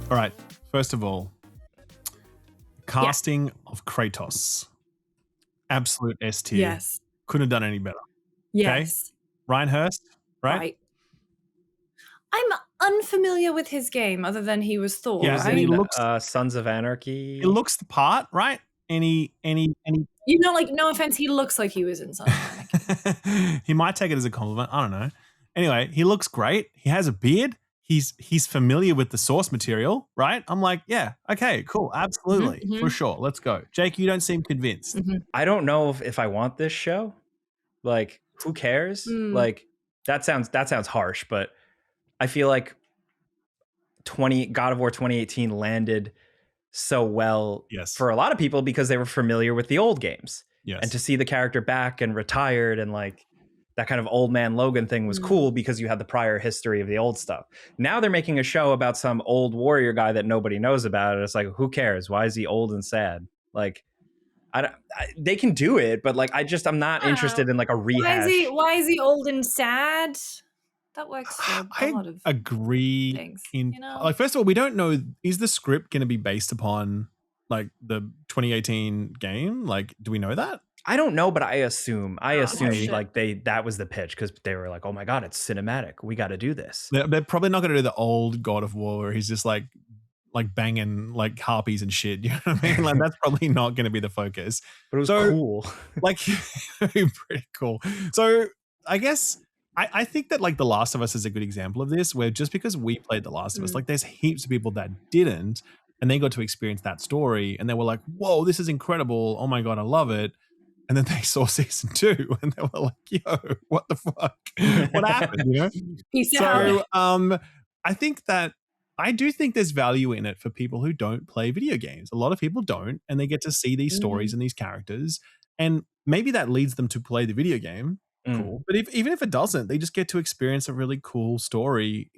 All right. First of all, casting of Kratos. Absolute S tier. Yes. Couldn't have done any better. Yes. Okay? Ryan Hurst, right? Right. I'm unfamiliar with his game other than he was Thor, Yeah, right? and he looks Sons of Anarchy. He looks the part, right? Any You know, like, no offense, he looks like he was in Sons of Anarchy. He might take it as a compliment. I don't know. Anyway, he looks great. He has a beard. He's familiar with the source material, right? I'm like, yeah, okay, cool, absolutely, for sure. Let's go. Jake, you don't seem convinced. I don't know if I want this show. Like, who cares? Like, that sounds harsh, but I feel like God of War 2018 landed so well for a lot of people because they were familiar with the old games. Yes. And to see the character back and retired and like that kind of old man Logan thing was cool because you had the prior history of the old stuff. Now they're making a show about some old warrior guy that nobody knows about. It's like, who cares? Why is he old and sad? Like, they can do it, but like, I'm not interested in like a rehash. Why is he old and sad? That works for a lot of agree things. Like, first of all, we don't know, is the script going to be based upon like the 2018 game? Like, do we know that? I don't know, but I assume like that was the pitch because they were like, oh my God, it's cinematic. We got to do this. They're probably not going to do the old God of War where he's just like banging like harpies and shit. You know what I mean? Like, that's probably not going to be the focus. But it was cool. Like, pretty cool. So I guess I think that like The Last of Us is a good example of this, where just because we played The Last of Us, like there's heaps of people that didn't, and they got to experience that story and they were like, whoa, this is incredible. Oh my God, I love it. And then they saw season 2 and they were like, yo, what the fuck? What happened? You know? Peace out. I think that I do think there's value in it for people who don't play video games. A lot of people don't, and they get to see these stories and these characters. And maybe that leads them to play the video game. Cool. But even if it doesn't, they just get to experience a really cool story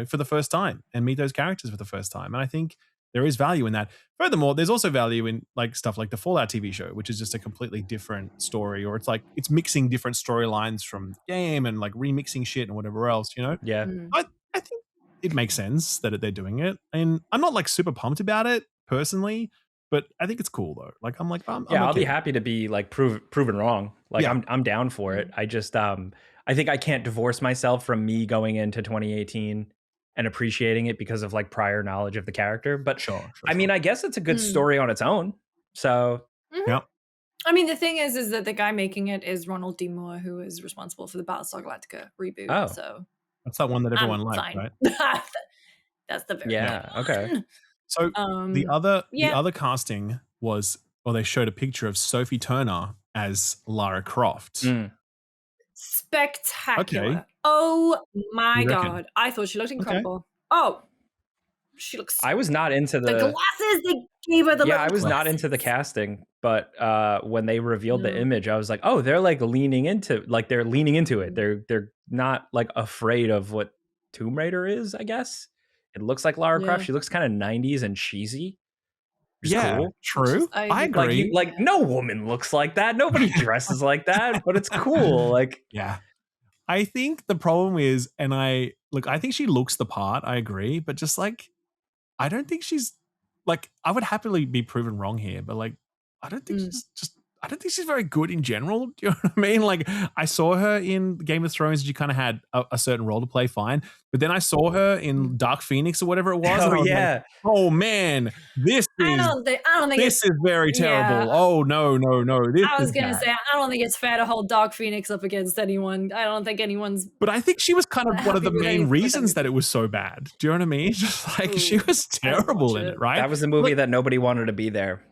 for the first time and meet those characters for the first time. And I think there is value in that. Furthermore, there's also value in like stuff like the Fallout TV show, which is just a completely different story, or it's mixing different storylines from the game and like remixing shit and whatever else, you know? Yeah. I think it makes sense that they're doing it. And I'm not like super pumped about it personally, but I think it's cool though. Like, I'm like, I'll be happy to be like proven wrong. Like, I'm down for it. I just, I think I can't divorce myself from me going into 2018 and appreciating it because of like prior knowledge of the character. But sure. I mean, I guess it's a good story on its own. So, yeah. I mean, the thing is that the guy making it is Ronald D. Moore, who is responsible for the Battlestar Galactica reboot. Oh. So that's that one that everyone liked, right? That's the very one. Okay. So the other casting was, they showed a picture of Sophie Turner as Lara Croft. Spectacular. Okay. Oh my God. I thought she looked incredible. Okay. Oh, she looks. I was not into the glasses. They gave her the I was not into the casting, but when they revealed the image, I was like, oh, they're like leaning into it. They're not like afraid of what Tomb Raider is, I guess. It looks like Lara Croft. She looks kind of 90s and cheesy. Cool. True. I agree. Like no woman looks like that. Nobody dresses like that, but it's cool. Like, yeah. I think the problem is, I think she looks the part. I agree, but just like, I don't think she's like, I would happily be proven wrong here, but like, I don't think I don't think she's very good in general. Do you know what I mean? Like, I saw her in Game of Thrones. She kind of had a certain role to play, fine. But then I saw her in Dark Phoenix or whatever it was. Oh, and I was yeah. like, oh, man, this is very terrible. Yeah. Oh, no. I was going to say, I don't think it's fair to hold Dark Phoenix up against anyone. I don't think anyone's. But I think she was kind of one of the main reasons that it was so bad. Do you know what I mean? Just like, she was terrible in it, right? That was the movie that nobody wanted to be there.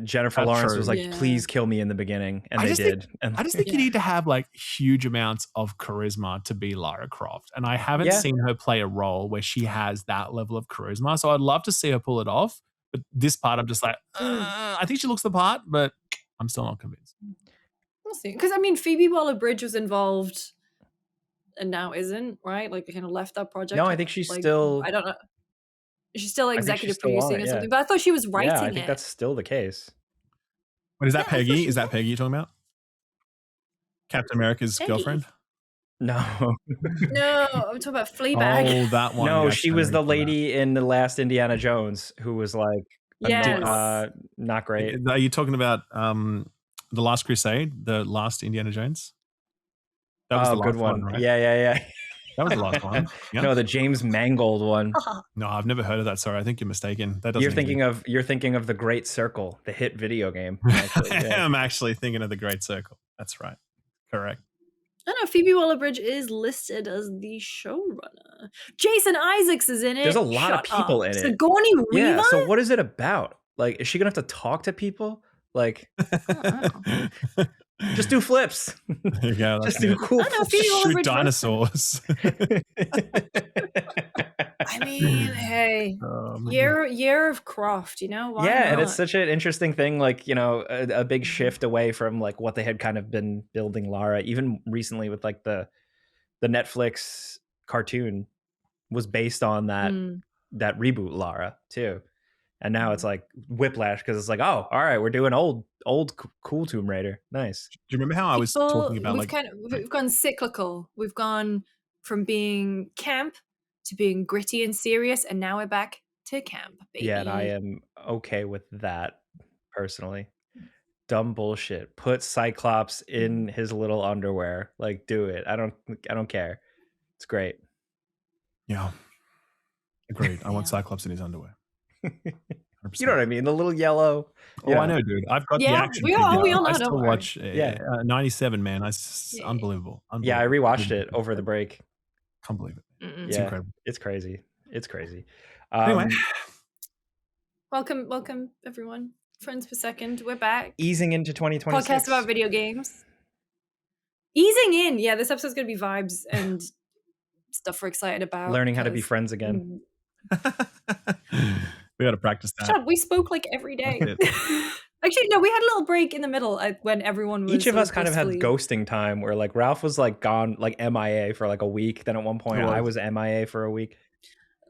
Jennifer Lawrence was like, please kill me in the beginning. And they did. I just think you need to have like huge amounts of charisma to be Lara Croft. And I haven't seen her play a role where she has that level of charisma. So I'd love to see her pull it off. But this part, I'm just like, I think she looks the part, but I'm still not convinced. We'll see. Because I mean, Phoebe Waller-Bridge was involved and now isn't, right? Like, kind of left that project. No, I think she's like, still. I don't know. She's still executive producing or something, yeah. but I thought she was writing it. Yeah, I think that's still the case. What is that, Peggy? Is that Peggy you're talking about? Captain America's girlfriend? No. No, I'm talking about Fleabag. Oh, that one. No, yeah, she I was know the what you're talking lady in the last Indiana Jones who was like Yes. not great. about. Are you talking about The Last Crusade, the last Indiana Jones? That was the Good last one, one. right? Yeah. That was the last one. Yeah. No, the James Mangold one. No, I've never heard of that. Sorry, I think you're mistaken. That doesn't. You're thinking of The Great Circle, the hit video game. Actually, yeah. I'm actually thinking of The Great Circle. That's right. Correct. I know Phoebe Waller-Bridge is listed as the showrunner. Jason Isaacs is in it. There's a lot of people in it. Sigourney Weaver. Yeah. So what is it about? Like, is she gonna have to talk to people? Like, just do flips. There you go. Just do cool. I know, Phoebe Shoot Waller-Bridge dinosaurs. I mean, hey, year of Croft, you know? Why yeah, not? and it's such an interesting thing, like, you know, a big shift away from like what they had kind of been building Lara, even recently with like the Netflix cartoon was based on that reboot Lara too. And now it's like whiplash because it's like, oh, all right, we're doing old cool Tomb Raider. Nice. Do you remember how I was talking about we've gone cyclical. We've gone from being camp to being gritty and serious, and now we're back to camp, baby. Yeah, and I am okay with that personally. Dumb bullshit. Put Cyclops in his little underwear. Like, do it. I don't care. It's great. Yeah. Agreed. I want Cyclops in his underwear. 100%. You know what I mean? The little yellow. Oh, I know, dude. I've got the action. We all know. I still don't watch worry. 97, man. Unbelievable. Yeah, I rewatched it over the break. Can't believe it. It's yeah, incredible. It's crazy. It's crazy. Anyway. Welcome, everyone. Friends per second. We're back. Easing into 2026. Podcast about video games. Easing in. Yeah, this episode's going to be vibes and stuff we're excited about. Learning how to be friends again. We got to practice that. Shut up, we spoke like every day. Actually, no, we had a little break in the middle when everyone was. Each of us kind of had ghosting time where like Ralph was like gone, like MIA for like a week. Then at one point I was MIA for a week.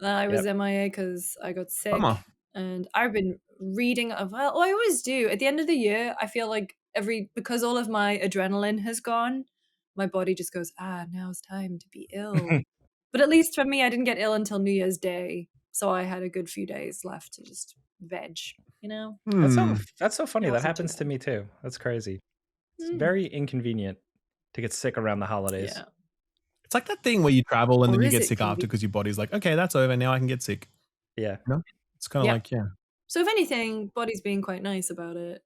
I was MIA because I got sick. And I've been reading. Well, I always do. At the end of the year, I feel like because all of my adrenaline has gone, my body just goes, now it's time to be ill. But at least for me, I didn't get ill until New Year's Day. So I had a good few days left to just veg, you know? That's so funny. That happens to me too. That's crazy. It's very inconvenient to get sick around the holidays. Yeah. It's like that thing where you travel and then you get sick after because your body's like, okay, that's over. Now I can get sick. Yeah. You know? It's kind of like, So if anything, body's being quite nice about it.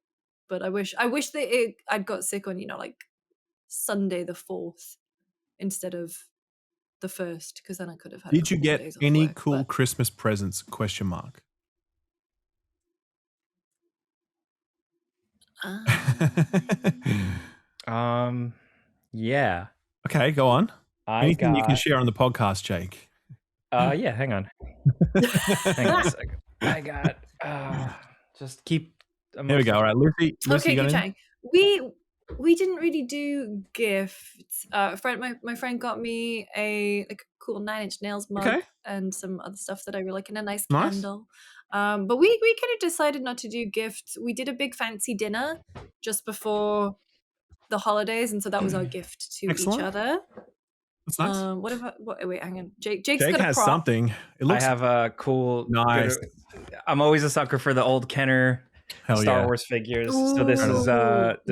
But I wish that I'd got sick on, like Sunday the 4th instead of the 1st, because then I could have had. Did you get any cool Christmas presents? ? Yeah. Okay, go on. Anything you can share on the podcast, Jake? Yeah, hang on. Hang on a second. I got just keep. There we go. All right, Lucy. Okay, good chatting. We didn't really do gifts. My friend got me a cool 9 Inch Nails mug and some other stuff that I really like, and a nice candle. But we kind of decided not to do gifts. We did a big fancy dinner just before the holidays, and so that was our gift to each other. That's nice. Wait, hang on. Jake got has something. I have a cool. Nice. I'm always a sucker for the old Kenner Star Wars figures. Ooh. So this is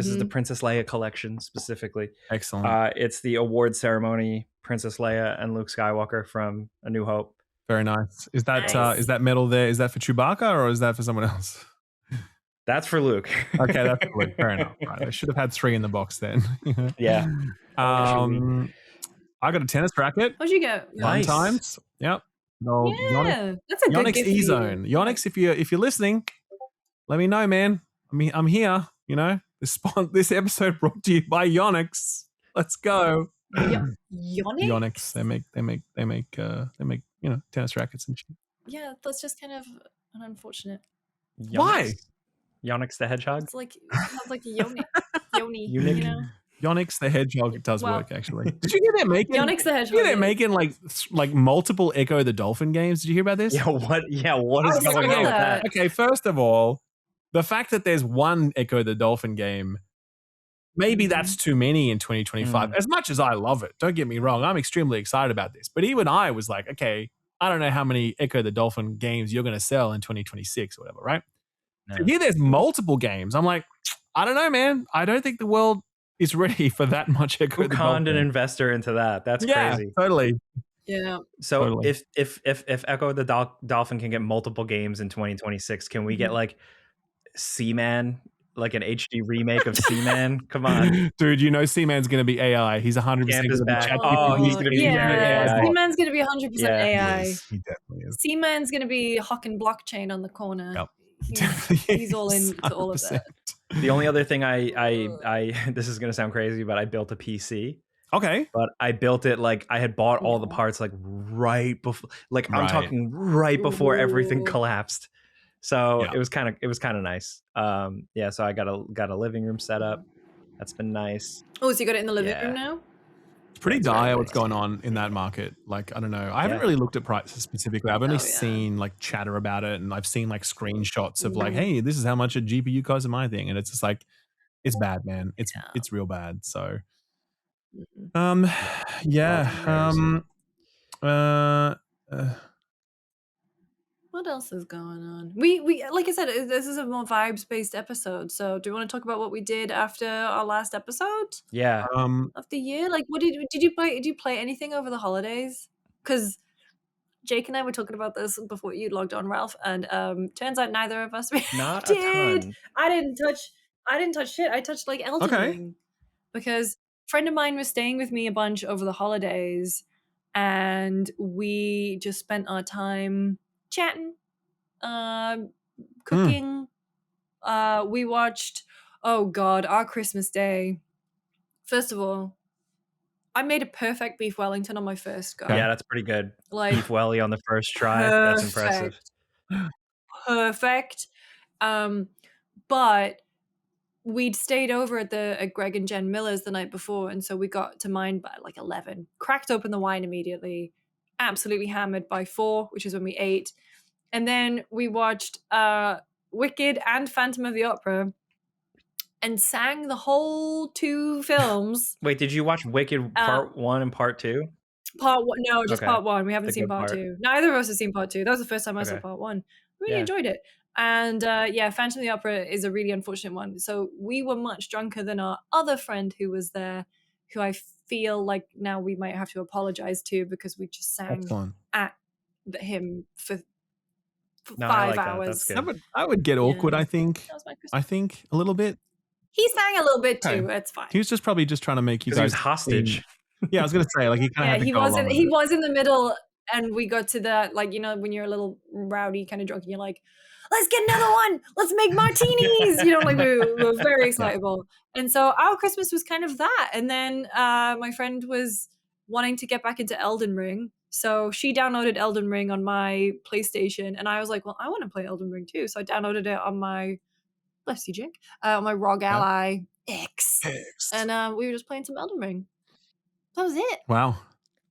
is the Princess Leia collection specifically. Excellent. It's the award ceremony Princess Leia and Luke Skywalker from A New Hope. Very nice. Is that medal there? Is that for Chewbacca or is that for someone else? That's for Luke. Okay, that's for Luke. Fair enough. Right. I should have had 3 in the box then. Yeah. I got a tennis racket. What'd you get? Nice. Times. Yep. No, yeah, that's a good Yonex gift. E-Zone. Yonex, if you're listening, let me know, man. I'm here. You know, this episode brought to you by Yonex. Let's go. Yonex. Yonex. They make tennis rackets and shit. Yeah, that's just kind of an unfortunate. Yonex. Why? Yonex the Hedgehog. It sounds like Yoni. You know? Yonex the Hedgehog does work, actually. Did you hear they're making Yonex the Hedgehog? They're making like multiple Echo the Dolphin games. Did you hear about this? Yeah, what is going on with that? Okay, first of all, the fact that there's one Echo the Dolphin game maybe that's too many in 2025. As much as I love it, don't get me wrong, I'm extremely excited about this. But even I was like, okay, I don't know how many Echo the Dolphin games you're going to sell in 2026 or whatever, right? So here there's multiple games. I'm like, I don't know, man. I don't think the world is ready for that much Echo Who the conned Dolphin. an investor into that? That's crazy. Totally. Yeah. So Totally. if Echo the Dolphin can get multiple games in 2026, can we get like Seaman, like an HD remake of Seaman? Come on, dude. You know Seaman's going to be AI. He's 100% going to be back. ChatGPT. Oh, he's going to be yeah. AI. Seaman's going to be 100% AI. Yes, he definitely is. Seaman's going to be hawking blockchain on the corner. Yep. He's all into all of that. The only other thing I this is going to sound crazy, but I built a PC. Okay. But I built it like I had bought all the parts like right before, like I'm talking right before everything collapsed. So it was kind of nice. So I got a living room set up. That's been nice. Oh, so you got it in the living room now? It's pretty dire what's going on in that market. Like, I don't know. I haven't really looked at prices specifically. I've only seen like chatter about it, and I've seen like screenshots of like, hey, this is how much a GPU costs in my thing. And it's just like, it's bad, man. It's real bad. So what else is going on? We like I said, this is a more vibes based episode. So do you want to talk about what we did after our last episode? Yeah. Of the year, like what did you play? Did you play anything over the holidays? Because Jake and I were talking about this before you logged on, Ralph, and turns out neither of us really Not did. a ton. I didn't touch shit. I touched like Elden Ring because a friend of mine was staying with me a bunch over the holidays, and we just spent our time chatting, cooking. We watched, oh God, our Christmas Day. First of all, I made a perfect beef Wellington on my first go. Yeah, that's pretty good. Like beef welly on the first try. That's impressive. Perfect. But we'd stayed over at Greg and Jen Miller's the night before, and so we got to mine by like 11. Cracked open the wine immediately. Absolutely hammered by 4, which is when we ate. And then we watched Wicked and Phantom of the Opera and sang the whole 2 films. Wait, did you watch Wicked Part 1 and Part 2? Part 1, no, just Part 1. We haven't seen Part 2. Neither of us have seen Part 2. That was the first time I saw Part 1. Really enjoyed it. And Phantom of the Opera is a really unfortunate one. So we were much drunker than our other friend who was there, who I feel like now we might have to apologize to because we just sang at him for 5 hours. I would get awkward, I think. That was my Christmas. I think a little bit. He sang a little bit too. It's fine. He was just probably just trying to make you guys he was hostage. Yeah, I was gonna say like he kind of had to go along with he it. was in the middle, and we got to that, like, you know, when you're a little rowdy kind of drunk and you're like, let's get another one, let's make martinis, you know, like we were very excitable. And so our Christmas was kind of that. And then my friend was wanting to get back into Elden Ring, so she downloaded Elden Ring on my PlayStation, and I was like, well, I want to play Elden Ring too, so I downloaded it on my on my ROG Ally X. And we were just playing some Elden Ring. That was it. Wow.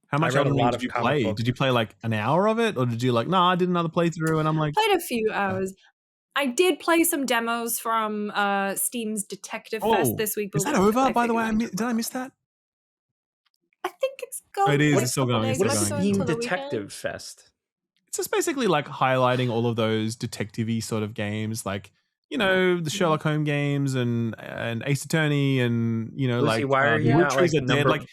How much Elden Ring did you play? Did you play like an hour of it, or did you like, no, I did another playthrough? And I'm like, played a few hours. I did play some demos from Steam's Detective Fest this week. Is that over, by the way? Did I miss that? I think it's going. It is. It's still going. What is Steam Detective Fest? It's just basically like highlighting all of those detective-y sort of games, like, you know, the Sherlock Holmes games and Ace Attorney, and, you know, Lucy, like why are you not like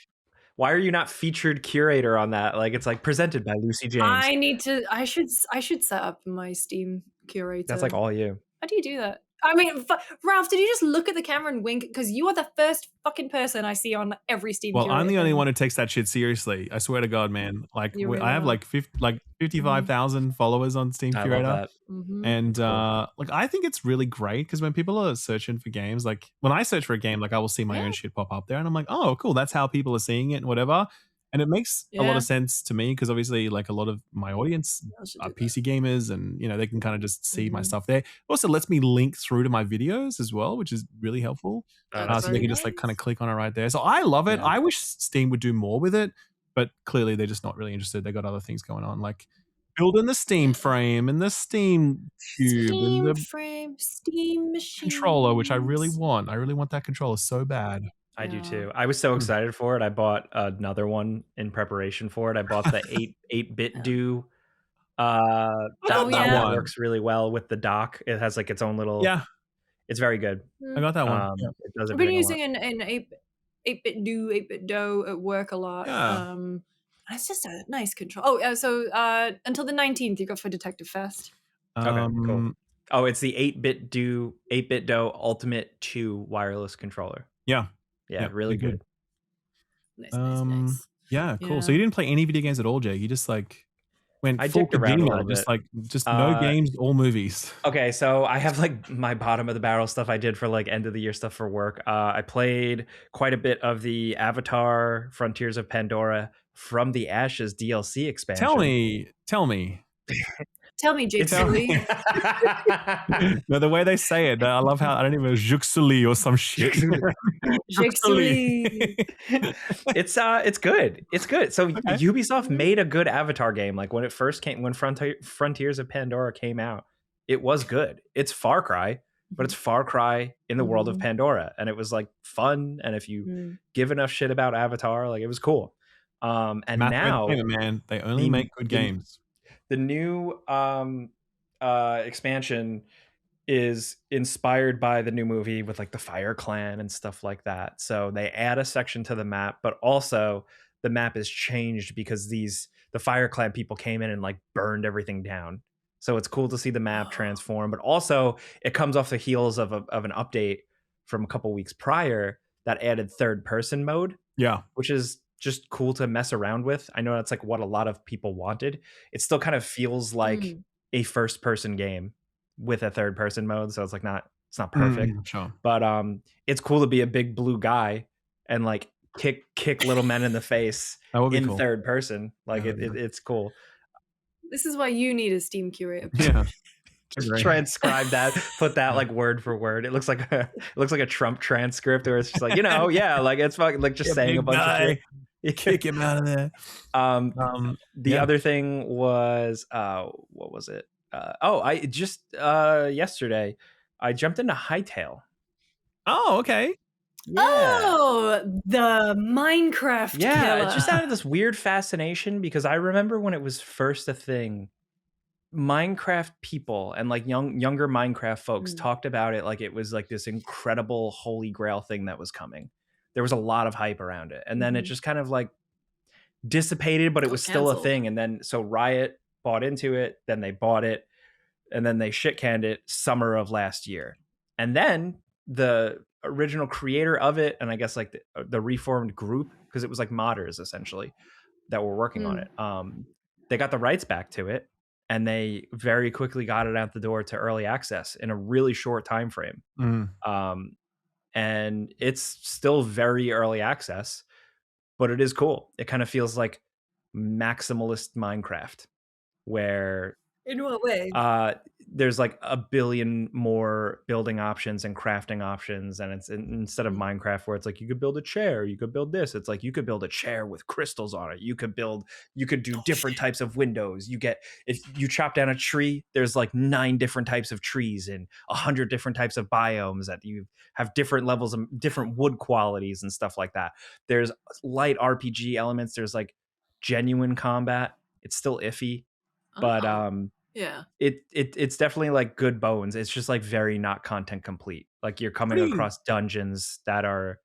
why are you not featured curator on that? Like, it's like presented by Lucy James. I should set up my Steam curator. That's like all you. How do you do that? I mean, Ralph, did you just look at the camera and wink? Because you are the first fucking person I see on every Steam curator. Well, I'm the only one who takes that shit seriously. I swear to God, man. Like, I have like 55,000 followers on Steam Curator. I love that. And like, I think it's really great because when people are searching for games, like when I search for a game, like I will see my own shit pop up there, and I'm like, oh, cool, that's how people are seeing it and whatever. And it makes a lot of sense to me because obviously, like, a lot of my audience are PC gamers, and, you know, they can kind of just see my stuff there. It also lets me link through to my videos as well, which is really helpful. So they can just like kind of click on it right there. So I love it. I wish Steam would do more with it, but clearly they're just not really interested. They got other things going on. Like, building the Steam frame and the Steam cube and Steam the frame, Steam controller, which I really machines. want. I really want that controller so bad. I do Yeah. too. I was so excited for it. I bought another one in preparation for it. I bought the 8-bit do. got that That one. works really well with the dock. It has like its own little. Yeah, it's very good. I got that one. Yeah. It does I've been everything a lot. using an 8-bit do, 8-bit dough at work a lot. Yeah. It's just a nice control. Oh, so until the 19th, you got for Detective Fest. Okay, cool. Oh, it's the 8-bit dough Ultimate 2 wireless controller. Yeah. Yeah, really good. Nice. Yeah, cool. So you didn't play any video games at all, Jake? You just like went full dicked around a Kojima, little just no games, all movies. Okay, so I have like my bottom of the barrel stuff I did for like end of the year stuff for work. I played quite a bit of the Avatar Frontiers of Pandora From the Ashes DLC expansion. Tell me. Tell me, Jake Sully. No, the way they say it, I love how I don't even know Jake Sully or some shit. Jake Sully. It's good. It's good. So Ubisoft made a good Avatar game. Like when it first came, when Frontiers of Pandora came out, it was good. It's Far Cry, but it's Far Cry in the world of Pandora, and it was like fun. And if you give enough shit about Avatar, like it was cool. And now, man, they only make good games. The new expansion is inspired by the new movie with like the Fire Clan and stuff like that. So they add a section to the map, but also the map is changed because the Fire Clan people came in and like burned everything down. So it's cool to see the map transform, but also it comes off the heels of an update from a couple weeks prior that added third person mode. Yeah, which is just cool to mess around with. I know that's like what a lot of people wanted. It still kind of feels like a first person game with a third person mode. So it's like it's not perfect. Sure. But it's cool to be a big blue guy and like kick little men in the face in cool. Third person. Like it's cool. This is why you need a Steam curator. Yeah. Just transcribe that, put that like word for word. It looks like a Trump transcript, where it's just like, like it's fucking like just saying a bunch of shit. You kick him out of there. The other thing was what was it? I just yesterday I jumped into Hytale. Oh, okay. Yeah. Oh, the Minecraft killer. It's just out of this weird fascination because I remember when it was first a thing, Minecraft people and like younger Minecraft folks talked about it like it was like this incredible holy grail thing that was coming. There was a lot of hype around it, and then it just kind of like dissipated, but it was still a thing. And then so Riot bought into it, then they bought it, and then they shit canned it summer of last year. And then the original creator of it, and I guess like the reformed group, because it was like modders essentially that were working on it, they got the rights back to it, and they very quickly got it out the door to early access in a really short time frame. And it's still very early access, but it is cool. It kind of feels like maximalist Minecraft, where in what way? There's like a billion more building options and crafting options, and it's instead of Minecraft where it's like you could build a chair, you could build this. It's like you could build a chair with crystals on it. You could do different types of windows. If you chop down a tree, there's like 9 different types of trees and 100 different types of biomes that you have different levels of different wood qualities and stuff like that. There's light RPG elements. There's like genuine combat. It's still iffy, but yeah, it's definitely like good bones. It's just like very not content complete. Like you're coming across dungeons that are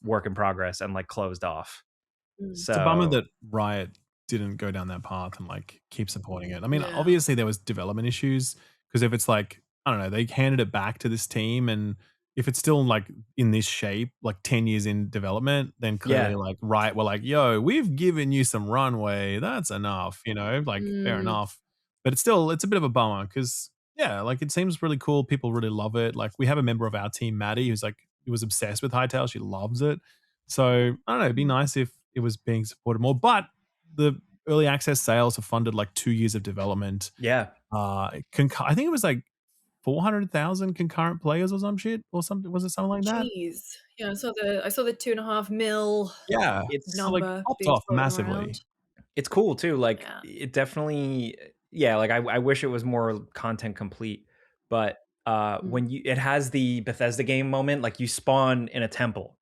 work in progress and like closed off. So it's a bummer that Riot didn't go down that path and like keep supporting it. I mean, obviously there was development issues, because if it's like, I don't know, they handed it back to this team, and if it's still like in this shape, like 10 years in development, then clearly like Riot were like, yo, we've given you some runway. That's enough, like fair enough. But it's a bit of a bummer because, like it seems really cool. People really love it. Like we have a member of our team, Maddie, who was obsessed with Hytale. She loves it. So I don't know, it'd be nice if it was being supported more. But the early access sales have funded like 2 years of development. Yeah. I think it was like 400,000 concurrent players or some shit or something. Was it something like that? Jeez. Yeah, I saw the 2.5 mil. Yeah, it's like popped off massively. around. It's cool too. Like it definitely, yeah, like I wish it was more content complete, but when it has the Bethesda game moment, like you spawn in a temple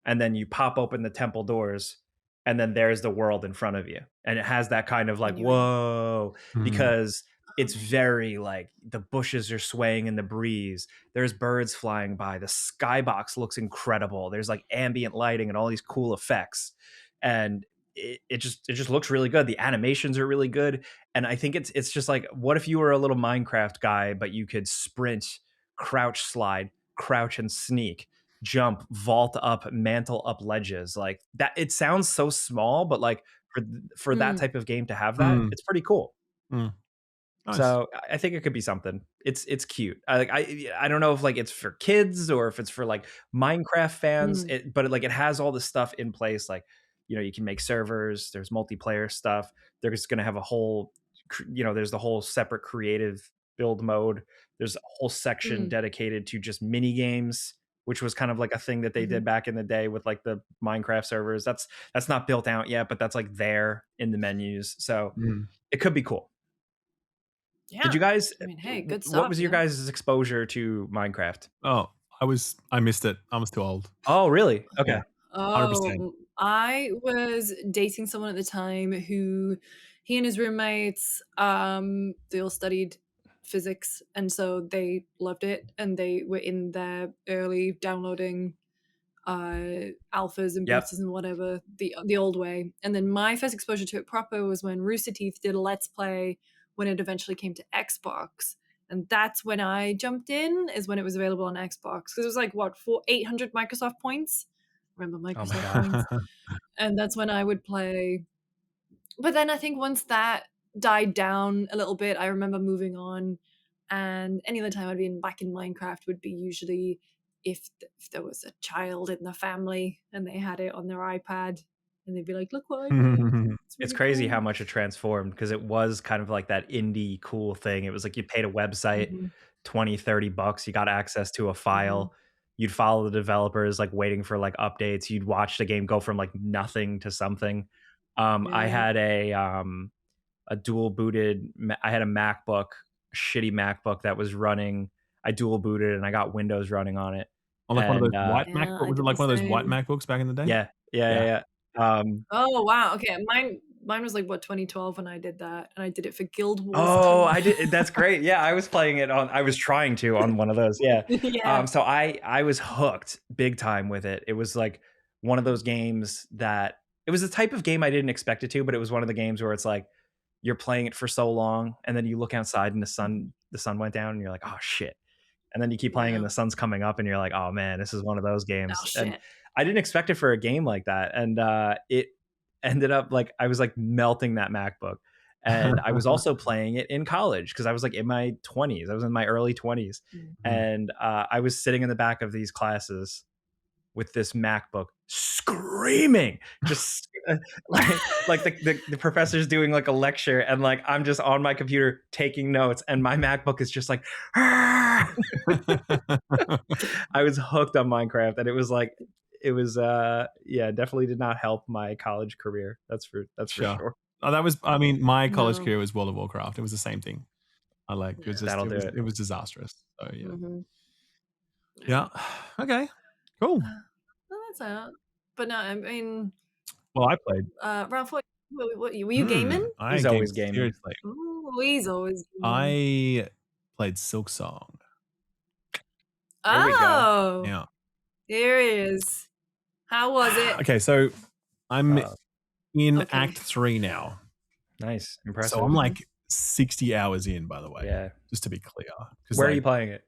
and then you pop open the temple doors and then there's the world in front of you, and it has that kind of like And you're in. whoa, Mm. because it's very like the bushes are swaying in the breeze, there's birds flying by, the skybox looks incredible, there's like ambient lighting and all these cool effects, and it just looks really good, the animations are really good, and I think it's just like, what if you were a little Minecraft guy but you could sprint, crouch slide, crouch and sneak, jump, vault up, mantle up ledges, like that. It sounds so small, but like for that type of game to have that, Mm. it's pretty cool. Mm. Nice. So I think it could be something. It's cute. I don't know if like it's for kids or if it's for like Minecraft fans, but like it has all the stuff in place. Like, you can make servers. There's multiplayer stuff. They're just gonna have a whole, there's the whole separate creative build mode. There's a whole section dedicated to just mini games, which was kind of like a thing that they did back in the day with like the Minecraft servers. That's not built out yet, but that's like there in the menus. So it could be cool. Yeah. Did you guys? I mean, hey, good What stuff. was your guys' exposure to Minecraft? Oh, I missed it. I was too old. Oh, really? Okay. Yeah. 100%. Oh, I was dating someone at the time who, he and his roommates, they all studied physics, and so they loved it, and they were in there early downloading alphas and Yep. betas and whatever, the old way. And then my first exposure to it proper was when Rooster Teeth did a let's play when it eventually came to Xbox, and that's when I jumped in, is when it was available on Xbox, because it was like 800 Microsoft points. Remember Oh my Microsoft God. points? And that's when I would play. But then I think once that died down a little bit, I remember moving on, and any other time I'd been back in Minecraft would be usually if there was a child in the family and they had it on their iPad, and they'd be like, "Look what I made." It's It's really crazy how cool. much it transformed, because it was kind of like that indie cool thing. It was like you paid a website, Mhm, 20, $30, you got access to a mhm. file. You'd follow the developers, like waiting for like updates. You'd watch the game go from like nothing to something. I Yeah. had a dual booted, I had a MacBook, shitty MacBook that was running. I dual booted and I got Windows running on it. On like one of those And white Yeah, MacBook I was it did the like one of those white same. MacBooks back in the day? yeah, yeah, Yeah. yeah, yeah. Oh, wow, okay, mine was like, 2012 when I did that, and I did it for Guild Wars Oh, 2. I did. That's great. Yeah, I was playing it on. I was trying to on one of those. Yeah. Yeah. So I was hooked big time with it. It was like one of those games that it was the type of game I didn't expect it to, but it was one of the games where it's like you're playing it for so long, and then you look outside and the sun went down, and you're like, oh shit. And then you keep playing and Yeah. the sun's coming up, and you're like, oh man, this is one of those Oh, games. And shit. I didn't expect it for a game like that, and it ended up like I was like melting that MacBook. And I was also playing it in college because I was like in my 20s. I was in my early 20s. Mm. And I was sitting in the back of these classes with this MacBook screaming, just like the professor's doing like a lecture, and like I'm just on my computer taking notes, and my MacBook is just like, I was hooked on Minecraft, and it was yeah, definitely did not help my college career. That's for Sure. sure. Oh, that was I mean, my college No. career was World of Warcraft. It was the same thing. It was Yeah. just That'll do it. it was disastrous. So yeah. Mhm. Yeah. Okay. Cool. No, that's out. But no, I mean, Well, I played. Ralph, what were you gaming? I He's gamed always gaming. seriously. Ooh, he's always gaming. I played Silksong. There we go. Oh, Yeah. there he is. How was it? Okay, so I'm in Okay. Act 3 now. Nice, impressive. So I'm like 60 hours in, by the way. Yeah. Just to be clear. Where are you playing it?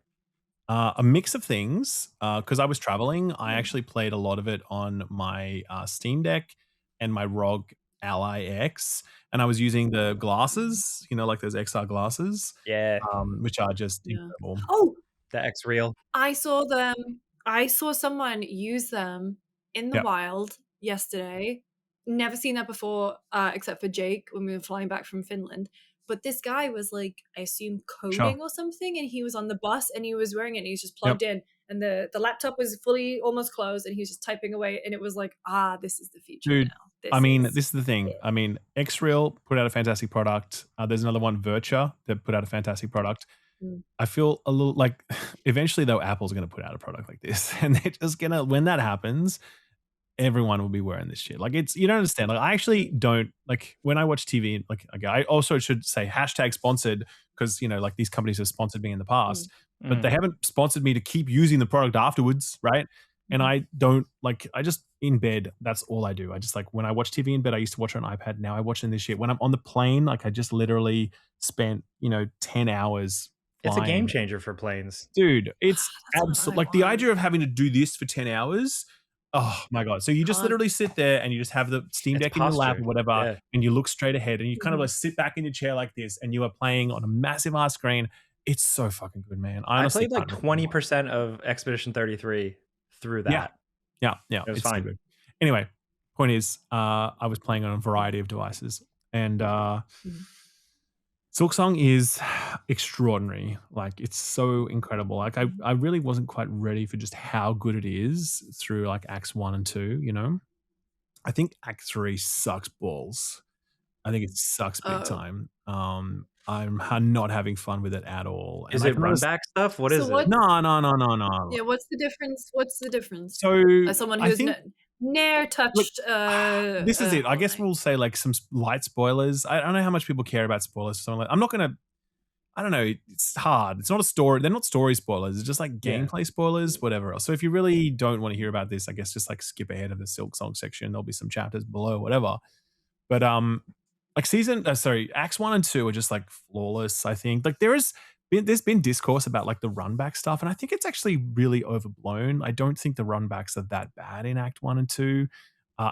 A mix of things. Because I was traveling, I actually played a lot of it on my Steam Deck and my ROG Ally X, and I was using the glasses, like those XR glasses, Yeah, which are just Yeah. incredible. Oh, the X Real. I saw them. I saw someone use them in the Yep. wild yesterday. Never seen that before, except for Jake when we were flying back from Finland. But this guy was like, I assume coding or something, and he was on the bus and he was wearing it and he was just plugged in and the laptop was fully almost closed, and he was just typing away, and it was like, this is the future Dude, now. I This mean, is this is the thing. it. I mean, Xreal put out a fantastic product. There's another one, Virtua, that put out a fantastic product. Mm. I feel a little like eventually though, Apple's going to put out a product like this, and they're just gonna when that happens, everyone will be wearing this shit. Like it's you don't understand. Like I actually don't like when I watch TV. Like okay, I also should say hashtag sponsored because like these companies have sponsored me in the past, but they haven't sponsored me to keep using the product afterwards, right? And I don't like. I just in bed. That's all I do. I just like when I watch TV in bed. I used to watch it on iPad. Now I watch it in this shit. When I'm on the plane, like I just literally spent 10 hours. It's a game Flying. changer for planes. Dude, it's That's absolutely like the idea of having to do this for 10 hours. Oh my God. So you just literally sit there and you just have the Steam It's Deck in your lap posture. or whatever, Yeah. and you look straight ahead and you kind of like sit back in your chair like this and you are playing on a massive ass screen. It's so fucking good, man. I Honestly played like can't recommend it more. 20% of Expedition 33 through Yeah. that. Yeah. It was It's so fine. good. Anyway, point is, I was playing on a variety of devices and Silksong is extraordinary. Like it's so incredible. Like I really wasn't quite ready for just how good it is through like acts 1 and 2. I think act 3 sucks balls. I think it sucks big time. I'm not having fun with it at all. Is And it run back stuff? What So is what- it? No. Yeah, what's the difference? What's the difference? So As someone I who's think ne'er touched. this is it. I guess Fortnite. we'll say like some light spoilers. I don't know how much people care about spoilers. So I'm not gonna. I don't know. It's hard. It's not a story. They're not story spoilers. It's just like gameplay spoilers, whatever else. So if you really don't want to hear about this, I guess just like skip ahead of the Silksong section. There'll be some chapters below, whatever. But like acts 1 and 2 are just like flawless. I think like there's been discourse about like the run back stuff, and I think it's actually really overblown. I don't think the run backs are that bad in Act 1 and 2.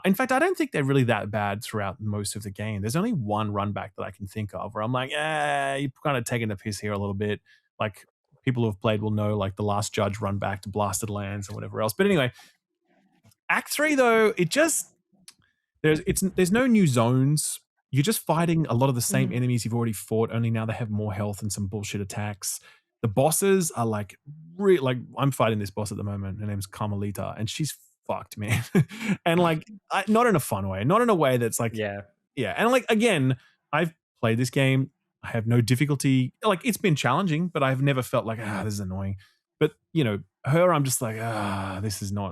In fact, I don't think they're really that bad throughout most of the game. There's only one run back that I can think of where I'm like, you're kind of taking the piss here a little bit. Like people who have played will know, like the Last Judge run back to Blasted Lands or whatever else. But anyway, Act 3 though, there's no new zones. You're just fighting a lot of the same enemies you've already fought, only now they have more health and some bullshit attacks. The bosses are like I'm fighting this boss at the moment. Her name's Carmelita, and she's fucked, man. And like not in a fun way, not in a way that's like yeah. And like again, I've played this game. I have no difficulty. Like it's been challenging, but I've never felt like this is annoying. But her, I'm just like I'm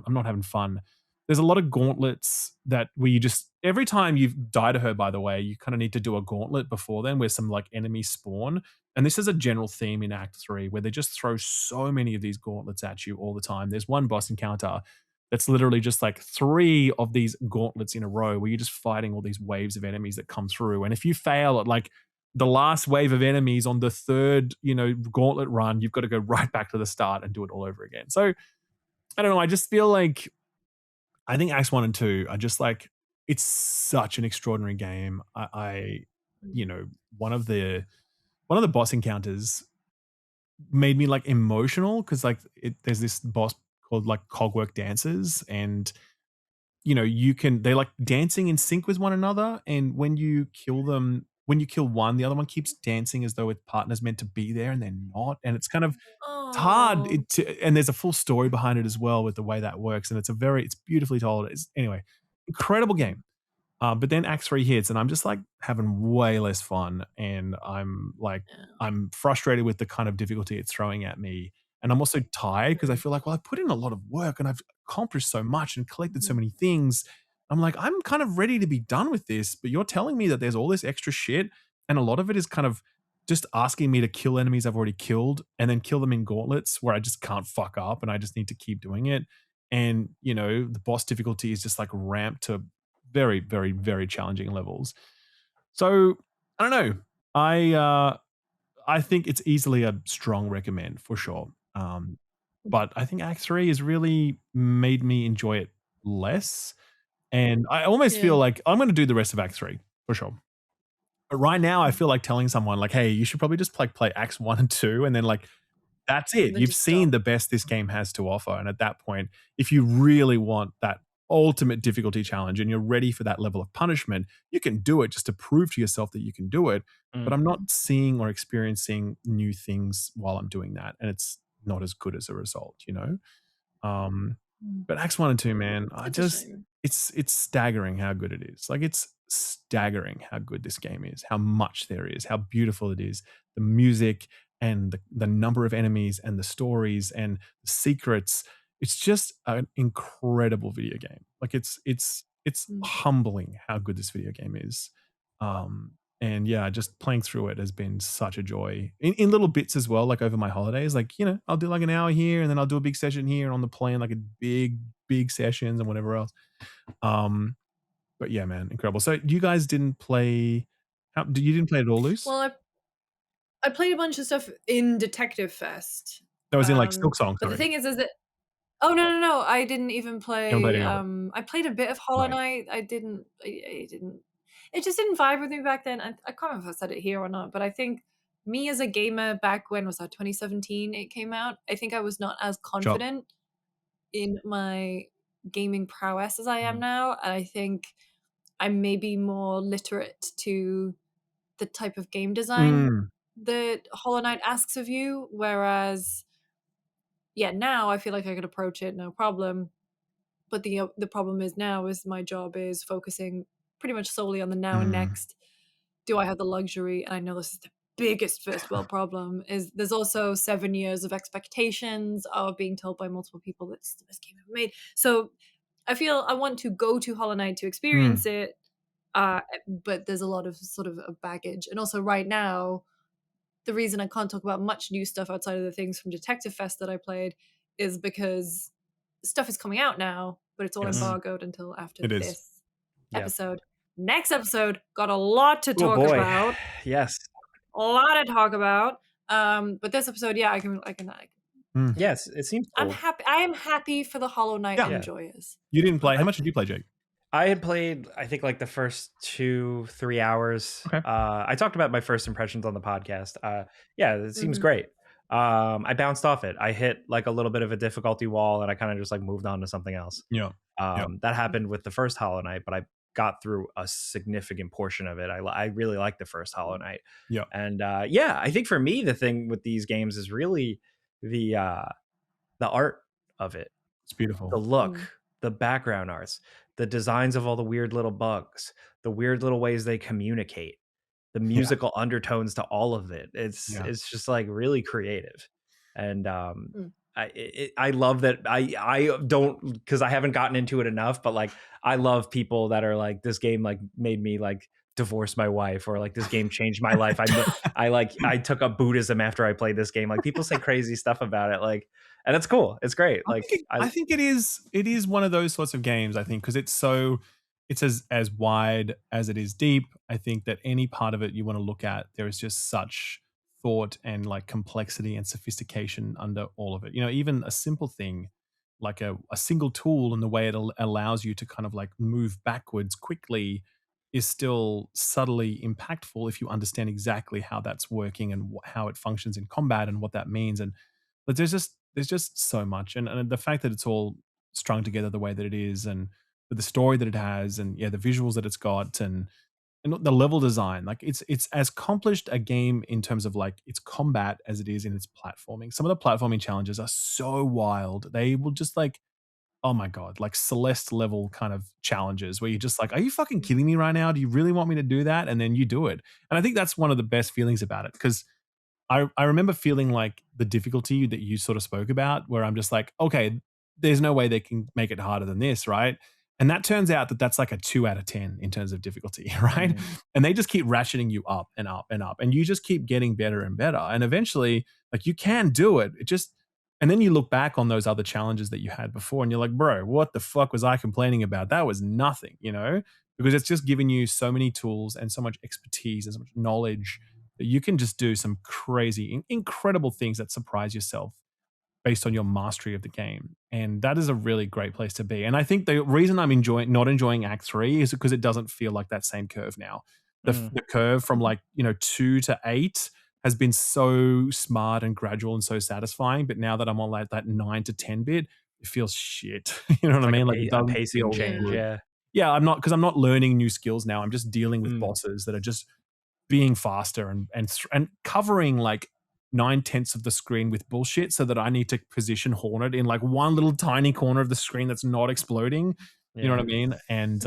not having fun. There's a lot of gauntlets that where you just every time you die to her, by the way, you kind of need to do a gauntlet before then where some like enemies spawn. And this is a general theme in Act 3 where they just throw so many of these gauntlets at you all the time. There's one boss encounter that's literally just like 3 of these gauntlets in a row where you're just fighting all these waves of enemies that come through. And if you fail at like the last wave of enemies on the third, gauntlet run, you've got to go right back to the start and do it all over again. So I don't know. I just feel like I think Acts 1 and 2 are just like it's such an extraordinary game. One of the boss encounters made me like emotional because like there's this boss called like Cogwork Dancers, and they're like dancing in sync with one another, and when you kill one, the other one keeps dancing as though its partner's meant to be there and they're not, and it's kind of it's hard and there's a full story behind it as well with the way that works, and it's beautifully told. Anyway, incredible game. But then Act 3 hits and I'm just like having way less fun, and I'm frustrated with the kind of difficulty it's throwing at me, and I'm also tired because I feel like, well, I've put in a lot of work and I've accomplished so much and collected so many things. I'm like, I'm kind of ready to be done with this, but you're telling me that there's all this extra shit, and a lot of it is kind of just asking me to kill enemies I've already killed and then kill them in gauntlets where I just can't fuck up and I just need to keep doing it. And, the boss difficulty is just like ramped to very, very, very challenging levels. So I don't know. I think it's easily a strong recommend for sure. But I think Act 3 has really made me enjoy it less. And I almost feel like I'm going to do the rest of Act 3 for sure. But right now, I feel like telling someone like, hey, you should probably just play Acts 1 and 2 and then like, that's it. You've seen the best this game has to offer. And at that point, if you really want that ultimate difficulty challenge and you're ready for that level of punishment, you can do it just to prove to yourself that you can do it. But I'm not seeing or experiencing new things while I'm doing that. And it's not as good as a result, you know. But Acts 1 and 2, man, It's a shame. it's staggering how good it is. Like, it's staggering how good this game is, how much there is, how beautiful it is, the music and the number of enemies and the stories and the secrets. It's just an incredible video game. Like, it's humbling how good this video game is. And yeah, just playing through it has been such a joy in little bits as well. Like over my holidays, like, you know, I'll do like an hour here and then I'll do a big session here, and on the plane, like a big sessions and whatever else. But yeah, man, incredible. So you guys didn't play, you didn't play it at all, Luce? Well, I played a bunch of stuff in Detective Fest. That was in like Silksong, But the sorry. thing is that no, I didn't even You haven't played play. any of it. I played a bit of Hollow Right. Knight. I didn't. It just didn't vibe with me back then. I can't remember if I said it here or not, but I think me as a gamer back when was that 2017 it came out. I think I was not as confident in my gaming prowess as I am now. And I think I'm maybe more literate to the type of game design that Hollow Knight asks of you, whereas yeah, now I feel like I could approach it no problem. But the problem is now is my job is focusing pretty much solely on the now and next. Do I have the luxury? And I know this is the biggest first world problem, is there's also 7 years of expectations of being told by multiple people that it's the best game ever made. So I feel I want to go to Hollow Knight to experience it, but there's a lot of sort of a baggage. And also right now, the reason I can't talk about much new stuff outside of the things from Detective Fest that I played is because stuff is coming out now, but it's all embargoed until after this episode. Next episode got a lot to talk about. Yes. A lot to talk about. But this episode, yeah, I can. Yes, it seems cool. I'm happy. I am happy for the Hollow Knight enjoyers. You didn't play. How much did you play, Jake? I had played, I think, like the first 2-3 hours. Okay. I talked about my first impressions on the podcast. Yeah, it seems great. I bounced off it. I hit like a little bit of a difficulty wall, and I kind of just like moved on to something else. That happened with the first Hollow Knight, but I got through a significant portion of it. I really liked the first Hollow Knight. And I think for me, the thing with these games is really the art of it. It's beautiful. The look, the background arts, the designs of all the weird little bugs, the weird little ways they communicate, the musical undertones to all of it. It's just like really creative. And I love that. I don't, because I haven't gotten into it enough, but like I love people that are like, this game like made me like divorce my wife, or like this game changed my life. I took up Buddhism after I played this game. Like people say crazy stuff about it, like, and it's cool. It's great. Like I think it is one of those sorts of games, I think, because it's as wide as it is deep. I think that any part of it you want to look at, there is just such thought and like complexity and sophistication under all of it. You know, even a simple thing like a single tool and the way it allows you to kind of like move backwards quickly is still subtly impactful if you understand exactly how that's working and how it functions in combat and what that means. But there's just so much, and the fact that it's all strung together the way that it is, and with the story that it has, and the visuals that it's got, and the level design, like it's as accomplished a game in terms of like its combat as it is in its platforming. Some of the platforming challenges are so wild; they will just like, oh my god, like Celeste level kind of challenges where you're just like, are you fucking kidding me right now? Do you really want me to do that? And then you do it, and I think that's one of the best feelings about it, because I remember feeling like the difficulty that you sort of spoke about, where I'm just like, okay, there's no way they can make it harder than this, right? And that turns out that that's like a 2 out of 10 in terms of difficulty, right? And they just keep ratcheting you up and up and up, and you just keep getting better and better. And eventually, like, you can do it. And then you look back on those other challenges that you had before, and you're like, bro, what the fuck was I complaining about? That was nothing, because it's just giving you so many tools and so much expertise and so much knowledge that you can just do some crazy, incredible things that surprise yourself based on your mastery of the game. And that is a really great place to be. And I think the reason I'm not enjoying Act 3 is because it doesn't feel like that same curve now. The curve from 2 to 8 has been so smart and gradual and so satisfying. But now that I'm on like that 9 to 10 bit, it feels shit. You know what I mean? Like, it doesn't pacing feel change. good. Yeah, I'm not learning new skills now. I'm just dealing with bosses that are just being faster and covering like 9/10 of the screen with bullshit so that I need to position Hornet in like one little tiny corner of the screen that's not exploding. You know what I mean? And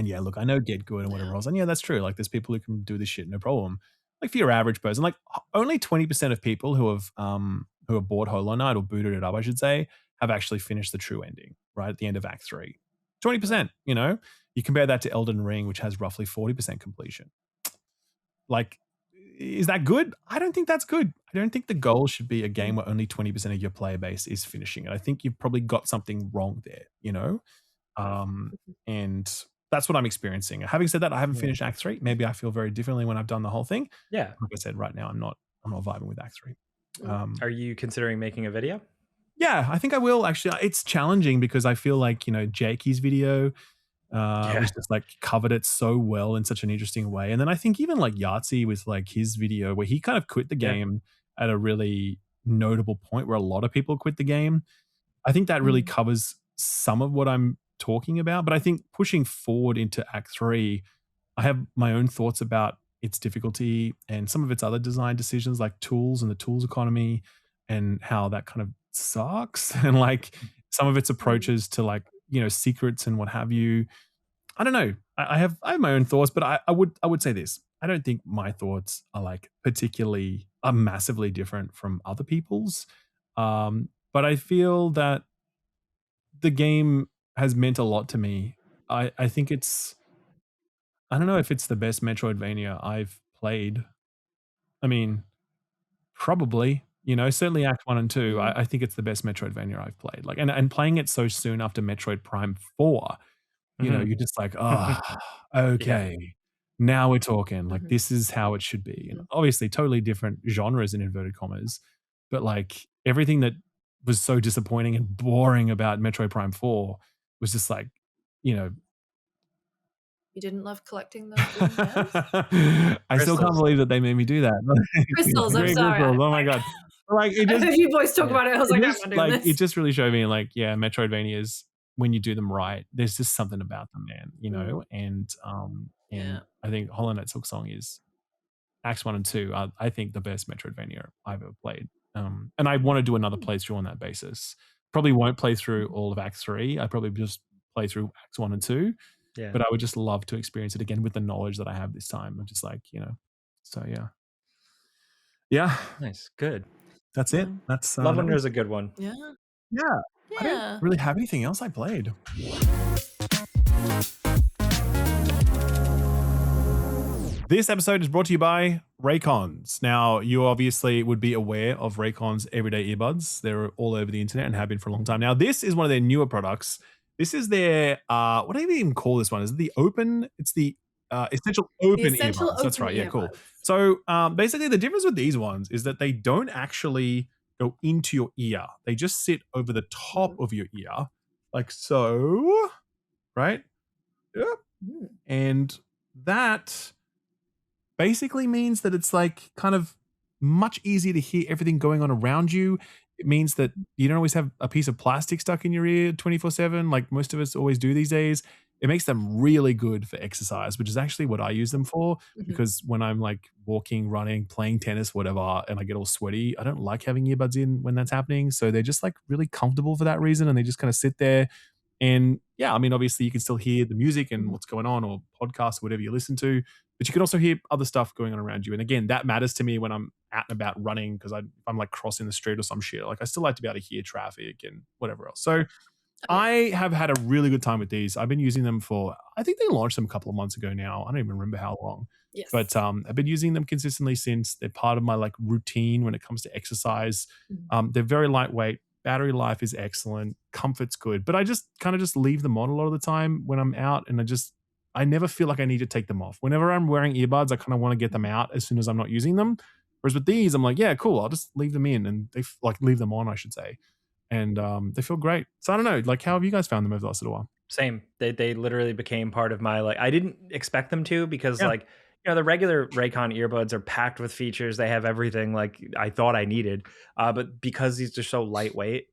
yeah, look, I know Get Good and whatever else. And yeah, that's true. Like there's people who can do this shit no problem. Like for your average person, like only 20% of people who have bought Hollow Knight or booted it up, I should say, have actually finished the true ending, right? At the end of Act 3. 20%, you know? You compare that to Elden Ring, which has roughly 40% completion. Like, is that good? I don't think that's good. I don't think the goal should be a game where only 20% of your player base is finishing it. I think you've probably got something wrong there, you know? And that's what I'm experiencing. Having said that, I haven't finished Act 3. Maybe I feel very differently when I've done the whole thing. Yeah. Like I said, right now I'm not vibing with Act 3. Are you considering making a video? Yeah, I think I will actually. It's challenging because I feel like, Jakey's video was just like covered it so well in such an interesting way. And then I think even like Yahtzee with like his video where he kind of quit the game at a really notable point where a lot of people quit the game. I think that really covers some of what I'm talking about. But I think pushing forward into Act 3, I have my own thoughts about its difficulty and some of its other design decisions like tools and the tools economy and how that kind of sucks. And like some of its approaches to like, secrets and what have you. I don't know. I have my own thoughts, but I would say this. I don't think my thoughts are like are massively different from other people's. But I feel that the game has meant a lot to me. I think I don't know if it's the best Metroidvania I've played. I mean, probably, certainly Act 1 and 2, I think it's the best Metroidvania I've played. Like, and playing it so soon after Metroid Prime 4, you're just like, "Oh, okay. Now we're talking. Like, this is how it should be." And obviously totally different genres in inverted commas, but like everything that was so disappointing and boring about Metroid Prime 4 was just like, you know, You didn't love collecting those green gems? I still can't believe that they made me do that. Crystals, I'm Green sorry. crystals, oh my god. Like, it I just heard you boys talk about it. I was like, I'm just, not doing like, this. it just really showed me, like, yeah, Metroidvanias, when you do them right, there's just something about them, man, And I think Hollow Knight Silksong is Acts 1 and 2 are, I think, the best Metroidvania I've ever played. And I want to do another playthrough on that basis. Probably won't play through all of Act 3. I probably just play through Acts 1 and 2. Yeah. But I would just love to experience it again with the knowledge that I have this time. I'm just like, so yeah. Yeah. Nice. Good. That's it. That's Love Wonder is a good one. Yeah. I don't really have anything else I played. This episode is brought to you by Raycons. Now, you obviously would be aware of Raycons everyday earbuds. They're all over the internet and have been for a long time. Now, this is one of their newer products. This is their, what do you even call this one? Is it the open? It's the essential open earbuds. That's right. Yeah, cool. So basically the difference with these ones is that they don't actually go into your ear. They just sit over the top of your ear, like so, right? Yep. And that basically means that it's like kind of much easier to hear everything going on around you. It means that you don't always have a piece of plastic stuck in your ear 24/7 like most of us always do these days. It makes them really good for exercise, which is actually what I use them for, because when I'm like walking, running, playing tennis, whatever, and I get all sweaty, I don't like having earbuds in when that's happening. So they're just like really comfortable for that reason, and they just kind of sit there. And yeah, I mean, obviously you can still hear the music and what's going on, or podcasts, whatever you listen to, but you can also hear other stuff going on around you. And again, that matters to me when I'm out and about running, because I'm like crossing the street or some shit. Like I still like to be able to hear traffic and whatever else. So I have had a really good time with these. I've been using them for, I think they launched them a couple of months ago now. I don't even remember how long. Yes. But I've been using them consistently since. They're part of my like routine when it comes to exercise. They're very lightweight. Battery life is excellent. Comfort's good. But I just kind of just leave them on a lot of the time when I'm out, and I never feel like I need to take them off. Whenever I'm wearing earbuds, I kind of want to get them out as soon as I'm not using them. Whereas with these, I'm like, yeah, cool. I'll just leave them in, and they like leave them on, I should say. And they feel great. So I don't know, like, how have you guys found them over the last little while? Same. They literally became part of my, like, I didn't expect them to, because like, the regular Raycon earbuds are packed with features. They have everything like I thought I needed. But because these are so lightweight,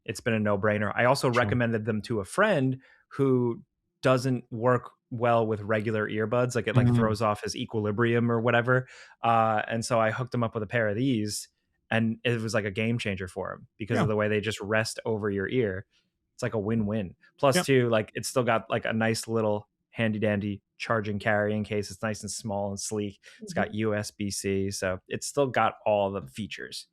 it's been a no-brainer. I also recommended them to a friend who doesn't work well with regular earbuds. Like it like throws off his equilibrium or whatever. And so I hooked him up with a pair of these, and it was like a game changer for him because of the way they just rest over your ear. It's like a win-win. Plus too, like it's still got like a nice little handy dandy charging carrying case. It's nice and small and sleek. It's got USB-C, so it's still got all the features.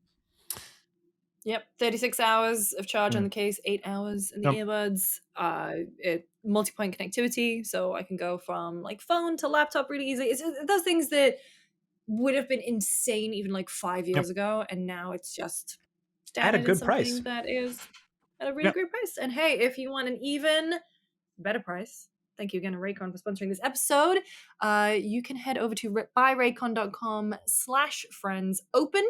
Yep, 36 hours of charge on the case, 8 hours in the earbuds. It multi-point connectivity, so I can go from like phone to laptop really easily. It's those things that would have been insane even like 5 years ago, and now it's just at a good price. That is at a really great price. And hey, if you want an even better price, thank you again to Raycon for sponsoring this episode. You can head over to buyraycon.com/friendsopen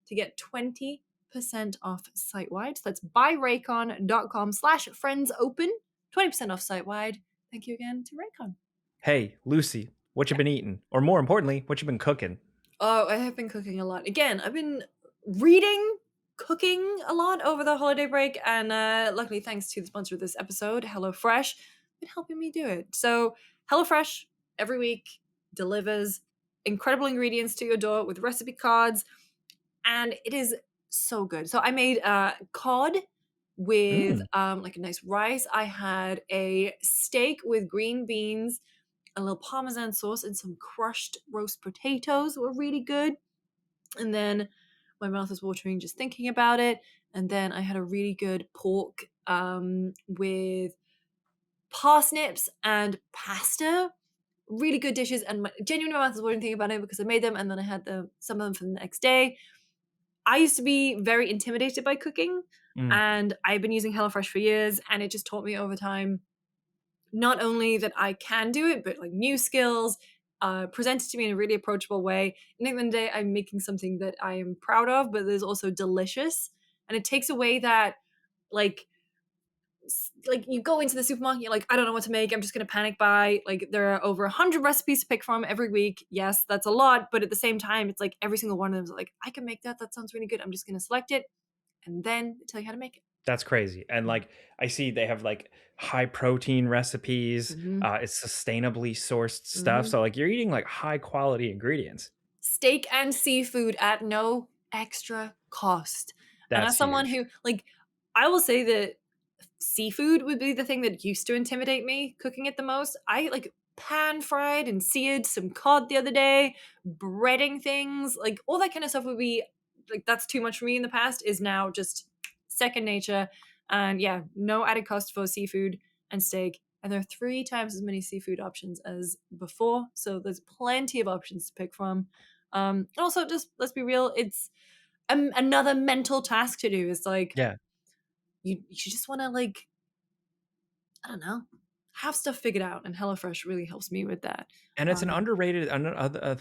to get 20% off site-wide. So that's buyraycon.com/friendsopen, 20% off site-wide. Thank you again to Raycon. Hey, Lucy, what you been eating? Or more importantly, what you been cooking? Oh, I have been cooking a lot. Again, I've been reading, cooking a lot over the holiday break, and luckily, thanks to the sponsor of this episode, HelloFresh, been helping me do it. So HelloFresh every week delivers incredible ingredients to your door with recipe cards, and it is so good. So I made cod with like a nice rice. I had a steak with green beans, a little Parmesan sauce, and some crushed roast potatoes were really good. And then my mouth is watering just thinking about it. And then I had a really good pork with parsnips and pasta. Really good dishes. And genuinely my mouth is watering thinking about it because I made them and then I had some of them for the next day. I used to be very intimidated by cooking, and I've been using HelloFresh for years, and it just taught me over time not only that I can do it, but like new skills, presented to me in a really approachable way. And at the end of the day, I'm making something that I am proud of, but is also delicious. And it takes away that, like you go into the supermarket, you're like, I don't know what to make. I'm just going to panic buy. Like there are over 100 recipes to pick from every week. Yes, that's a lot. But at the same time, it's like every single one of them is like, I can make that. That sounds really good. I'm just going to select it and then tell you how to make it. That's crazy. And like I see they have like high protein recipes. It's sustainably sourced stuff. So like you're eating like high quality ingredients. Steak and seafood at no extra cost. And as someone who like, I will say that seafood would be the thing that used to intimidate me cooking it the most. I like pan fried and seared some cod the other day, breading things, like all that kind of stuff would be like, that's too much for me in the past, is now just second nature. And yeah, no added cost for seafood and steak. And there are 3 times as many seafood options as before. So there's plenty of options to pick from. Also, just let's be real, it's another mental task to do. It's like, you just want to like, I don't know, have stuff figured out, and HelloFresh really helps me with that. And it's an underrated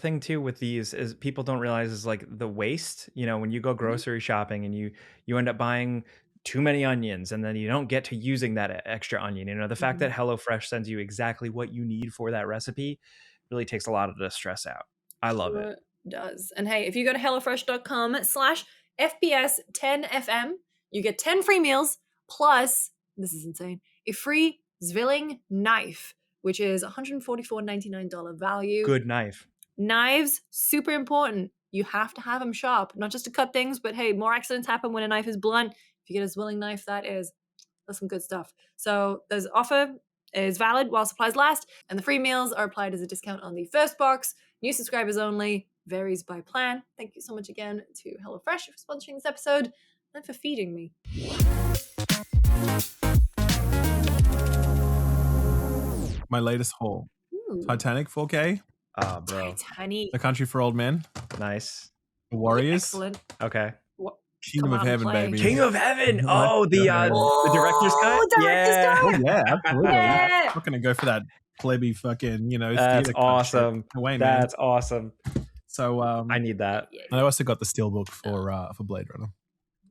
thing too with these is people don't realize is like the waste. You know, when you go grocery shopping and you end up buying too many onions and then you don't get to using that extra onion. You know, the fact that HelloFresh sends you exactly what you need for that recipe really takes a lot of the stress out. I love it. Does. And hey, if you go to hellofresh.com/FPS10FM, you get 10 free meals plus, this is insane, a free Zwilling knife, which is $144.99 value. Good knife. Knives, super important. You have to have them sharp, not just to cut things, but hey, more accidents happen when a knife is blunt. If you get a Zwilling knife, that's some good stuff. So this offer is valid while supplies last, and the free meals are applied as a discount on the first box. New subscribers only, varies by plan. Thank you so much again to HelloFresh for sponsoring this episode and for feeding me. My latest haul. Titanic 4K. Oh, bro. Titanic. A Country for Old Men. Nice. Warriors. Excellent. Okay. Kingdom of Heaven, baby. Kingdom of Heaven. Oh, the director's cut. Director's cut. Oh, yeah, absolutely. Yeah. I'm not gonna go for that plebby fucking, That's awesome. Away, that's awesome. So I need that. And I also got the steelbook for Blade Runner.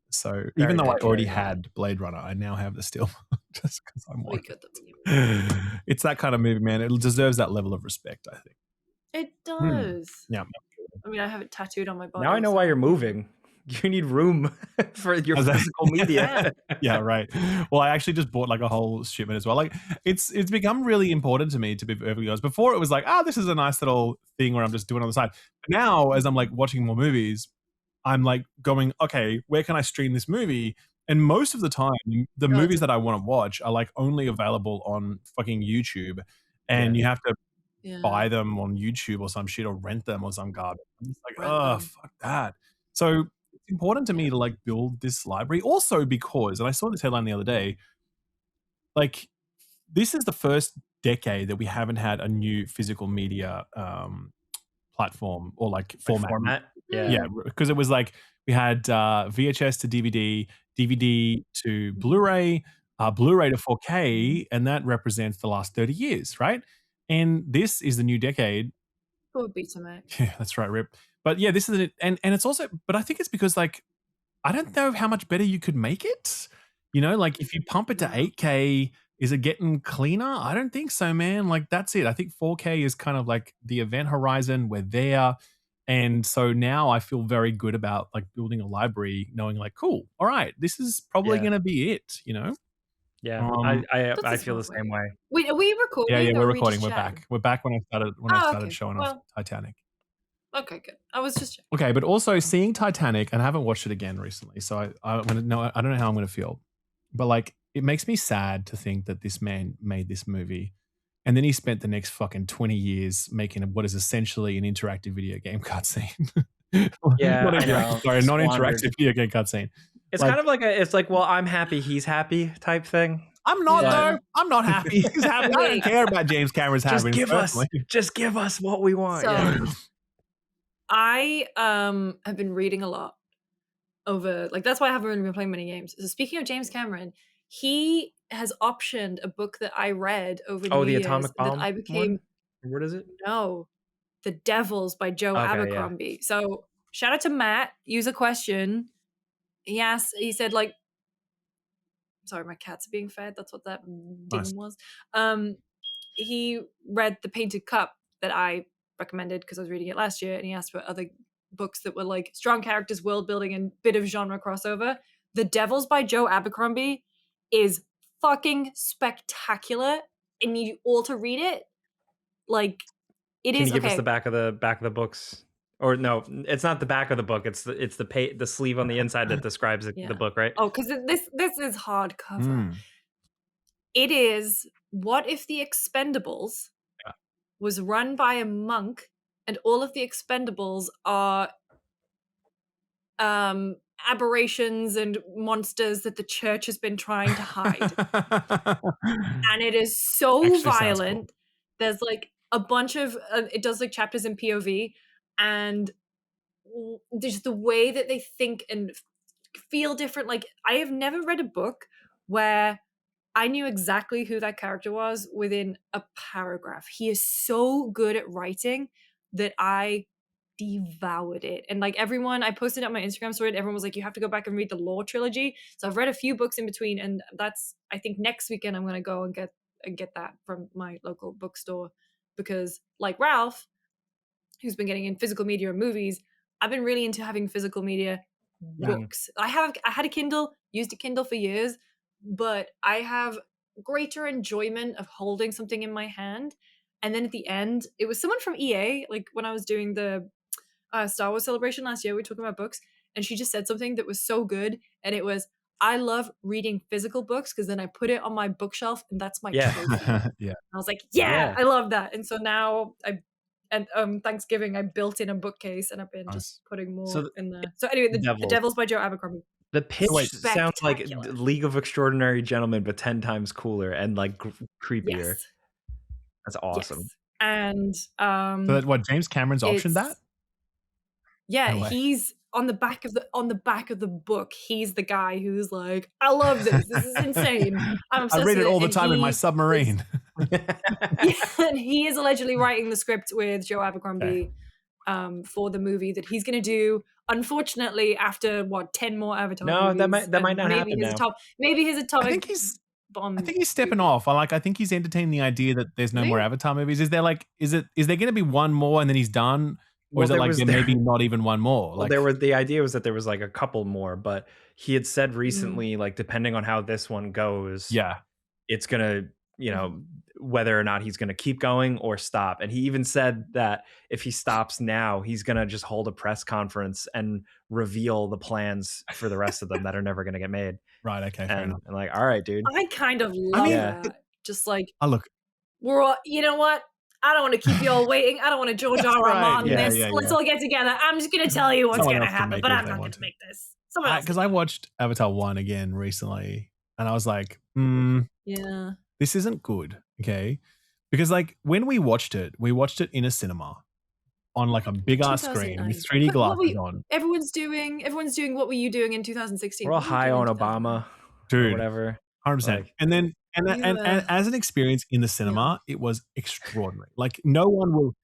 So even though I already had Blade Runner, I now have the steelbook just because I'm watching. It's that kind of movie, man. It deserves that level of respect, I think. It does. Yeah. I mean, I have it tattooed on my body. Now I know why you're moving. You need room for your physical media. Yeah, right. Well, I actually just bought like a whole shipment as well. Like it's become really important to me, to be perfectly honest. Before it was like, this is a nice little thing where I'm just doing on the side. But now, as I'm like watching more movies, I'm like going, okay, where can I stream this movie? And most of the time, the movies that I want to watch are like only available on fucking YouTube, and you have to buy them on YouTube or some shit, or rent them or some garbage. I'm just like, fuck that. So it's important to me to like build this library. Also because, and I saw this headline the other day, like this is the first decade that we haven't had a new physical media platform or like format. Yeah, because it was like we had VHS to DVD, DVD to Blu-ray, Blu-ray to 4K, and that represents the last 30 years, right? And this is the new decade. Poor Betamax. Yeah, that's right, Rip. But yeah, this is it, and it's also, but I think it's because like I don't know how much better you could make it. You know, like if you pump it to 8K, is it getting cleaner? I don't think so, man. Like that's it. I think 4K is kind of like the event horizon. We're there. And so now I feel very good about like building a library, knowing like, cool, all right, this is probably going to be it, you know? Yeah, I feel the same way. Wait, are we recording? Yeah, we're recording. We're back. We're back when I started showing off Titanic. Okay, good. I was just checking. Okay, but also seeing Titanic, and I haven't watched it again recently, so I don't know how I'm gonna feel. But like it makes me sad to think that this man made this movie and then he spent the next fucking 20 years making what is essentially an interactive video game cutscene. Yeah, non-interactive video game cutscene. It's kind of like it's like, well, I'm happy, he's happy type thing. I'm not though. I'm not happy. He's happy. I don't care about James Cameron's happiness. Just give us what we want. So, I have been reading a lot over, like that's why I haven't really been playing many games. So speaking of James Cameron, he has optioned a book that I read over the years Atomic Bomb that I became. What is it? No, The Devils by Joe Abercrombie. Yeah. So shout out to Matt. User question. He said like, sorry, my cats are being fed. That's what that ding was. He read The Painted Cup that I recommended because I was reading it last year, and he asked for other books that were like strong characters, world building, and bit of genre crossover. The Devils by Joe Abercrombie is fucking spectacular. I need you all to read it. Like it Can you give us the back of the books? Or no, it's not the back of the book. It's the sleeve on the inside that describes the book, right? Oh, because this is hardcover. It is what if the Expendables was run by a monk, and all of the Expendables are aberrations and monsters that the church has been trying to hide. And it is so violent. Cool. There's like a bunch of it does like chapters in POV, and just the way that they think and feel different. Like I have never read a book where I knew exactly who that character was within a paragraph. He is so good at writing that I devoured it. And like everyone, I posted on my Instagram story, and everyone was like, you have to go back and read the Law trilogy. So I've read a few books in between, and that's, I think next weekend I'm going to go and get that from my local bookstore, because like Ralph, who's been getting in physical media and movies, I've been really into having physical media books. I had a Kindle, used a Kindle for years, but I have greater enjoyment of holding something in my hand. And then at the end, it was someone from EA, like when I was doing the Star Wars celebration last year, we were talking about books, and she just said something that was so good, and it was, I love reading physical books because then I put it on my bookshelf and that's my trophy. I was like, I love that. And so now Thanksgiving I built in a bookcase, and I've been just putting more in there. So anyway, the Devils by Joe Abercrombie. The pitch sounds like League of Extraordinary Gentlemen, but 10 times cooler and like creepier. Yes. That's awesome. Yes. And so what, James Cameron's optioned that? Yeah, no, he's on the back of the book. He's the guy who's like, I love this. This is insane. I read it all the time in my submarine. And he is allegedly writing the script with Joe Abercrombie for the movie that he's going to do. Unfortunately, after 10 more Avatar movies, that might not happen now. Maybe his Atomic. I think he's stepping off. I think he's entertaining the idea that there's no more Avatar movies. Is there going to be one more and then he's done? Or is it like there maybe not even one more? Well, the idea was that there was like a couple more, but he had said recently, like depending on how this one goes, it's gonna, whether or not he's gonna keep going or stop. And he even said that if he stops now, he's gonna just hold a press conference and reveal the plans for the rest of them that are never gonna get made. Right. Okay. Fair enough. And like, all right, dude. I kind of love that. Just like, look, we're all, you know what? I don't want to keep you all waiting. I don't want to George R. R. Martin this. Let's all get together. I'm just going to tell you what's going to happen, but I'm not going to make this. Because I watched Avatar 1 again recently, and I was like, this isn't good, okay? Because like when we watched it in a cinema on like a big ass screen with 3D glasses on. Everyone's doing what were you doing in 2016? We're all high on Obama, dude, or whatever. 100%. Like, and then and as an experience in the cinema, it was extraordinary. Like no one will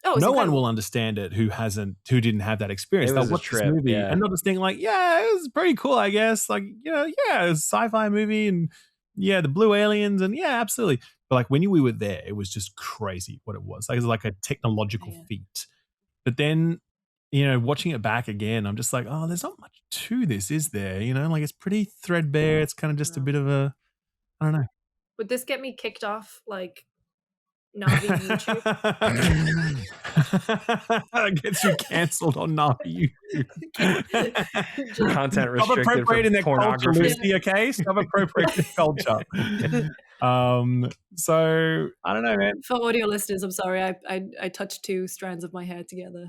understand it who didn't have that experience. They'll watch this movie and they'll just think like, yeah, it was pretty cool, I guess. Like, it was a sci-fi movie and the blue aliens and absolutely. But like when we were there, it was just crazy what it was. Like it was like a technological feat. But then, watching it back again, I'm just like, oh, there's not much to this, is there? Like it's pretty threadbare. It's kind of just a bit of a, I don't know. Would this get me kicked off, like, Navi YouTube? Gets you cancelled on Navi YouTube. Content restricted. Stop appropriating their culture, Lucy, okay? Stop appropriating culture. So, I don't know, man. For audio listeners, I'm sorry. I touched two strands of my hair together.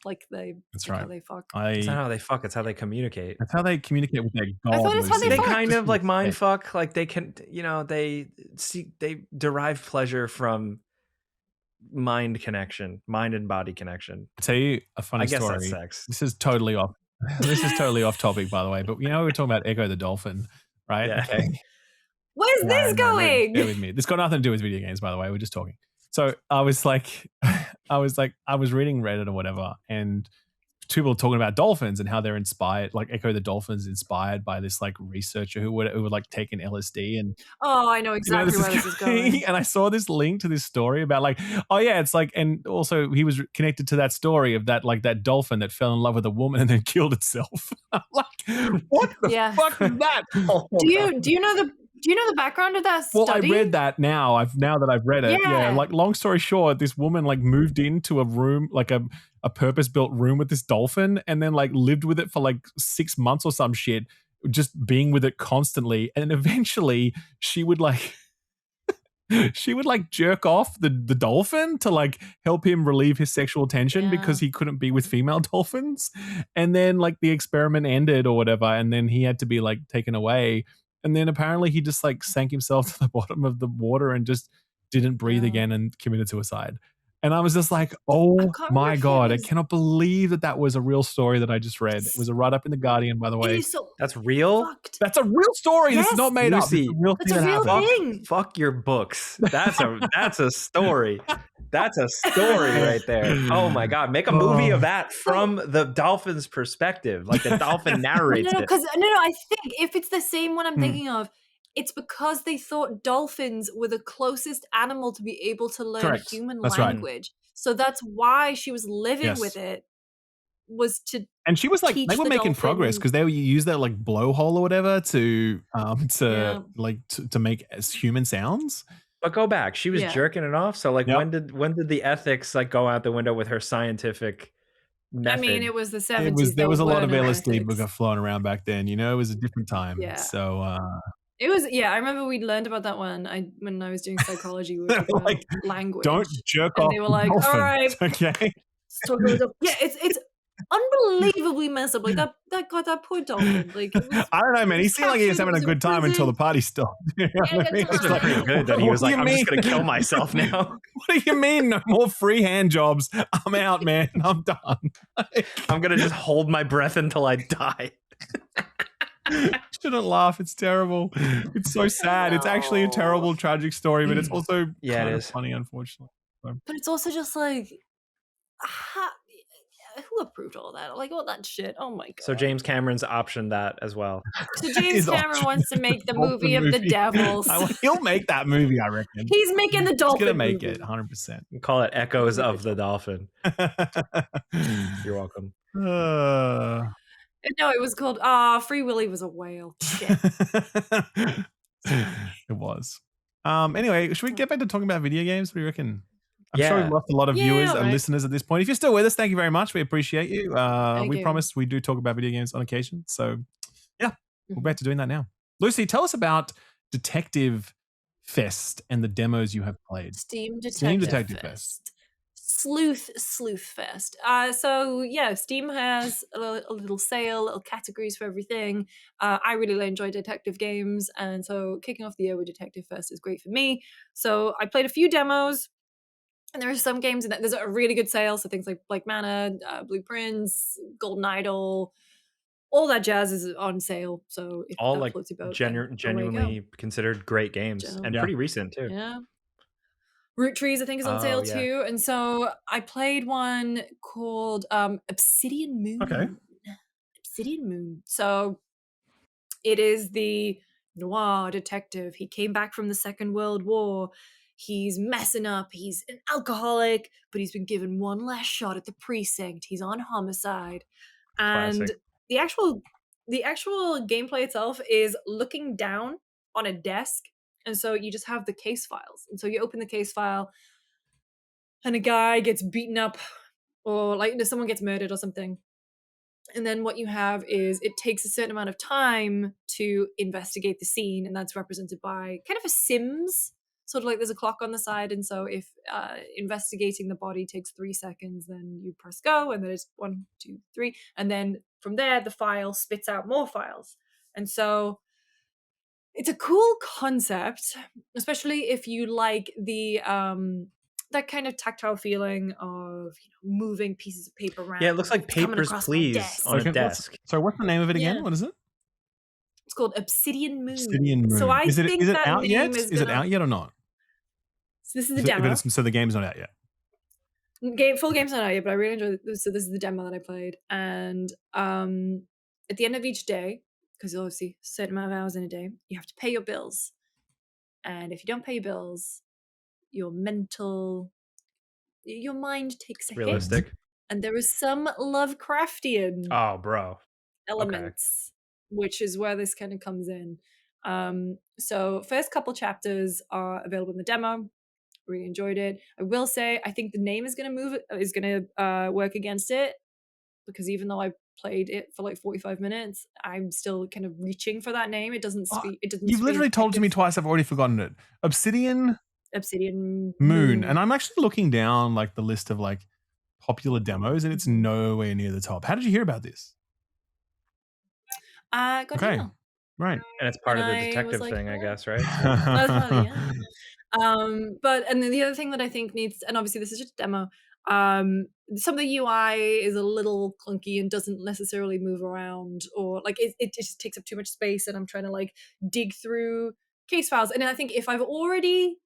Like that's right. How they fuck. It's not how they fuck. It's how they communicate. That's how they communicate with their God. I thought it's how they fuck. Kind of like mind fuck. Like they can, they derive pleasure from mind and body connection. I'll tell you a funny story. I guess that's sex. This is totally off. This is totally off topic, by the way. But we were talking about Echo the dolphin, right? Yeah. Okay. Where's this going? Bear with me. This got nothing to do with video games, by the way. We're just talking. So I was reading Reddit or whatever, and two people talking about dolphins and how they're inspired, like Echo the dolphin's inspired by this like researcher who would like take an LSD and. Oh, I know exactly where this is going. And I saw this link to this story about like, it's like, and also he was connected to that story of that like that dolphin that fell in love with a woman and then killed itself. I'm like, what the fuck is that? Do you know the background of that study? Well, I read that now. Now that I've read it. Yeah. Like long story short, this woman like moved into a room, like a purpose-built room with this dolphin and then like lived with it for like 6 months or some shit, just being with it constantly. And eventually she would like jerk off the dolphin to like help him relieve his sexual tension because he couldn't be with female dolphins. And then like the experiment ended or whatever. And then he had to be like taken away. And then apparently he just like sank himself to the bottom of the water and just didn't breathe again and committed suicide. And I was just like, oh my God, I cannot believe that was a real story that I just read. It was a write-up in The Guardian, by the way. That's real? Fucked. That's a real story. Yes. This is not made Lucy, up. It's a real thing. Fuck your books. That's a story. That's a story right there. Oh my God. Make a movie of that from the dolphin's perspective. Like the dolphin narrates it. I think if it's the same one I'm thinking of, it's because they thought dolphins were the closest animal to be able to learn human language. Right. So that's why she was living with it, was to and she was like, they were making progress because they would use that like blowhole or whatever to make as human sounds. But go back. She was jerking it off. So like when did the ethics like go out the window with her scientific method? I mean, it was the 70s. There was a lot of LSD flowing around back then. It was a different time. Yeah. So it was, I remember we learned about that when I was doing psychology. We were like, language. Don't jerk off. And they were like, dolphin. All right. Okay. It's unbelievably messed up. Like that poor dolphin. Like I don't know, man. He seemed like he was having a good time until the party stopped. It's like pretty good that he was like, I'm just gonna kill myself now. What do you mean? No more free hand jobs. I'm out, man. I'm done. I'm gonna just hold my breath until I die. Shouldn't laugh. It's terrible. It's so sad. It's actually a terrible, tragic story, but it's also kind of funny, unfortunately. But it's also just like, who approved all that? Like all that shit. Oh my god. So James Cameron's optioned that as well. So James Cameron wants to make the movie of the devils. He'll make that movie, I reckon. He's making the dolphin. He's gonna make movie. it 100%. You call it Echoes of the Dolphin. You're welcome. No, it was called Free Willy was a whale. Shit. It was. Anyway, should we get back to talking about video games? What do you reckon? I'm sure we've lost a lot of viewers and listeners at this point. If you're still with us, thank you very much. We appreciate you. We promised we do talk about video games on occasion. So, yeah, we're back to doing that now. Lucy, tell us about Detective Fest and the demos you have played. Steam Detective Fest. Sleuth Fest. So yeah, Steam has a little sale, little categories for everything. I really enjoy detective games, and so kicking off the year with Detective Fest is great for me. So I played a few demos, and there are some games in that there's a really good sale. So things like Mana, Blueprints, Golden Idol, all that jazz is on sale. So if all that like floats your boat, genuinely considered great games and pretty recent too. Yeah. Root Trees, I think, is on sale too. And so I played one called Obsidian Moon. Okay. Obsidian Moon. So it is the noir detective. He came back from the Second World War. He's messing up. He's an alcoholic, but he's been given one last shot at the precinct. He's on homicide. And Classic. the actual gameplay itself is looking down on a desk. And so you just have the case files. And so you open the case file and a guy gets beaten up or like someone gets murdered or something. And then what you have is it takes a certain amount of time to investigate the scene. And that's represented by kind of a Sims, sort of like there's a clock on the side. And so if investigating the body takes 3 seconds, then you press go and there's 1, 2, 3. And then from there, the file spits out more files. And so it's a cool concept, especially if you like the that kind of tactile feeling of moving pieces of paper around. Yeah, it looks like Papers, Please on a desk. So what's the name of it again? What is it? It's called Obsidian Moon. Obsidian Moon. So is it out yet? Is it out yet or not? So this is the demo. So the game's not out yet. Full game's not out yet, but I really enjoyed it. So this is the demo that I played, and at the end of each day, because obviously a certain amount of hours in a day, you have to pay your bills. And if you don't pay your bills, your mind takes a hit. And there is some Lovecraftian elements, which is where this kind of comes in. So first couple chapters are available in the demo. Really enjoyed it. I will say, I think the name is going to work against it, because even though I played it for like 45 minutes, I'm still kind of reaching for that name. It doesn't speak. You've literally told it to me twice. I've already forgotten it. Obsidian Moon. And I'm actually looking down like the list of like popular demos, and it's nowhere near the top. How did you hear about this? Got an email. Right. And it's part of the detective thing, I guess, right? But and then the other thing that I think needs, and obviously this is just a demo, some of the UI is a little clunky and doesn't necessarily move around, or like it just takes up too much space, and I'm trying to like dig through case files. And I think if I've already,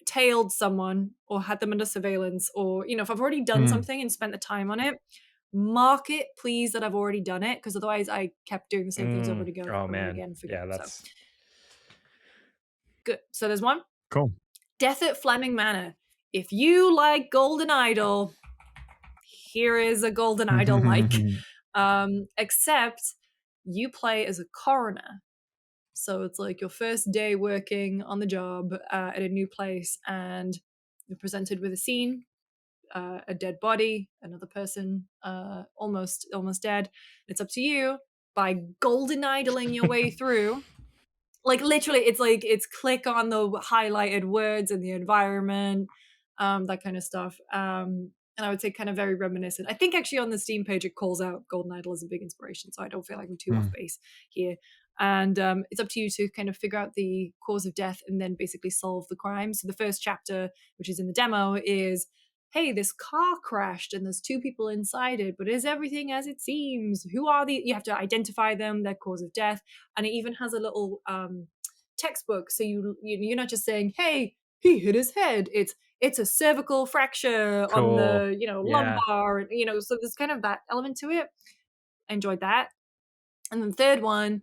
tailed someone or had them under surveillance, or if I've already done something and spent the time on it, mark it please that I've already done it, because otherwise I kept doing the same things over and again. That's good. So there's one. Cool. Death at Fleming Manor. If you like Golden Idol, here is a Golden Idol except you play as a coroner. So it's like your first day working on the job at a new place, and you're presented with a scene, a dead body, another person almost dead. It's up to you by golden idling your way through. Like literally, it's click on the highlighted words and the environment, that kind of stuff. And I would say kind of very reminiscent. I think actually on the Steam page it calls out Golden Idol as a big inspiration, so I don't feel like I'm too off base here. And it's up to you to kind of figure out the cause of death and then basically solve the crime. So the first chapter, which is in the demo, is, hey, this car crashed and there's 2 people inside it, but is everything as it seems? Who are you have to identify them, their cause of death. And it even has a little textbook. So you're not just saying, hey, he hit his head. It's it's a cervical fracture on the, lumbar, so there's kind of that element to it. I enjoyed that. And then the third one,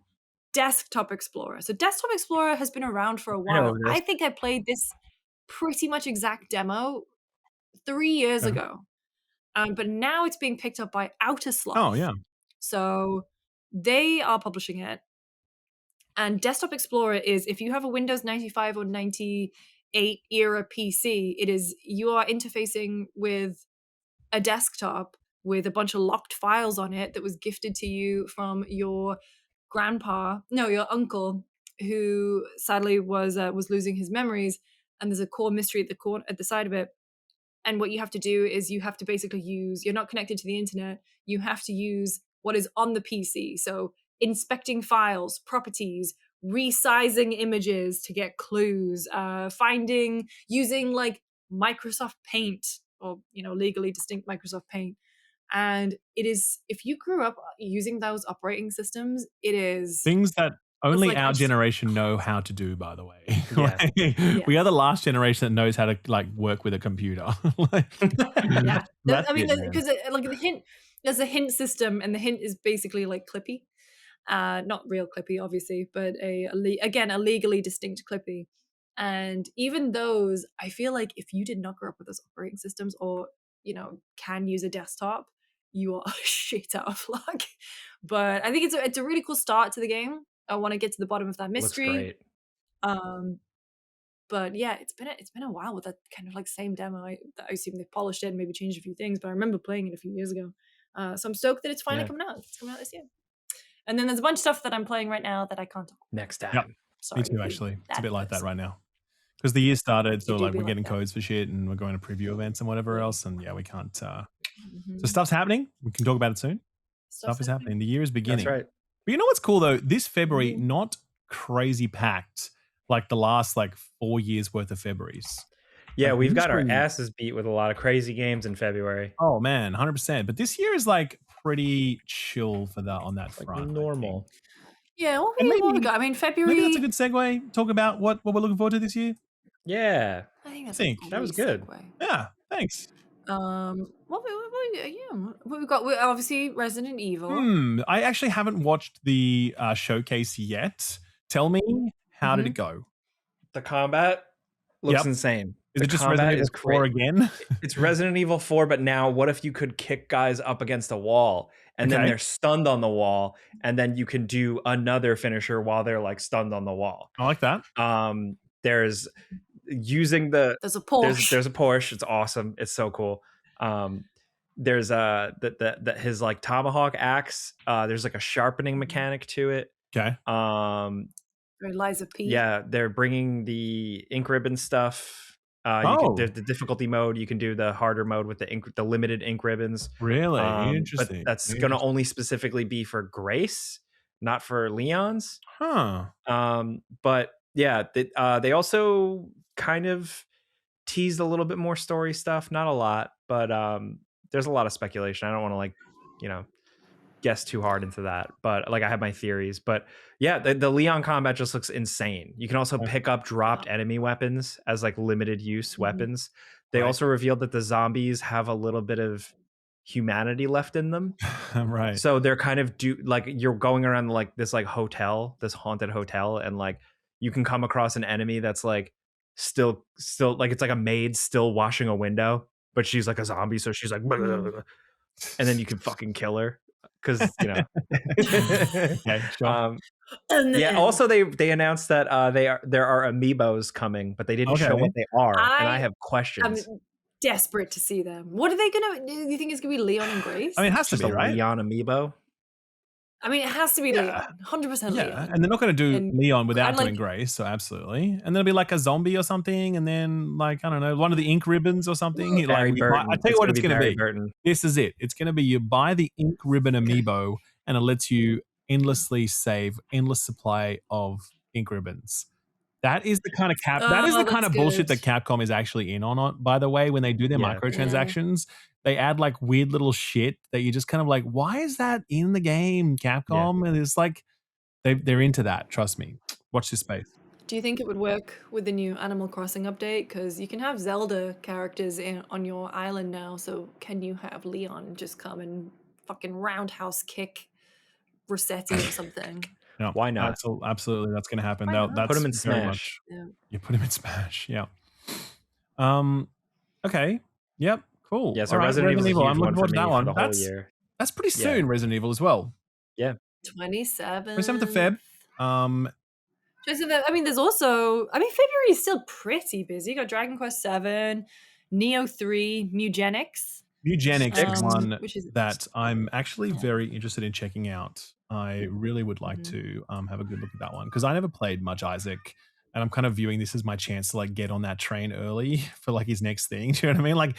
Desktop Explorer. So Desktop Explorer has been around for a while. I think I played this pretty much exact demo 3 years ago. But now it's being picked up by Outer Sloth. Oh, yeah. So they are publishing it. And Desktop Explorer is, if you have a Windows 95 or 98 era PC, you are interfacing with a desktop with a bunch of locked files on it that was gifted to you from your your uncle, who sadly was losing his memories. And there's a core mystery at the side of it. And what you have to do is you have to basically you're not connected to the internet. You have to use what is on the PC. So inspecting files, properties, resizing images to get clues, using like Microsoft Paint or, legally distinct Microsoft Paint. And it is, if you grew up using those operating systems, it is things that only our generation know how to do, by the way. Yeah. We are the last generation that knows how to work with a computer. Yeah. I mean, because the hint, there's a hint system, and the hint is basically like Clippy. Not real Clippy, obviously, but a legally distinct Clippy. And even those, I feel like if you did not grow up with those operating systems or, can use a desktop, you are shit out of luck. But I think it's a really cool start to the game. I want to get to the bottom of that mystery. Looks great. But yeah, it's been a while with that kind of like same demo. I assume they've polished it and maybe changed a few things, but I remember playing it a few years ago. So I'm stoked that it's finally coming out. It's coming out this year. And then there's a bunch of stuff that I'm playing right now that I can't talk about. Next time. Yep. Sorry, me too, actually. It's a bit like that right now. Because the year started, so we're getting codes for shit, and we're going to preview events and whatever else, and we can't. So stuff's happening. We can talk about it soon. Stuff is happening. The year is beginning. That's right. But you know what's cool though? This February, not crazy packed like the last 4 years worth of Februaries. Yeah, we've got our asses beat with a lot of crazy games in February. Oh man, 100%. But this year is pretty chill on that front. Normal. Yeah, what we got? I mean, February. Maybe that's a good segue. Talk about what we're looking forward to this year. Yeah, I think that was good. Segue. Yeah, thanks. What we got? We obviously Resident Evil. I actually haven't watched the showcase yet. Tell me, how did it go? The combat looks insane. Is it just Resident Evil 4 again? It's Resident Evil 4, but now what if you could kick guys up against a wall and then they're stunned on the wall, and then you can do another finisher while they're stunned on the wall. I like that. There's using the there's a Porsche. There's a Porsche. It's awesome. It's so cool. There's his tomahawk axe. There's a sharpening mechanic to it. Okay. Liza P. Yeah, they're bringing the ink ribbon stuff. There's the difficulty mode. You can do the harder mode with the limited ink ribbons. Really interesting. But that's going to only specifically be for Grace, not for Leon's. Huh. But yeah, they also kind of teased a little bit more story stuff. Not a lot, but there's a lot of speculation. I don't want to guess too hard into that, but I have my theories. But yeah, the Leon combat just looks insane. You can also pick up dropped enemy weapons as limited use weapons. They also revealed that the zombies have a little bit of humanity left in them. Right. So they're kind of you're going around this hotel, this haunted hotel, and you can come across an enemy that's still it's a maid still washing a window, but she's a zombie, so she's blah, blah, blah, blah. And then you can fucking kill her. Because okay, sure. Yeah. Also, they announced that there are amiibos coming, but they didn't show what they are, and I have questions. I'm desperate to see them. What are they gonna? Do you think it's gonna be Leon and Grace? I mean, it has to be, right? Leon amiibo. I mean, it has to be Leon, 100% Leon. Yeah, and they're not going to do Leon without doing Grace, so absolutely. And there'll be a zombie or something, and then I don't know, one of the ink ribbons or something. I tell you what, it's going to be. This is it. It's going to be you buy the ink ribbon amiibo, and it lets you endlessly save endless supply of ink ribbons. That is the kind of kind of bullshit that Capcom is actually in on it, by the way, when they do their microtransactions. They add weird little shit that you just kind of why is that in the game, Capcom? And it's they're into that. Trust me. Watch this space. Do you think it would work with the new Animal Crossing update? Because you can have Zelda characters on your island now. So can you have Leon just come and fucking roundhouse kick Rossetti or something? No, Why not? Absolutely, that's going to happen. Why not? That's Put him in very Smash. much. Yeah. You put him in Smash. Yeah. Okay. Yep. Cool. Yeah, so All right, Resident Evil is a huge I'm looking one for forward to me that for one. the whole year. That's pretty Yeah. soon. Resident Evil as well. Yeah. 27th. 27th of Feb. I mean, there's also, February is still pretty busy. You got Dragon Quest 7, Neo 3, Mugenics. Mugenics is one which is that I'm actually very interested in checking out. I really would like Mhm. to have a good look at that one because I never played much Isaac, and I'm kind of viewing this as my chance to like get on that train early for like his next thing. Do you know what I mean? Like,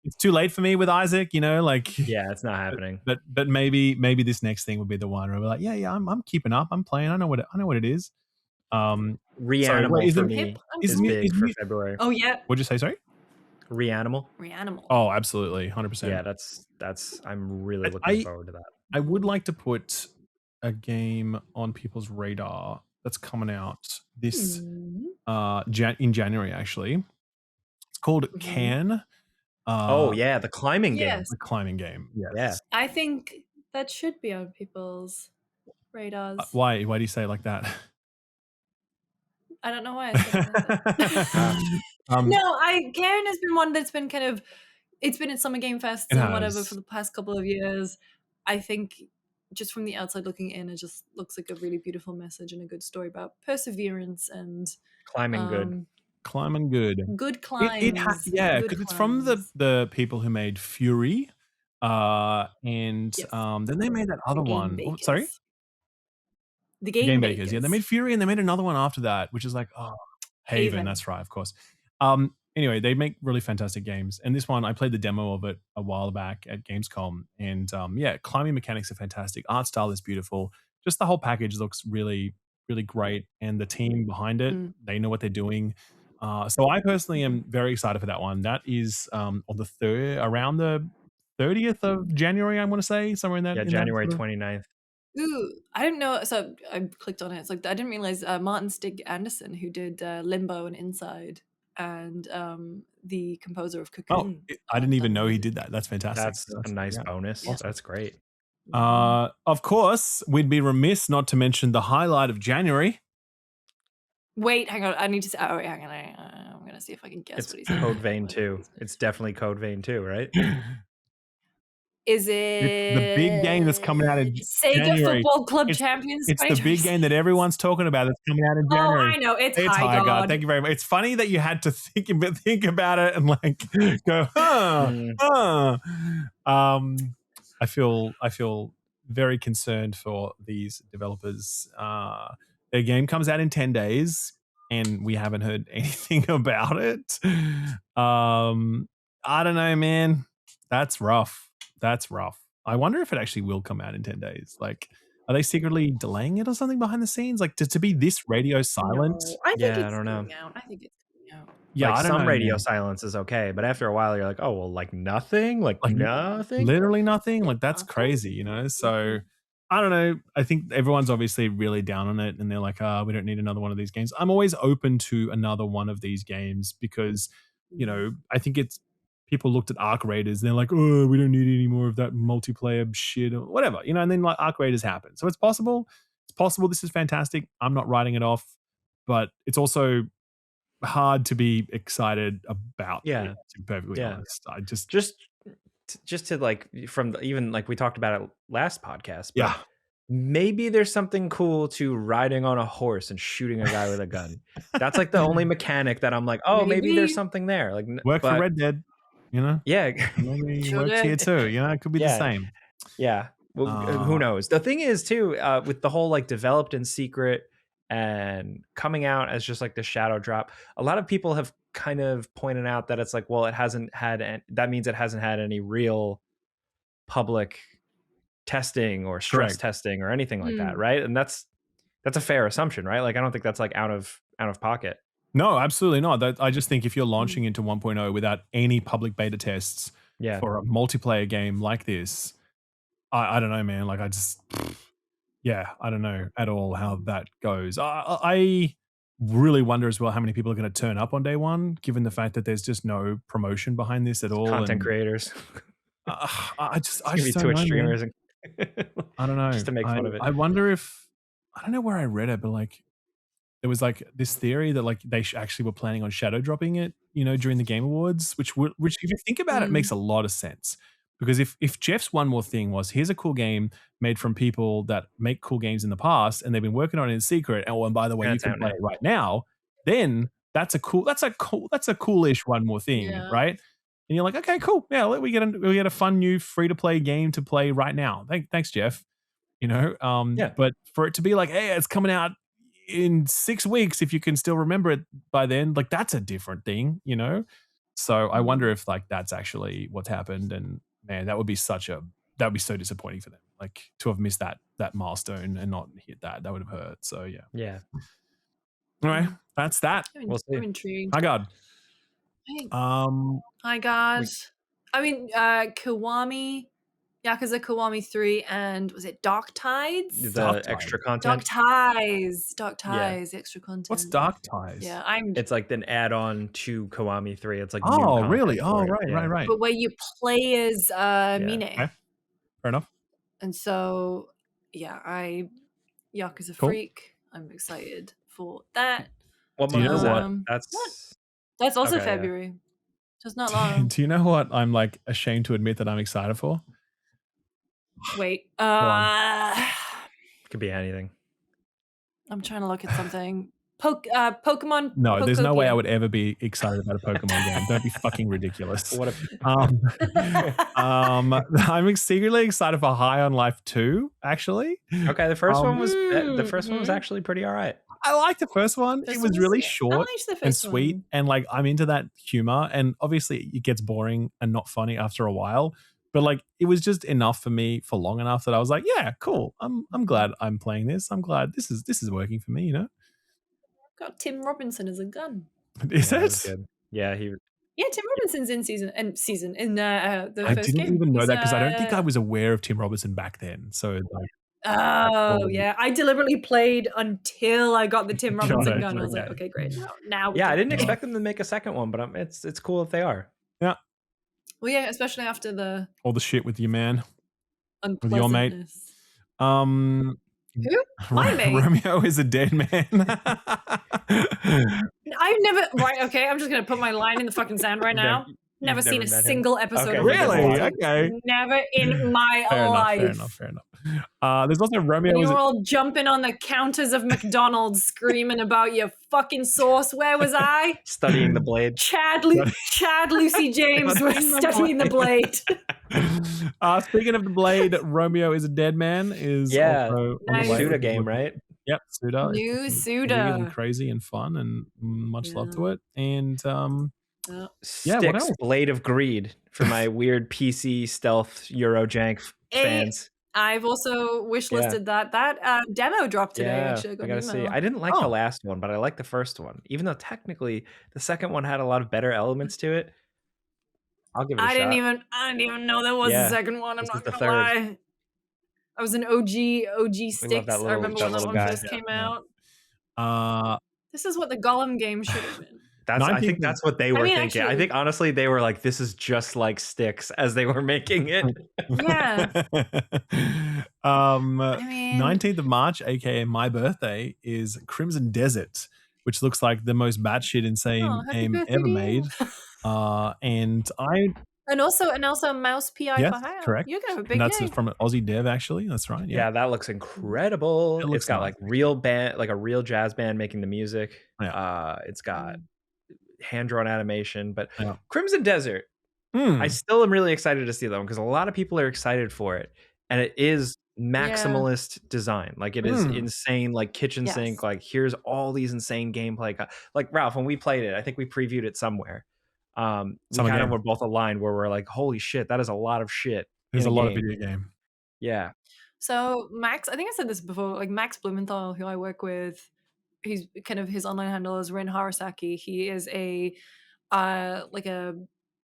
it's too late for me with Isaac. You know, like Yeah, it's not happening. But maybe this next thing would be the one where we're like, yeah, I'm keeping up. I'm playing. I know what it is. Reanimal for me is big for February. Oh yeah. What'd you say? Sorry. Reanimal. Oh, absolutely, 100%. Yeah, that's. I'm really looking forward to that. I would like to put a game on people's radar that's coming out this in January. Actually, it's called Can. Oh yeah, the climbing game. Yes. The climbing game. Yes. Yeah. I think that should be on people's radars. Why do you say it like that? I don't know why I said that. No, Karen has been one that's been kind of, it's been at Summer Game Fest and whatever for the past couple of years. I think just from the outside looking in, it just looks like a really beautiful message and a good story about perseverance and climbing good. Climbing good. Good climbs. Yeah, because it's from the people who made Fury. And Yes. Then they made that other one. Oh, sorry? The Game Bakers. Yeah, they made Fury and they made another one after that, which is like, Haven. That's right, of course. Anyway, they make really fantastic games. And this one, I played the demo of it a while back at Gamescom. And yeah, climbing mechanics are fantastic. Art style is beautiful. Just the whole package looks really, really great. And the team behind it, they know what they're doing. So I personally am very excited for that one. That is on around the 30th of January, I want to say, somewhere in that. Yeah, January 29th. Ooh, I didn't know. So I clicked on it. It's like, I didn't realize Martin Stig Anderson, who did Limbo and Inside, and the composer of Cocoon. Oh, I didn't even know he did that. That's fantastic. That's a nice bonus. Yeah. That's great. Of course, we'd be remiss not to mention the highlight of January. Wait, hang on. I need to say. Oh, wait, hang on. I'm going to see if I can guess it's what he said. Code Vein 2. It's definitely Code Vein 2, right? Is it it's the big game that's coming out in Sega January. Football Club Champions? It's the big game that everyone's talking about that's coming out in January. Oh, I know. It's High God. Thank you very much. It's funny that you had to think about it and like go, I feel very concerned for these developers. Their game comes out in 10 days and we haven't heard anything about it. I don't know, man. That's rough. I wonder if it actually will come out in 10 days. Like, are they secretly delaying it or something behind the scenes? Like, to be this radio silent? No, I think it's coming out. I think it's coming out. Yeah, like I don't some know, radio man. silence is okay, but after a while you're like, oh well, like nothing, like nothing, literally nothing. Like that's crazy, you know. So I don't know. I think everyone's obviously really down on it, and they're like, we don't need another one of these games. I'm always open to another one of these games because, you know, I think it's people looked at Arc Raiders and they're like, oh, we don't need any more of that multiplayer shit or whatever, you know. And then like Arc Raiders happen, so it's possible. This is fantastic. I'm not writing it off, but it's also hard to be excited about. Yeah, it, to be perfectly honest. I just to like from even like we talked about it last podcast. But yeah, maybe there's something cool to riding on a horse and shooting a guy with a gun. That's like the only mechanic that I'm like, oh, maybe there's something there. Like work for Red Dead, you know? Yeah, maybe works here too. You know, it could be the same. Yeah. Well, who knows? The thing is too, with the whole like developed in secret and coming out as just like the shadow drop, a lot of people have kind of pointed out that it's like, well, it hasn't had, that means it hasn't had any real public testing or stress testing or anything like that, right? And that's a fair assumption, right? Like I don't think that's like out of pocket. No, absolutely not. I just think if you're launching into 1.0 without any public beta tests for a multiplayer game like this, I don't know, man. Like yeah, I don't know at all how that goes. I really wonder as well how many people are going to turn up on day one, given the fact that there's just no promotion behind this at all. Content And creators. I It's gonna be just don't Twitch know, man. streamers and I don't know. just to make fun of it. I wonder if I don't know where I read it, but like there was like this theory that like they actually were planning on shadow dropping it, during the Game Awards, which if you think about it makes a lot of sense. Because if Jeff's one more thing was here's a cool game made from people that make cool games in the past and they've been working on it in secret, and by the way, And you it's can out play now. it right now, then that's a coolish one more thing, Yeah. right? And you're like, okay, cool, yeah, we get a fun new free to play game to play right now. Thanks, Jeff. Yeah. But for it to be like, hey, it's coming out in 6 weeks, if you can still remember it by then, like that's a different thing. So I wonder if like that's actually what's happened, and man, that would be so disappointing for them, like to have missed that milestone and not hit that would have hurt. So yeah. Yeah. Anyway, that's that. We'll see. I'm intrigued. Hi God. Hi God. I mean, Kiwami, Yakuza Kiwami 3, and was it Dark Tides? The extra content. Dark Ties, the extra content. What's Dark Ties? Yeah, It's like an add-on to Kiwami 3. It's like new Oh, content really? for Oh, it. right. But where you play as Mine. Okay. Fair enough. And so, yeah, Yakuza freak. I'm excited for that. What Do you month is know that? That's also Okay, yeah. February. So it's not long. Do you know what I'm like ashamed to admit that I'm excited for? Wait. Could be anything. I'm trying to look at something. Pokemon. No, there's no way I Pokekia. would ever be excited about a Pokemon game. Don't be fucking ridiculous. What I'm secretly excited for High on Life 2, actually. Okay, the first one was actually pretty all right. I liked the first one. It was really short and sweet, and like I'm into that humor. And obviously, it gets boring and not funny after a while. But like, it was just enough for me for long enough that I was like, yeah, cool. I'm glad I'm playing this. I'm glad this is working for me. Got Tim Robinson as a gun. Is Yeah, it? that was good. Yeah, Tim Robinson's in the I first didn't game. even know that because I don't think I was aware of Tim Robinson back then. So like, oh yeah, I deliberately played until I got the Tim Robinson gun. I was like, okay, great. Now yeah, I didn't expect them to make a second one, but it's cool if they are. Yeah. Well, yeah, especially after all the shit with your man, with your mate. Who? My mate. Romeo is a dead man. I've never. Right, okay. I'm just gonna put my line in the fucking sand right now. Never seen a single episode of Really? Okay. Never in my life. Fair enough. There's also Romeo. You were all jumping on the counters of McDonald's, screaming about your fucking sauce. Where was I? Studying the blade. Chad Lucy James was studying the blade. Speaking of the blade, Romeo is a dead man is also nice. Suda game, right? Yep, Suda. New Suda. And crazy and fun and much love to it. And Styx, Blade of Greed for my weird PC stealth Eurojank fans. I've also wishlisted that demo dropped today. Actually, I gotta see. I didn't like the last one, but I liked the first one. Even though technically the second one had a lot of better elements to it. I'll give it a shot. I didn't even know there was a second one. I'm not gonna lie. I was an OG Styx. I remember when that one first came out. This is what the Gollum game should have been. I think that's what they were thinking. Actually, I think honestly they were like, this is just like Styx as they were making it. Yeah. 19th of March, aka my birthday, is Crimson Desert, which looks like the most batshit insane game ever made. And also Mouse PI for hire. Correct. You're gonna have a big and that's game. From an Aussie dev, actually. That's right. Yeah, that looks incredible. It's got like real band, like a real jazz band making the music. Yeah. It's got hand-drawn animation, but Crimson Desert, I still am really excited to see them because a lot of people are excited for it, and it is maximalist design. Like it is insane, like kitchen sink. Like here's all these insane gameplay. Like Ralph, when we played it, I think we previewed it somewhere. We kind of were both aligned where we're like, holy shit, that is a lot of shit. There's a lot of video game. Yeah. So Max, I think I said this before, like Max Blumenthal, who I work with, he's kind of his online handle is Rin Harasaki. He is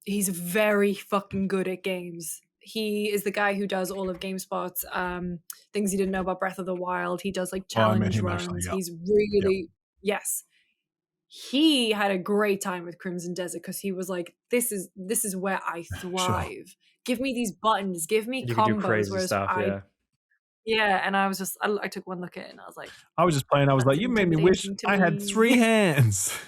he's very fucking good at games. he is the guy who does all of GameSpot's things you didn't know about Breath of the Wild. He does like challenge runs. Actually, yeah. He's really yes. He had a great time with Crimson Desert because he was like, "This is where I thrive. Sure. Give me these buttons. Give me You can do combos." crazy Whereas stuff, yeah, and I was just, I took one look at it and I was like, I was just playing. I was like, "That's you made me wish intimidating to I had me." 3 hands.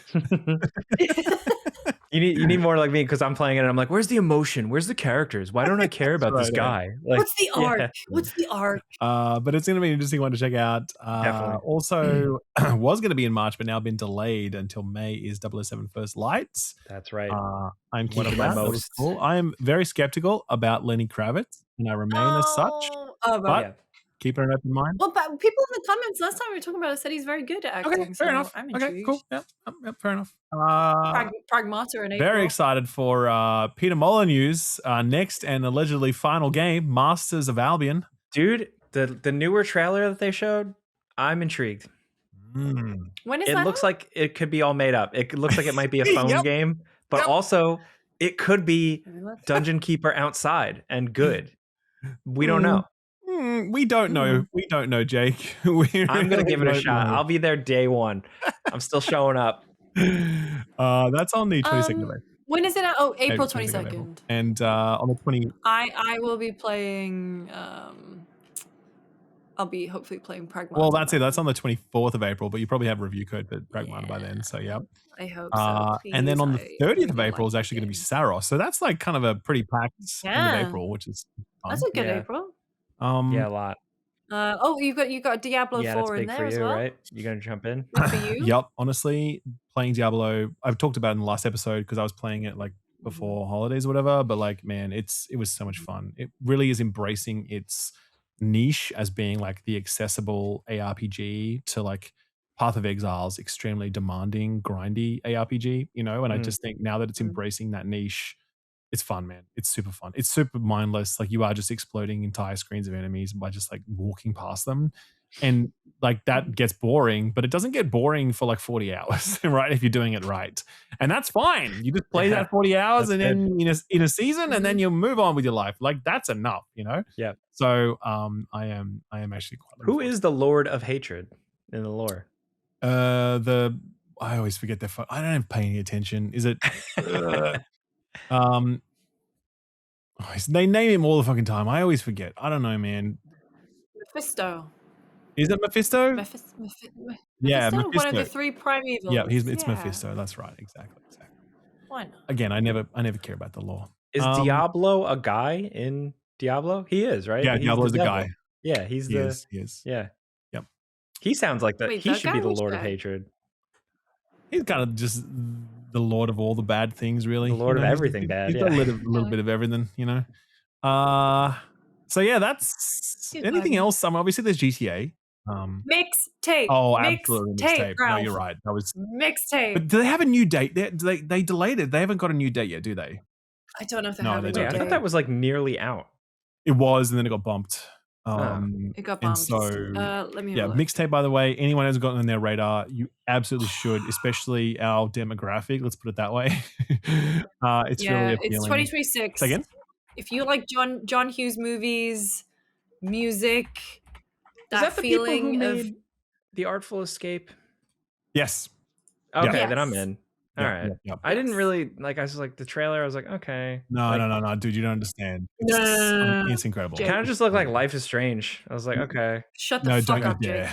You need more like me because I'm playing it and I'm like, where's the emotion? Where's the characters? Why don't I care about this guy? Like, What's the arc? What's the arc? But it's going to be an interesting one to check out. Definitely. Also, was going to be in March, but now been delayed until May is 007 First Lights. That's right. I'm One of my most. cool. I am very skeptical about Lenny Kravitz, and I remain as such. But keeping an open mind. Well, but people in the comments last time we were talking about it said he's very good at acting. Okay, fair enough. I'm intrigued. Okay, cool. Yep, fair enough. Pragmata in April. Very excited for Peter Molyneux's next and allegedly final game, Masters of Albion. Dude, the newer trailer that they showed, I'm intrigued. Mm. When is It that? looks like it could be all made up. It looks like it might be a phone game, but also it could be Dungeon Keeper outside and good. We don't know. We don't know. We don't know, Jake. I'm gonna give it a shot. I'll be there day one. I'm still showing up. That's on the 22nd of April. When is it out? Oh, April 22nd. 22nd. And on the 20th. I will be playing. I'll be hopefully playing Pragmata. Well, that's it. That's on the 24th of April, but you probably have a review code for Pragmata by then. So, yeah. I hope so. And then on the 30th of April is like actually going to be Saros. So that's like kind of a pretty packed end of April, which is fun. That's a good April. Yeah, a lot. You got Diablo 4 in there for as you, well, right? You gonna jump in? Good for you. Yep. Honestly, playing Diablo, I've talked about it in the last episode because I was playing it like before holidays or whatever. But like, man, it was so much fun. It really is embracing its niche as being like the accessible ARPG to like Path of Exile's extremely demanding, grindy ARPG, you know. And I just think now that it's embracing that niche, it's fun, man. It's super fun. It's super mindless. Like you are just exploding entire screens of enemies by just like walking past them. And like that gets boring, but it doesn't get boring for like 40 hours, right? If you're doing it right. And that's fine. You just play that 40 hours and then in a season and then you move on with your life. Like that's enough, you know? Yeah. So I am actually quite. Who is the Lord of Hatred in the lore? I always forget their I don't even pay any attention. Is it they name him all the fucking time. I always forget. I don't know, man. Mephisto. Is it Mephisto? Yeah, Mephisto. Mephisto. One of the 3 primeval. Yeah, it's Mephisto. That's right. Exactly. Why not? Again, I never care about the lore. Is Diablo a guy in Diablo? He is, right? Yeah, Diablo's the guy. Yeah, he is. Yeah. Yep. He sounds like that. Wait, he that should guy be the was Lord of guy? Hatred. He's kind of just the lord of all the bad things, really. The lord of everything bad. He's got a little bit of everything, you know. So yeah, that's anything else. Obviously there's GTA. Mixtape. Oh, absolutely mixtape. No, you're right. That was mixtape. But do they have a new date? They delayed it. They haven't got a new date yet, do they? I don't know if they No, have they a don't. new I date. thought that was like nearly out. It was, and then it got bumped. It got bumped. And so, let me have a look. mixtape. By the way, anyone who hasn't gotten on their radar, you absolutely should, especially our demographic. Let's put it that way. It's really appealing. It's 2026. Say again? If you like John Hughes movies, music, Is that the people who feeling made The Artful Escape? Yes. Okay, Yes. then I'm in. All right. Yep. I didn't really like. I was like the trailer. I was like, okay. No, dude, you don't understand. It's incredible. Jake. Kind of just looked like Life is Strange. I was like, okay. Shut the fuck up, Jake.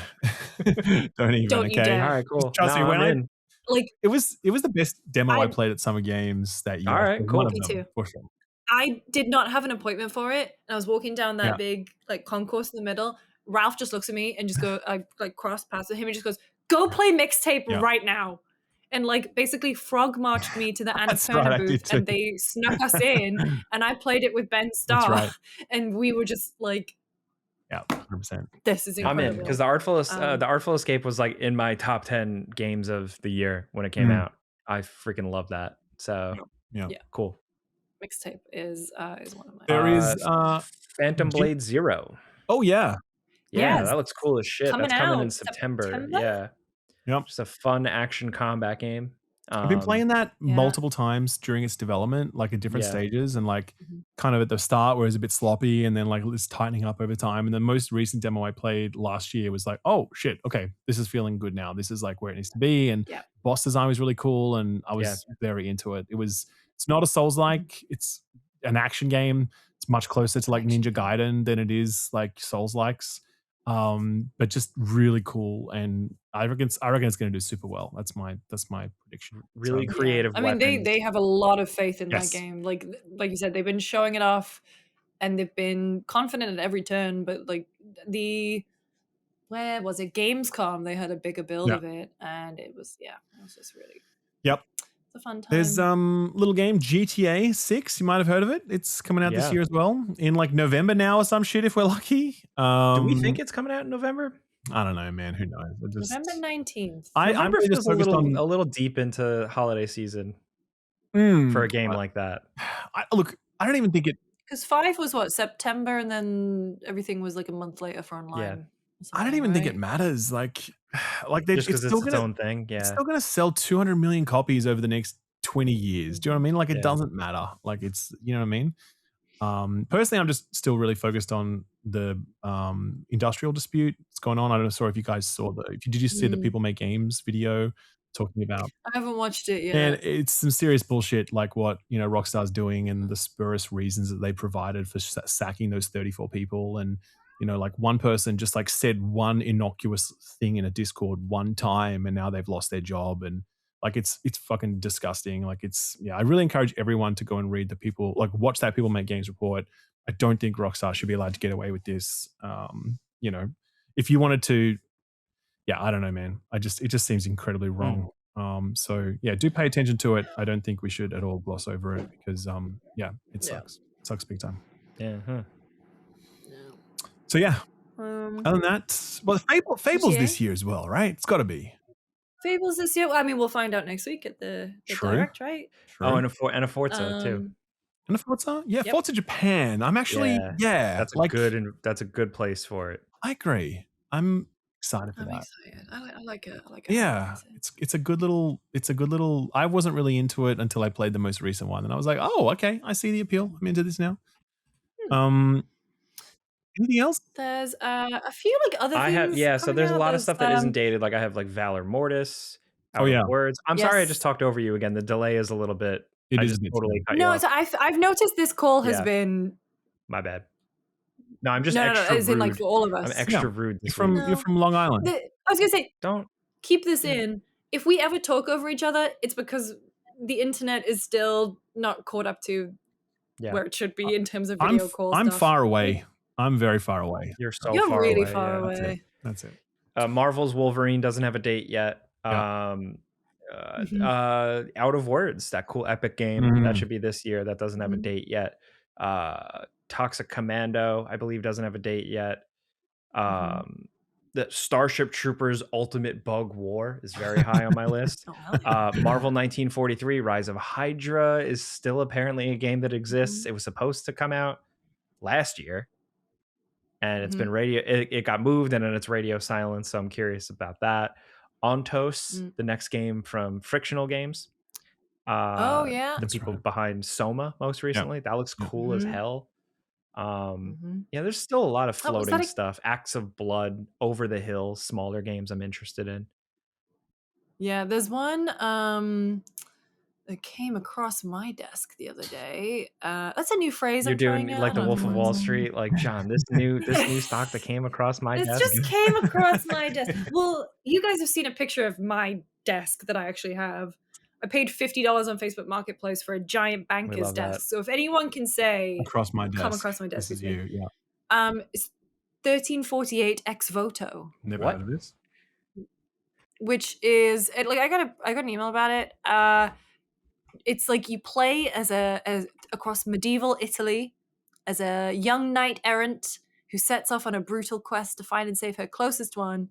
Don't even. Don't you okay. dare. All right, cool. Trust me, No, when I'm in. Like it was the best demo I played at Summer Games that year. All right, One cool. of Me them, too. for sure. I did not have an appointment for it. And I was walking down that big like concourse in the middle. Ralph just looks at me and just go, I like cross paths with him and just goes, "Go play mixtape right now." And like basically frog marched me to the Annapurna booth and they snuck us in and I played it with Ben Starr and we were just like, yeah, 100%. This is incredible. I'm in because the Artful Escape was like in my top 10 games of the year when it came out. I freaking love that. So yeah. Cool. Mixtape is one of my. There is Phantom Blade Zero. Oh yeah. Yeah, that looks cool as shit. Coming That's coming out in September. September? Yeah. Yep. Just a fun action combat game. I've been playing that Yeah. multiple times during its development, like at different Yeah. stages, and like Mhm. kind of at the start where it was a bit sloppy, and then like it's tightening up over time. And the most recent demo I played last year was like, oh shit, okay, this is feeling good now. This is like where it needs to be. And Yeah. boss design was really cool, and I was very into it. It's not a Souls-like, it's an action game. It's much closer to like Ninja Gaiden than it is like Souls-likes. But just really cool, and I reckon it's going to do super well. That's my prediction. Really So, creative I mean, weapons. they have a lot of faith in that Yes. game. Like you said, they've been showing it off, and they've been confident at every turn. But like where was it? Gamescom, they had a bigger build of it, and it was just really. Yep. It's a fun time. There's little game GTA 6. You might have heard of it. It's coming out this year as well, in like November now or some shit if we're lucky. Do we think it's coming out in November? I don't know, man. Who knows? November 19th. I'm really just a focused on a little deep into holiday season for a game like that. Look, I don't even think it. Because 5 was what, September, and then everything was like a month later for online. I don't even think it matters. Like just because it's its own thing. Yeah, it's still gonna sell 200 million copies over the next 20 years. Do you know what I mean? Like it doesn't matter. Like it's, you know what I mean? Personally, I'm just still really focused on the industrial dispute that's going on. I don't know, sorry if you guys saw did you see the People Make Games video talking about? I haven't watched it yet. And it's some serious bullshit, like what Rockstar's doing and the spurious reasons that they provided for sacking those 34 people. And like one person just like said one innocuous thing in a Discord one time, and now they've lost their job. And like it's fucking disgusting. Like I really encourage everyone to go and read watch that People Make Games report. I don't think Rockstar should be allowed to get away with this. If you wanted to, I don't know, man. It just seems incredibly wrong. So do pay attention to it. I don't think we should at all gloss over it because it sucks. It sucks big time. Yeah. So other than that, well, Fable's this year as well, right? It's got to be. Fables this year. I mean, we'll find out next week at the Direct, right? True. Oh, and a Forza too. And a Forza, Forza Japan. I'm actually, that's a good place for it. I agree. I'm excited for that. Excited. I like it. I like it. Yeah, it's a good little. I wasn't really into it until I played the most recent one, and I was like, oh, okay, I see the appeal. I'm into this now. Anything else? There's a few like other things. So there's a lot of stuff that isn't dated. Like I have like Valor Mortis. Out of Words. I'm sorry, I just talked over you again. The delay is a little bit. It I is just a bit totally cut you No, off. so I've noticed this call has been. My bad. No, I'm just no, extra as rude. in like for all of us. I'm extra rude. You're from Long Island. I was gonna say, don't keep this in. If we ever talk over each other, it's because the internet is still not caught up to where it should be in terms of video calls. I'm far away. I'm very far away. You're so You're far really away. far away. That's it. Marvel's Wolverine doesn't have a date yet. Out of Words, that cool epic game that should be this year, that doesn't have a date yet. Toxic Commando, I believe, doesn't have a date yet. The Starship Troopers Ultimate Bug War is very high on my list. Marvel 1943 Rise of Hydra is still apparently a game that exists. It was supposed to come out last year, and it's been it got moved, and then it's radio silence, so I'm curious about that. Ontos, the next game from Frictional Games. The people behind Soma most recently. That looks cool as hell. There's still a lot of floating stuff. Acts of Blood, Over the Hill, smaller games I'm interested in. Yeah, there's one that came across my desk the other day. That's a new phrase. You're I'm doing trying like the Wolf of Wall Street, like John. This new stock that came across my desk. It just came across my desk. Well, you guys have seen a picture of my desk that I actually have. I paid $50 on Facebook Marketplace for a giant banker's desk. So if anyone can say across my desk, come across my desk, this is you. Yeah. It's 1348 ex voto. Never heard of this. Which is like I got an email about it. It's like you play as across medieval Italy as a young knight errant who sets off on a brutal quest to find and save her closest one,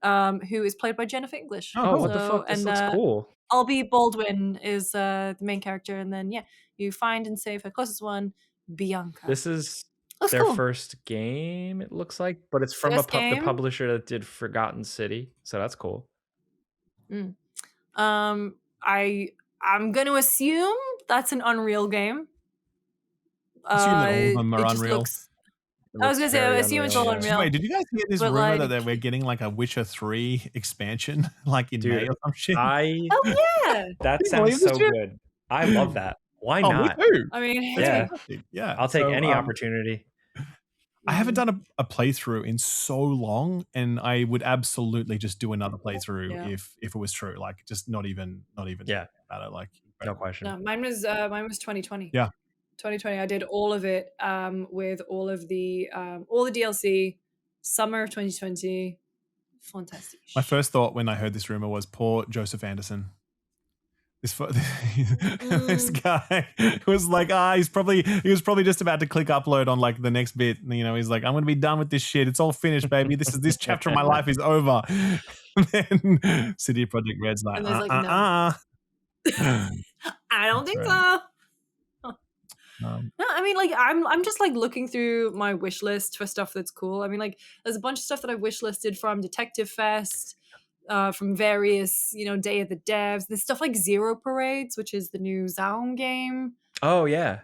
who is played by Jennifer English. What the fuck? This looks cool. Albie Baldwin is the main character, and then you find and save her closest one, Bianca. This is their first game, it looks like, but it's from the publisher that did Forgotten City, so that's cool. I'm going to assume that's an Unreal game. Assume that all of them are It just Unreal. looks. I was going to say, I assume it's all Unreal. Wait, did you guys hear this but, rumor like, that we're getting like a Witcher 3 expansion like in May or some shit? Oh yeah, that sounds so good. I love that. Why not? Me too. I mean, yeah. I'll take any opportunity. I haven't done a playthrough in so long, and I would absolutely just do another playthrough if it was true. Like, just not even about it. Like, no question. No, mine was 2020. Yeah, 2020. I did all of it with all the DLC. Summer of 2020. Fantastic. My first thought when I heard this rumor was poor Joseph Anderson. This guy was like, he was probably just about to click upload on like the next bit. You know, he's like, I'm gonna be done with this shit. It's all finished, baby. This chapter of my life is over. And then City Project Red's like, no. I don't think so. No, I mean, like, I'm just like looking through my wish list for stuff that's cool. I mean, like, there's a bunch of stuff that I've wish listed from Detective Fest, from various, Day of the Devs. There's stuff like Zero Parades, which is the new Zaun game. Oh yeah,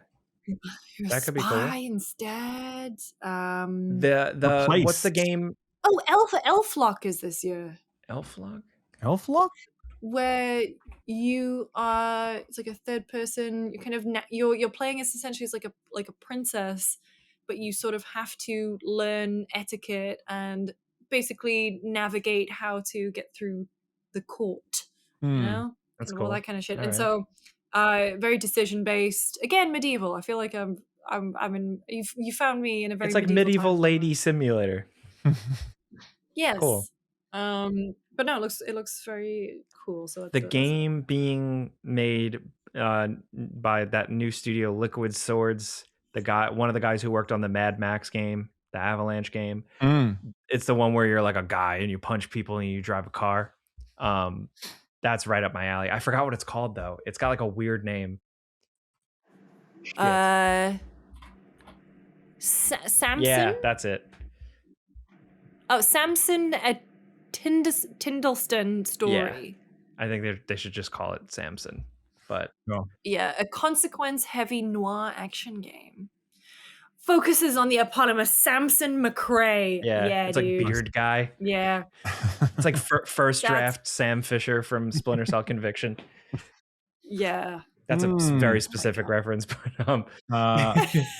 that could be cool. Instead, the what's the game? Oh, Elflock is this year. Elflock? Where you are, it's like a third person. You kind of you're playing as essentially as like a princess, but you sort of have to learn etiquette and basically navigate how to get through the court. You know, that's cool. All that kind of shit. All and right. So, very decision based. Again, medieval. I feel like I'm in. You found me in a very. It's like medieval lady simulator. Yes. Cool. But no, it looks very cool. So the game being made by that new studio, Liquid Swords, one of the guys who worked on the Mad Max game, the Avalanche game. It's the one where you're like a guy and you punch people and you drive a car. That's right up my alley. I forgot what it's called though. It's got like a weird name. Samson. Yeah, that's it. Oh, Samson at Tindleston story. Yeah. I think they should just call it Samson. But yeah, a consequence-heavy noir action game. Focuses on the eponymous Samson McRae. Yeah, it's dude. Like beard guy. Yeah. It's like first draft Sam Fisher from Splinter Cell Conviction. Yeah. That's a very specific reference, but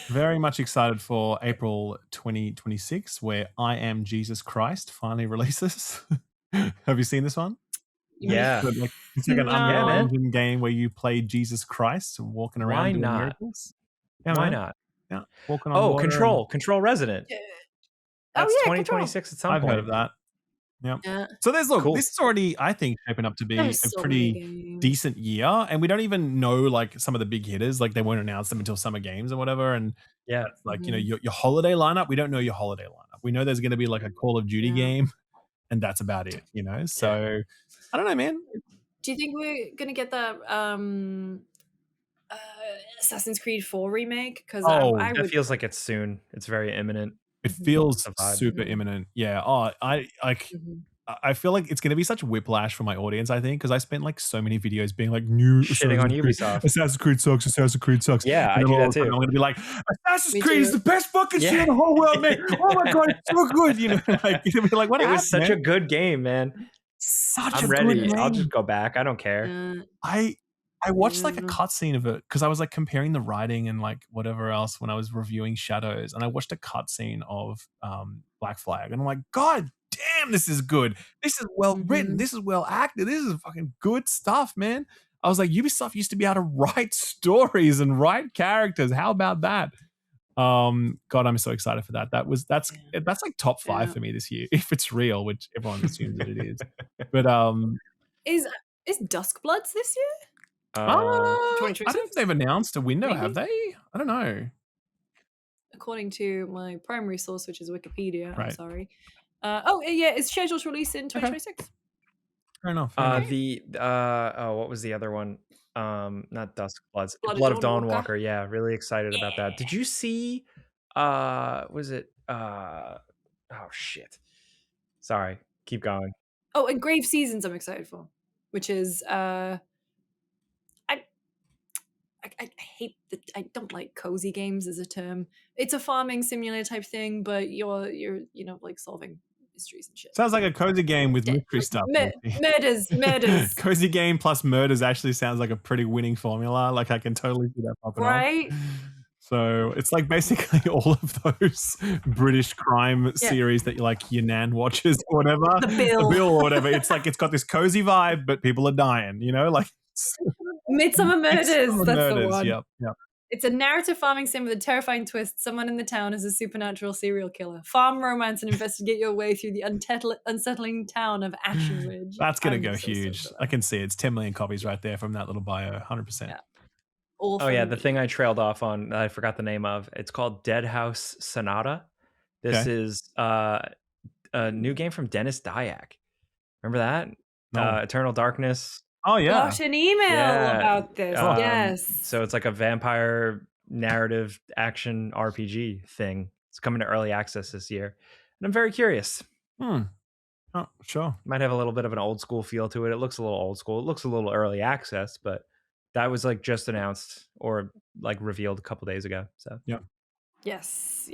very much excited for April 2026, where I Am Jesus Christ finally releases. Have you seen this one? Yeah. It's like an Unreal Engine game where you play Jesus Christ walking around doing miracles. Yeah, why not? Yeah, walking on water. Control Resident. That's 2026 at some point. I've heard of that. Yeah. So this is already, I think, shaping up to be a pretty decent year, and we don't even know like some of the big hitters. Like they won't announce them until Summer Games or whatever. And like your holiday lineup, we don't know your holiday lineup. We know there's going to be like a Call of Duty game, and that's about it. So I don't know, man. Do you think we're gonna get that Assassin's Creed 4 remake? Because it feels like it's soon. It's very imminent. It feels super imminent. Yeah. I feel like it's going to be such whiplash for my audience, I think, because I spent like so many videos being like, new shitting on Ubisoft. Assassin's Creed sucks. Yeah, I do that too. I'm going to be like, Assassin's Creed is the best fucking shit in the whole world, man. Oh my God, it's so good. Like, you'll be like, what happened? It was such a good game, man. I'm ready. I'll just go back. I don't care. I watched like a cutscene of it because I was like comparing the writing and like whatever else when I was reviewing Shadows, and I watched a cutscene of Black Flag, and I'm like, God damn, this is good. This is well written. This is well acted. This is fucking good stuff, man. I was like, Ubisoft used to be able to write stories and write characters. How about that? God, I'm so excited for that. That's like top 5 for me this year, if it's real, which everyone assumes that it is. But is Duskbloods this year? I don't know if they've announced a window, have they? I don't know. According to my primary source, which is Wikipedia, right. I'm sorry. It's scheduled to release in 2026. Fair enough. What was the other one? Not Duskbloods. Blood of Dawnwalker. Yeah, really excited about that. Did you see was it oh shit. Sorry, keep going. Oh, and Grave Seasons I'm excited for, which is I hate that. I don't like cozy games as a term. It's a farming simulator type thing, but you're like solving mysteries and shit. Sounds like a cozy game with mystery stuff. Murders. Cozy game plus murders actually sounds like a pretty winning formula. Like I can totally see that popping right? off. So it's like basically all of those British crime series that you like your nan watches or whatever. The Bill or whatever. It's like it's got this cozy vibe, but people are dying, like Midsummer Murders. That's the one. Yep. It's a narrative farming sim with a terrifying twist. Someone in the town is a supernatural serial killer. Farm romance and investigate your way through the unsettling town of Ashen Ridge. That's going to go huge. I can see it. It's 10 million copies right there from that little bio, 100%. Yeah. The thing I trailed off on, I forgot the name of. It's called Dead House Sonata. This is a new game from Dennis Dyack. Remember that? No. Eternal Darkness. Oh, yeah. Got an email about this. Yes. So it's like a vampire narrative action RPG thing. It's coming to early access this year. And I'm very curious. Oh, sure. Might have a little bit of an old school feel to it. It looks a little old school. It looks a little early access, but that was like just announced or like revealed a couple days ago. So yeah. Yes.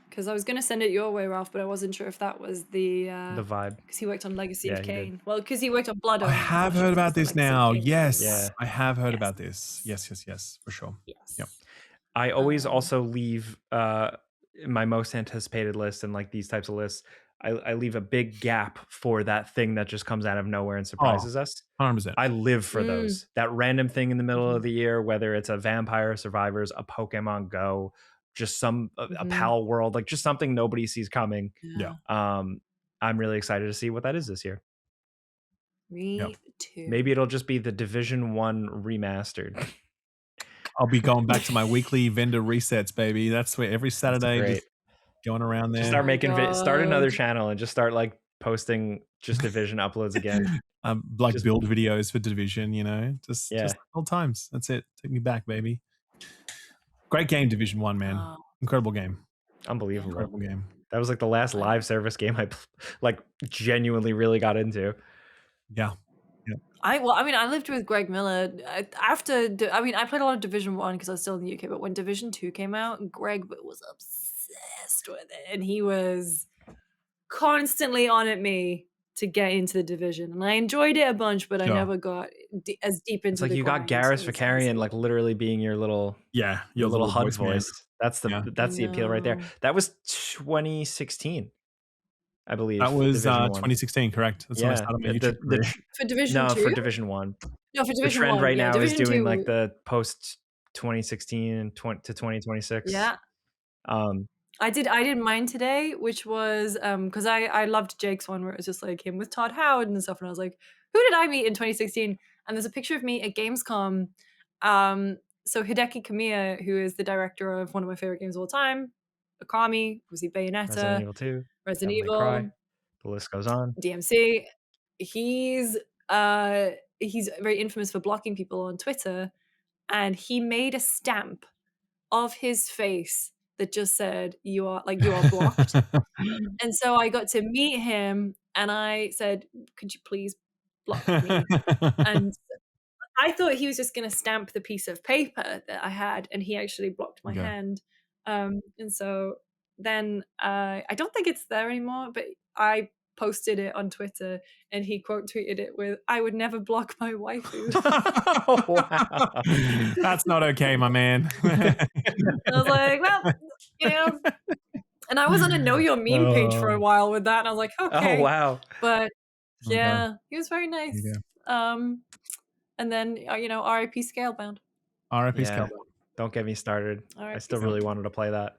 Because I was going to send it your way, Ralph, but I wasn't sure if that was the vibe. Because he worked on Legacy of Kain. Well, because he worked on Blood. I have heard about this now. Yes, I have heard about this. Yes, for sure. Yes. Yep. I always also leave my most anticipated list and like these types of lists. I leave a big gap for that thing that just comes out of nowhere and surprises us. 100%. I live for those. That random thing in the middle of the year, whether it's a Vampire Survivors, a Pokemon Go, just some a Pal World, like just something nobody sees coming. Yeah. I'm really excited to see what that is this year. Me too. Maybe it'll just be the Division 1 remastered. I'll be going back to my weekly vendor resets, baby. That's where every Saturday just going around there. Just start another channel and just start like posting just Division uploads again. Like just build videos for Division, just old times. That's it. Take me back, baby. Great game, Division 1, man. Incredible game. Unbelievable. Incredible game. That was like the last live service game I like genuinely really got into. Yeah. I lived with Greg Miller I played a lot of Division 1 because I was still in the UK, but when Division 2 came out, Greg was obsessed with it, and he was constantly on at me to get into the Division, and I enjoyed it a bunch, but I never got as deep into. It's like you got Garrus Vakarian like literally being your little your little HUD voice. That's the appeal right there. That was 2016. I believe that was 2016, correct? That's when I started my YouTube for Division 2? For Division 1. No, for Division 1. The trend right now Division is doing 2. like the post 2016 to 2026. Yeah. I did mine today, which was because I loved Jake's one where it was just like him with Todd Howard and stuff, and I was like, who did I meet in 2016? And there's a picture of me at Gamescom. So Hideki Kamiya, who is the director of one of my favorite games of all time, Okami, was he Bayonetta, Resident Evil 2, Resident Evil, the list goes on. DMC. He's very infamous for blocking people on Twitter, and he made a stamp of his face that just said you are blocked. And so I got to meet him, and I said, could you please block me? And I thought he was just going to stamp the piece of paper that I had, and he actually blocked my hand. And so then I don't think it's there anymore, but I posted it on Twitter, and he quote tweeted it with, "I would never block my waifu." Oh, wow. That's not okay, my man. I was like, well, and I was on a Know Your Meme page for a while with that, and I was like, okay. Oh, wow. But yeah, he was very nice. And then, RIP Scalebound. RIP Scalebound. Don't get me started. I still really wanted to play that.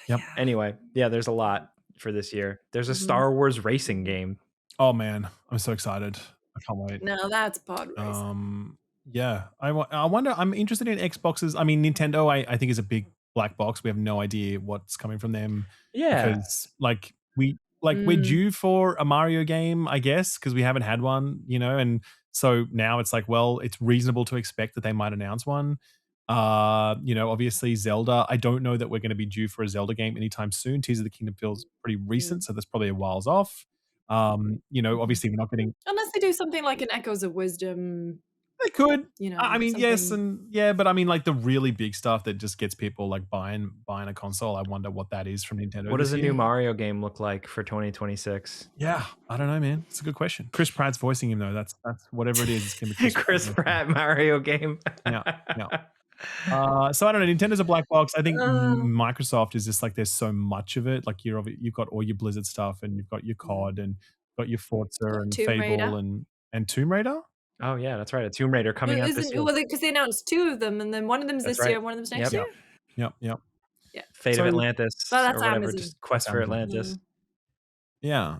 Yep. Anyway, there's a lot for this year. There's a Star Wars racing game. Oh, man. I'm so excited. I can't wait. No, that's pod racing. Yeah. I wonder, I'm interested in Xboxes. I mean, Nintendo, I think is a big black box. We have no idea what's coming from them. Yeah. Because we're due for a Mario game, I guess, because we haven't had one, and so now it's like, well, it's reasonable to expect that they might announce one. Obviously Zelda. I don't know that we're going to be due for a Zelda game anytime soon. Tears of the Kingdom feels pretty recent, so that's probably a whiles off. Obviously we're not getting, unless they do something like an Echoes of Wisdom They could. You know, I mean, yes, something. and yeah, but I mean, like the really big stuff that just gets people like buying a console. I wonder what that is from Nintendo What does this a new year. Mario game look like for 2026? Yeah, I don't know, man. It's a good question. Chris Pratt's voicing him though. That's whatever it is. It's gonna be Chris, Chris Pratt. Pratt Mario game. Yeah, yeah. So I don't know. Nintendo's a black box. I think Uh, Microsoft is just like there's so much of it. Like you've got all your Blizzard stuff, and you've got your COD, and got your Forza and Tomb Fable, Raider. and Tomb Raider. Oh yeah, that's right. A Tomb Raider coming out this year. Well, because they announced 2 of them, and then one of them's That's this year, right. and one of them's next Yep. year. Yep. Yeah. Fate So- of Atlantis Well, that's or whatever, Amazon. just Quest That's for Amazon. Atlantis. Yeah.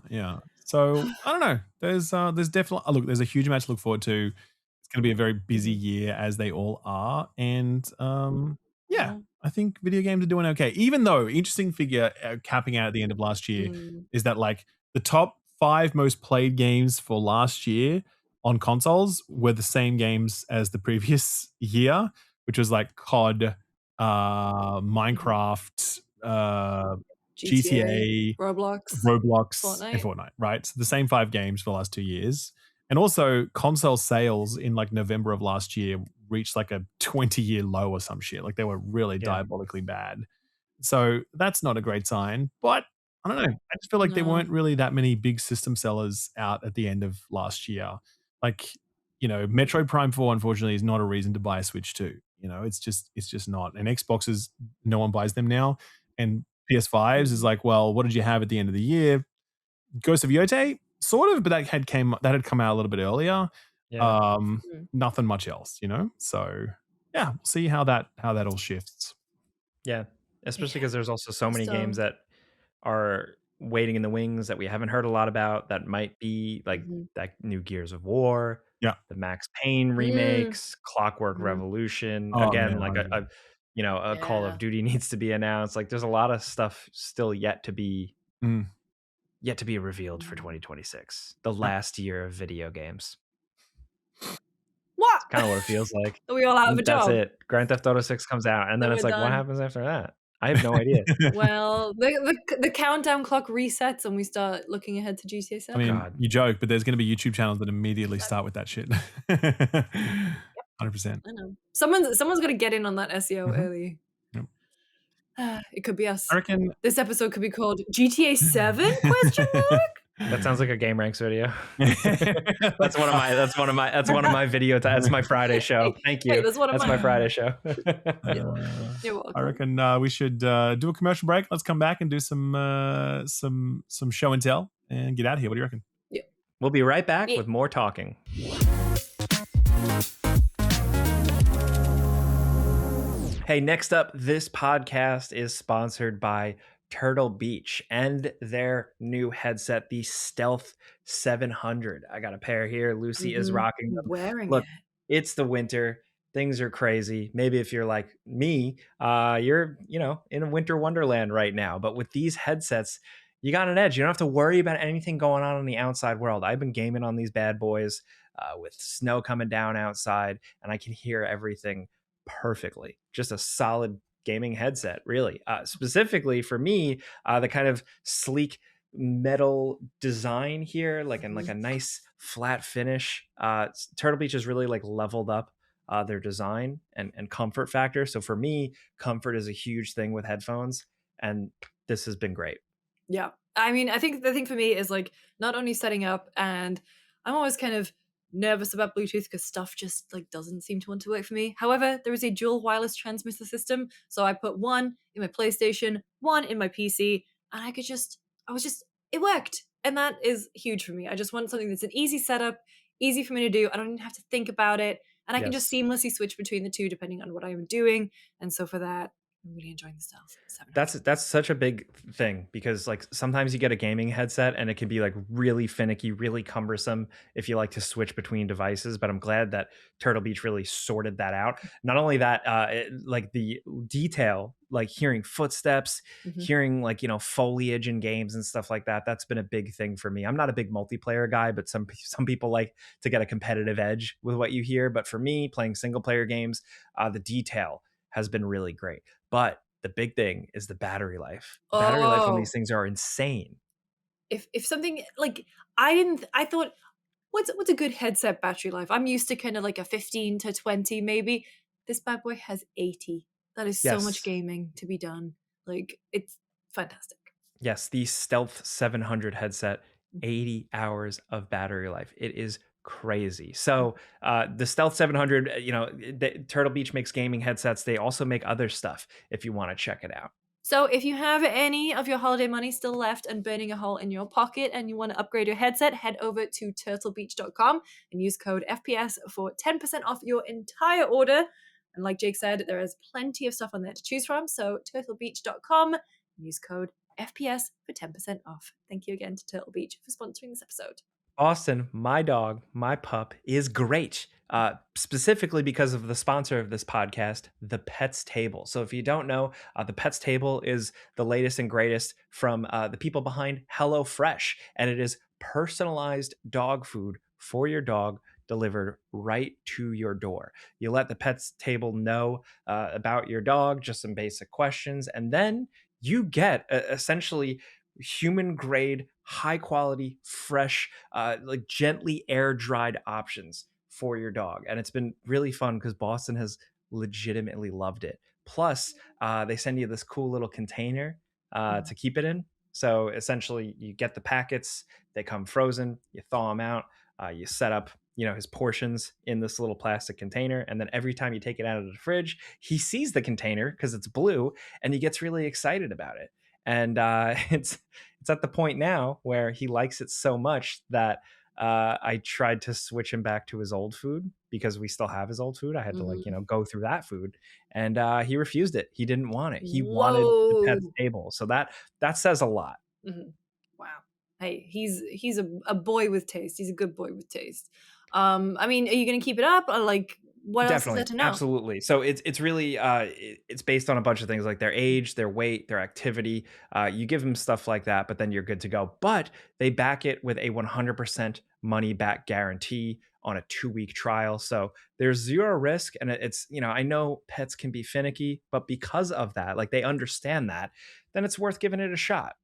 So I don't know. There's definitely look. There's a huge amount to look forward to. It's going to be a very busy year, as they all are, and yeah, I think video games are doing okay. Even though, interesting figure capping out at the end of last year is that like the top 5 most played games for last year on consoles were the same games as the previous year, which was like COD, Minecraft, GTA, Roblox, and Fortnite, right? So the same 5 games for the last 2 years. And also console sales in like November of last year reached like a 20-year low or some shit. Like they were really diabolically bad. So that's not a great sign. But I don't know. I just feel like there weren't really that many big system sellers out at the end of last year. Like, Metroid Prime 4 unfortunately is not a reason to buy a Switch 2. It's just not. And Xboxes, no one buys them now. And PS5s is like, well, what did you have at the end of the year? Ghost of Yotei, sort of, but that had come out a little bit earlier. Yeah. Nothing much else, So yeah, we'll see how that all shifts. Yeah, especially because there's also so many games that are waiting in the wings that we haven't heard a lot about. That might be like that new Gears of War, the Max Payne remakes, Clockwork Revolution. Again, like a Call of Duty needs to be announced. Like there's a lot of stuff still yet to be revealed for 2026, the last year of video games. What? Kind of what it feels like. We all have a job. That's it. Grand Theft Auto 6 comes out, and then it's like, what happens after that? I have no idea. Well, the countdown clock resets, and we start looking ahead to GTA 7. I mean, you joke, but there's going to be YouTube channels that immediately start with that shit. 100%. I know. Someone's going to get in on that SEO early. Yep. It could be us. I reckon this episode could be called GTA 7? Question mark. That sounds like a Game Ranks video. That's one of my video. That's my Friday show. Thank you. That's my Friday show. You're welcome. I reckon we should do a commercial break. Let's come back and do some show and tell and get out of here. What do you reckon? Yeah. We'll be right back with more talking. Hey, next up, this podcast is sponsored by Turtle Beach and their new headset, the Stealth 700. I got a pair here. Lucy is rocking them. Look, it's the winter. Things are crazy. Maybe if you're like me, you're, in a winter wonderland right now. But with these headsets, you got an edge. You don't have to worry about anything going on in the outside world. I've been gaming on these bad boys with snow coming down outside, and I can hear everything perfectly. Just a solid gaming headset, really. Specifically for me, the kind of sleek metal design here, like in like a nice flat finish. Turtle Beach has really like leveled up their design and comfort factor. So for me, comfort is a huge thing with headphones, and this has been great. Yeah. I mean, I think the thing for me is like not only setting up, and I'm always kind of nervous about Bluetooth because stuff just like doesn't seem to want to work for me. However, there is a dual wireless transmitter system, so I put one in my PlayStation, one in my PC, and it worked. And that is huge for me. I just want something that's an easy setup, easy for me to do. I don't even have to think about it, and I can just seamlessly switch between the two depending on what I'm doing. And so for that, I'm really enjoying the Stealth 700. That's such a big thing, because like sometimes you get a gaming headset and it can be like really finicky, really cumbersome if you like to switch between devices. But I'm glad that Turtle Beach really sorted that out. Not only that, like the detail, like hearing footsteps, hearing like, foliage in games and stuff like that. That's been a big thing for me. I'm not a big multiplayer guy, but some people like to get a competitive edge with what you hear. But for me, playing single player games, the detail has been really great. But the big thing is the battery life. The battery life on these things are insane. If something like I thought what's a good headset battery life? I'm used to kind of like a 15 to 20 maybe. This bad boy has 80. That is so much Yes. gaming to be done. Like, it's fantastic. Yes, the Stealth 700 headset, 80 hours of battery life. It is crazy. So the Stealth 700, Turtle Beach makes gaming headsets. They also make other stuff if you want to check it out. So if you have any of your holiday money still left and burning a hole in your pocket and you want to upgrade your headset, head over to turtlebeach.com and use code FPS for 10% off your entire order. And like Jake said, there is plenty of stuff on there to choose from. So turtlebeach.com and use code FPS for 10% off. Thank you again to Turtle Beach for sponsoring this episode. Austin, my dog, my pup, is great, specifically because of the sponsor of this podcast, The Pets Table. So if you don't know, The Pets Table is the latest and greatest from the people behind HelloFresh, and it is personalized dog food for your dog delivered right to your door. You let The Pets Table know about your dog, just some basic questions, and then you get essentially human grade, high quality, fresh, like gently air dried options for your dog. And it's been really fun because Boston has legitimately loved it. Plus, they send you this cool little container to keep it in. So essentially, you get the packets, they come frozen, you thaw them out, you set up his portions in this little plastic container, and then every time you take it out of the fridge, he sees the container because it's blue and he gets really excited about it. And it's at the point now where he likes it so much that I tried to switch him back to his old food because we still have his old food. I had to go through that food, and he refused it. He didn't want it. He wanted the Pets Table. So that says a lot. Mm-hmm. Wow. Hey, he's a boy with taste. He's a good boy with taste. I mean, are you going to keep it up? Or like, what else is there to know? Absolutely. So it's really it's based on a bunch of things like their age, their weight, their activity. You give them stuff like that, but then you're good to go. But they back it with a 100% money back guarantee on a 2-week trial. So there's zero risk, and it's I know pets can be finicky, but because of that, like they understand that, then it's worth giving it a shot.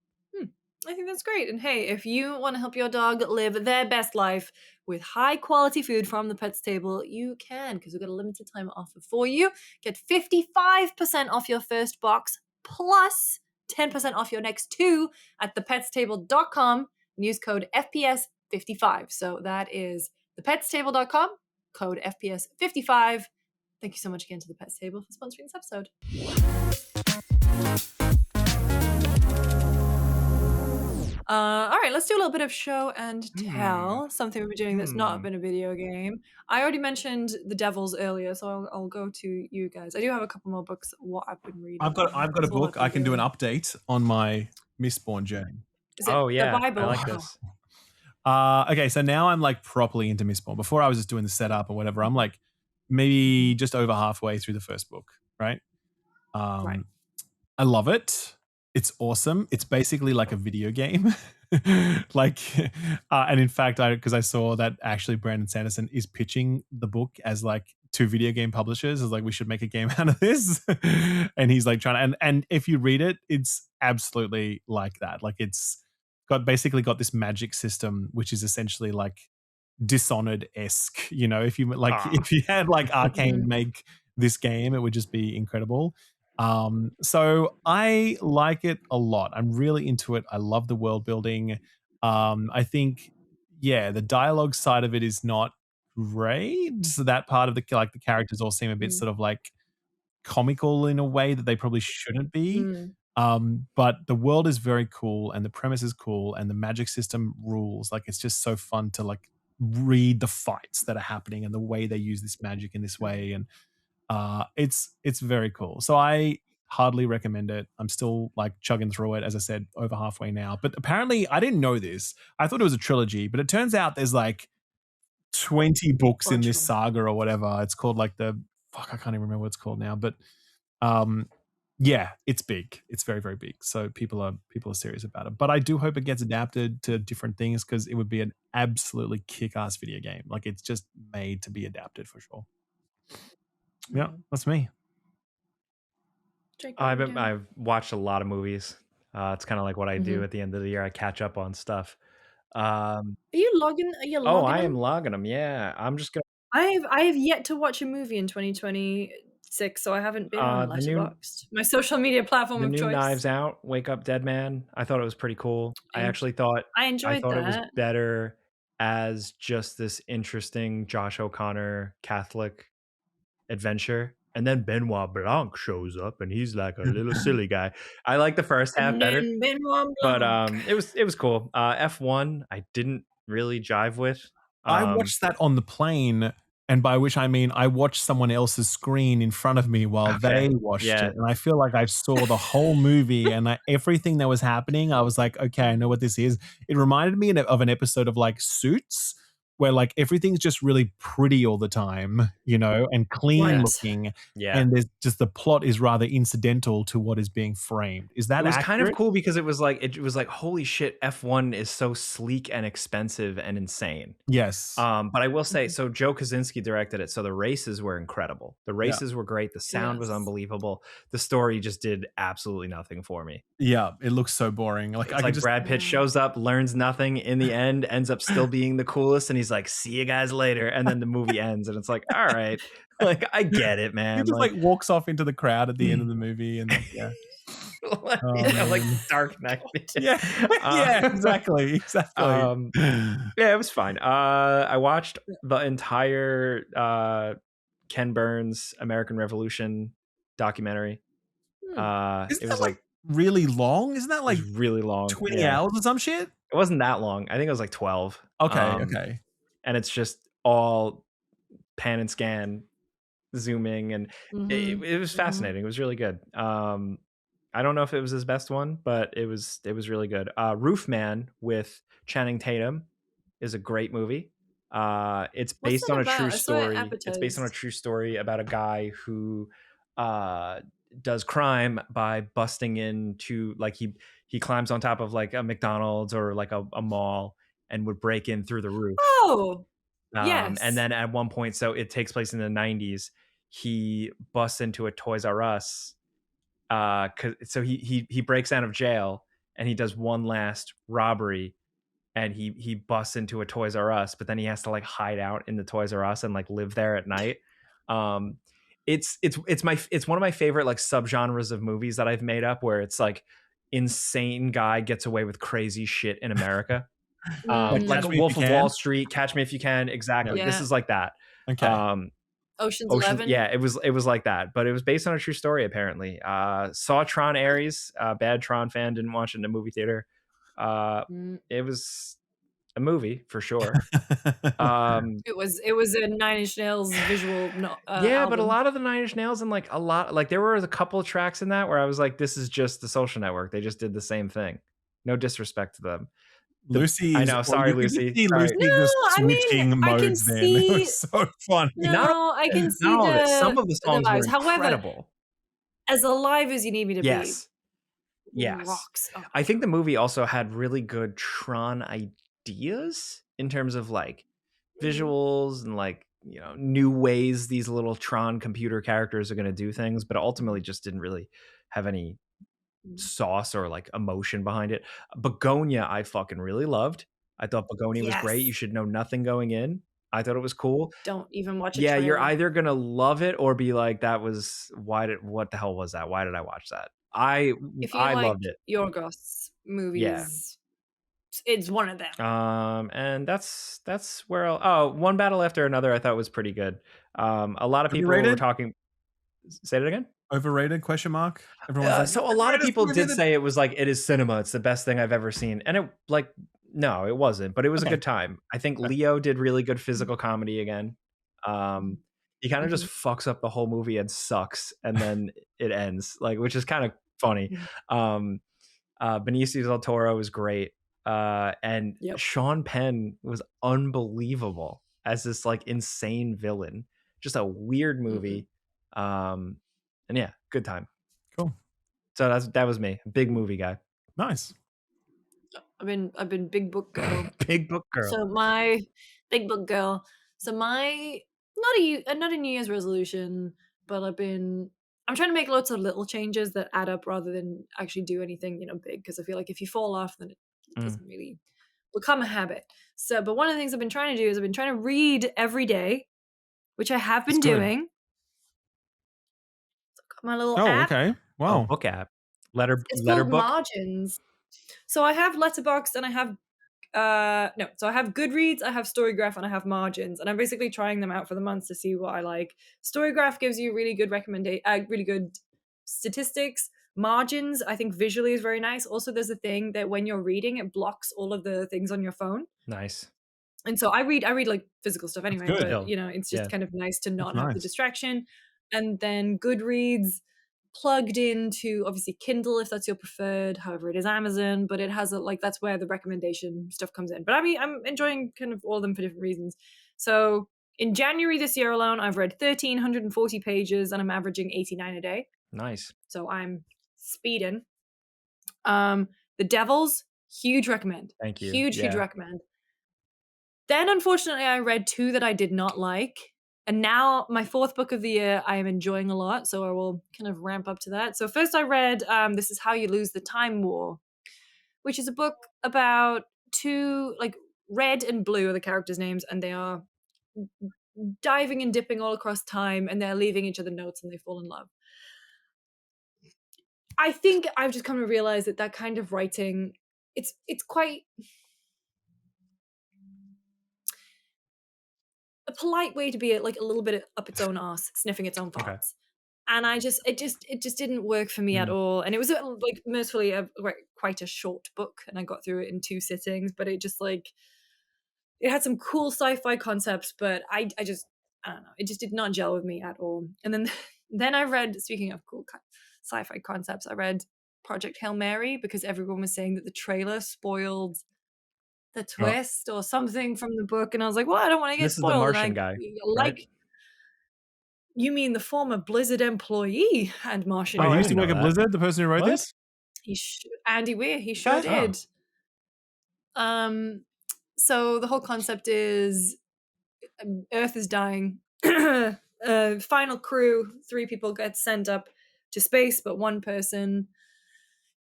I think that's great. And hey, if you want to help your dog live their best life with high quality food from the Pets Table, you can, because we've got a limited time offer for you. Get 55% off your first box plus 10% off your next 2 at thepetstable.com and use code FPS55. So that is thepetstable.com, code FPS55. Thank you so much again to the Pets Table for sponsoring this episode. All right, let's do a little bit of show and tell. Something we've been doing that's not been a video game. I already mentioned The Devils earlier, so I'll go to you guys. I do have a couple more books. What I've been reading. I've got a book. I can do an update on my Mistborn journey. Is it the Bible? I like this. Okay, so now I'm like properly into Mistborn. Before I was just doing the setup or whatever. I'm like maybe just over halfway through the first book, right? Right. I love it. It's awesome. It's basically like a video game. And in fact, because I saw that actually Brandon Sanderson is pitching the book as like to video game publishers, as like we should make a game out of this. And he's like trying to, and if you read it, it's absolutely like that. Like it's basically got this magic system, which is essentially like Dishonored-esque. If you had like Arcane make this game, it would just be incredible. So I like it a lot. I'm really into it. I love the world building. I think, the dialogue side of it is not great. So that part of the characters all seem a bit sort of like comical in a way that they probably shouldn't be. But the world is very cool and the premise is cool and the magic system rules. Like it's just so fun to like read the fights that are happening and the way they use this magic in this way. And it's very cool. So I hardly recommend it. I'm still like chugging through it, as I said, over halfway now. But apparently I didn't know this. I thought it was a trilogy, but it turns out there's like 20 books in this saga or whatever. It's called like I can't even remember what it's called now. But it's big. It's very, very big. So people are serious about it. But I do hope it gets adapted to different things because it would be an absolutely kick-ass video game. Like it's just made to be adapted for sure. Yeah, that's me. Jake, I've watched a lot of movies. It's kind of like what I do at the end of the year. I catch up on stuff. Are you logging? Are you Oh, logging I am them? logging them. Yeah, I'm just gonna. I have yet to watch a movie in 2026, so I haven't been on The new Letterboxd, my social media platform the of new choice. Knives Out, Wake Up Dead Man. I thought it was pretty cool. I I actually thought I I enjoyed thought it was that. better as just this interesting Josh O'Connor Catholic adventure. And then Benoit Blanc shows up and he's like a little silly guy. I like the first half And better, then Benoit but Blanc. it was cool. F1 I didn't really jive with. I watched that on the plane, and by which I mean I watched someone else's screen in front of me while Okay. they watched Yeah. it, and I feel like I saw the whole movie and everything that was happening, I was like, "Okay, I know what this is." It reminded me of an episode of, like, Suits, where, like, everything's just really pretty all the time, and clean Right. looking, Yeah. and there's just the plot is rather incidental to what is being framed. Is It that was kind of accurate? cool because it was like, holy shit, F1 is so sleek and expensive and insane. Yes. But I will say, Mhm. so Joe Kosinski directed it, so the races were incredible. The Yeah. races were great. The sound was Yes. unbelievable. The story just did absolutely nothing for me. Yeah, it looks so boring. Like, I It's could like just Brad Pitt Yeah. shows up, learns nothing, in the end, ends up still being the coolest, and he's like, "See you guys later," and then the movie ends, and it's like, all right, like I get it, he man. just, like, Like, walks off into the crowd at the end of the movie and yeah. Oh, like man. Dark Knight. Yeah. Uh, Yeah, exactly, exactly. um, yeah, it was fine. I watched the entire Ken Burns American Revolution documentary. Hmm. It Isn't was that, like, like really long? Isn't that, it was like, really long. 20 Yeah, hours or some shit? it wasn't that long. I think it was like 12. Okay, okay. And it's just all pan and scan zooming, and it, Mhm. it was Mhm. fascinating. It was really good. I don't know if it was his best one, but it was really good. Roof Man with Channing Tatum is a great movie. It's What's based that on a true about? I saw it story. It's based on a advertised. true story about a guy who uh, does crime by busting into, like, he climbs on top of like a McDonald's or like a mall and would break in through the roof. Oh, And yes. then at one point, so it takes place in the 90s, he busts into a Toys R Us. So he breaks out of jail and he does one last robbery, and he busts into a Toys R Us, but then he has to like hide out in the Toys R Us and like live there at night. Um, it's one of my favorite like subgenres of movies that I've made up, where it's like insane guy gets away with crazy shit in America. Like, Like Catch Me If You Wolf of Wall Can? Street, Catch Me If You Can, Yeah. exactly. This Yeah. is like that. Okay. Um, Ocean's Ocean, 11. yeah, it was like that, but it was based on a true story apparently. Saw Tron Ares, bad Tron fan, didn't watch it in a movie theater. Uh, Mm. it was a movie for sure. Um, It was a Nine Inch Nails visual yeah, but a album. lot of the Nine Inch Nails, and like a lot, like there were a couple of tracks in that where I was like, this is just the Social Network. They just did the same thing. No disrespect to them. I Lucy's know, well, sorry, you could just Lucy. see Sorry. Lucy No, just I mean, switching I can modes then. It see was so funny. Not no, I can see not all of it. Some the of the the songs were vibes. However, incredible. as alive as you need me to be Yes. Yes. rocks. Oh I my think the god. movie also had really good Tron ideas in terms of like Mhm. visuals and like, new ways these little Tron computer characters are going to do things, but ultimately just didn't really have any Mhm. sauce or like emotion behind it. Begonia, I fucking really loved. I thought Begonia was great. You Yes. should know nothing going in. I thought it was cool. Don't even watch a Yeah, you're trailer. either gonna love it or be like, that was what the hell was that? Why did I watch that? I If you I like loved it. Yorgos Yeah. movies, it's one of them. And that's where One Battle After Another I thought was pretty good. A lot of people were Overrated? talking. Say it again. Overrated? Question mark. Everyone's like, "It's So a the lot of greatest people movie did that." say it was like, it is cinema. It's the best thing I've ever seen, and it like, no, it wasn't. But it was a Okay. good time. I think Okay. Leo did really good physical comedy again. Um, he kind of just Mhm. fucks up the whole movie and sucks, and then it ends, like, which is kind of funny. Mhm. Um, Benicio del Toro was great, and Yep. Sean Penn was unbelievable as this like insane villain. Just a weird Mhm. movie, and yeah, good time. Cool. So that was me, big movie guy, Nice. I've been big book girl. big book girl. So my big book girl. So my not a New Year's resolution, but I'm trying to make lots of little changes that add up rather than actually do anything, big. Because I feel like if you fall off, then it Mm. doesn't really become a habit. So, but one of the things I've been trying to do is I've been trying to read every day, which I have been doing. So I've got my little app. Okay. Wow. book app. It's called Margins. So I have Letterboxd and I have so I have Goodreads, I have Storygraph, and I have Margins, and I'm basically trying them out for the month to see what I like. Storygraph gives you really good really good statistics. Margins, I think visually is very nice. Also, there's a thing that when you're reading, it blocks all of the things on your phone. Nice. And so I read like physical stuff anyway, good. but it's just kind of nice to not have the nice. distraction. And then Goodreads plugged into obviously Kindle if that's your preferred, however it is Amazon, but it has that's where the recommendation stuff comes in. But I mean, I'm enjoying kind of all of them for different reasons. So in January this year alone, I've read 1,340 pages and I'm averaging 89 a day. Nice. So I'm speeding. The Devils, huge recommend. Thank you. Huge recommend. Then unfortunately I read 2 that I did not like. And now my 4th book of the year, I am enjoying a lot. So I will kind of ramp up to that. So first I read This Is How You Lose the Time War, which is a book about 2, Red and Blue are the characters' names, and they are diving and dipping all across time, and they're leaving each other notes and they fall in love. I think I've just come to realize that kind of writing, it's quite a polite way to be a little bit up its own arse, sniffing its own thoughts. Okay. And it just didn't work for me at all. And it was mercifully quite a short book, and I got through it in 2 sittings. But it just it had some cool sci-fi concepts, but I don't know, it just did not gel with me at all. And then I read, speaking of cool sci-fi concepts, I read Project Hail Mary because everyone was saying that the trailer spoiled the twist or something from the book, and I was like, well, I don't want to get spoiled. This is the Martian guy, right? You mean the former Blizzard employee and Martian? Wait, he used to work at Blizzard, the person who wrote this? Andy Weir, he sure did. So the whole concept is Earth is dying. Final crew, 3 people get sent up to space, but one person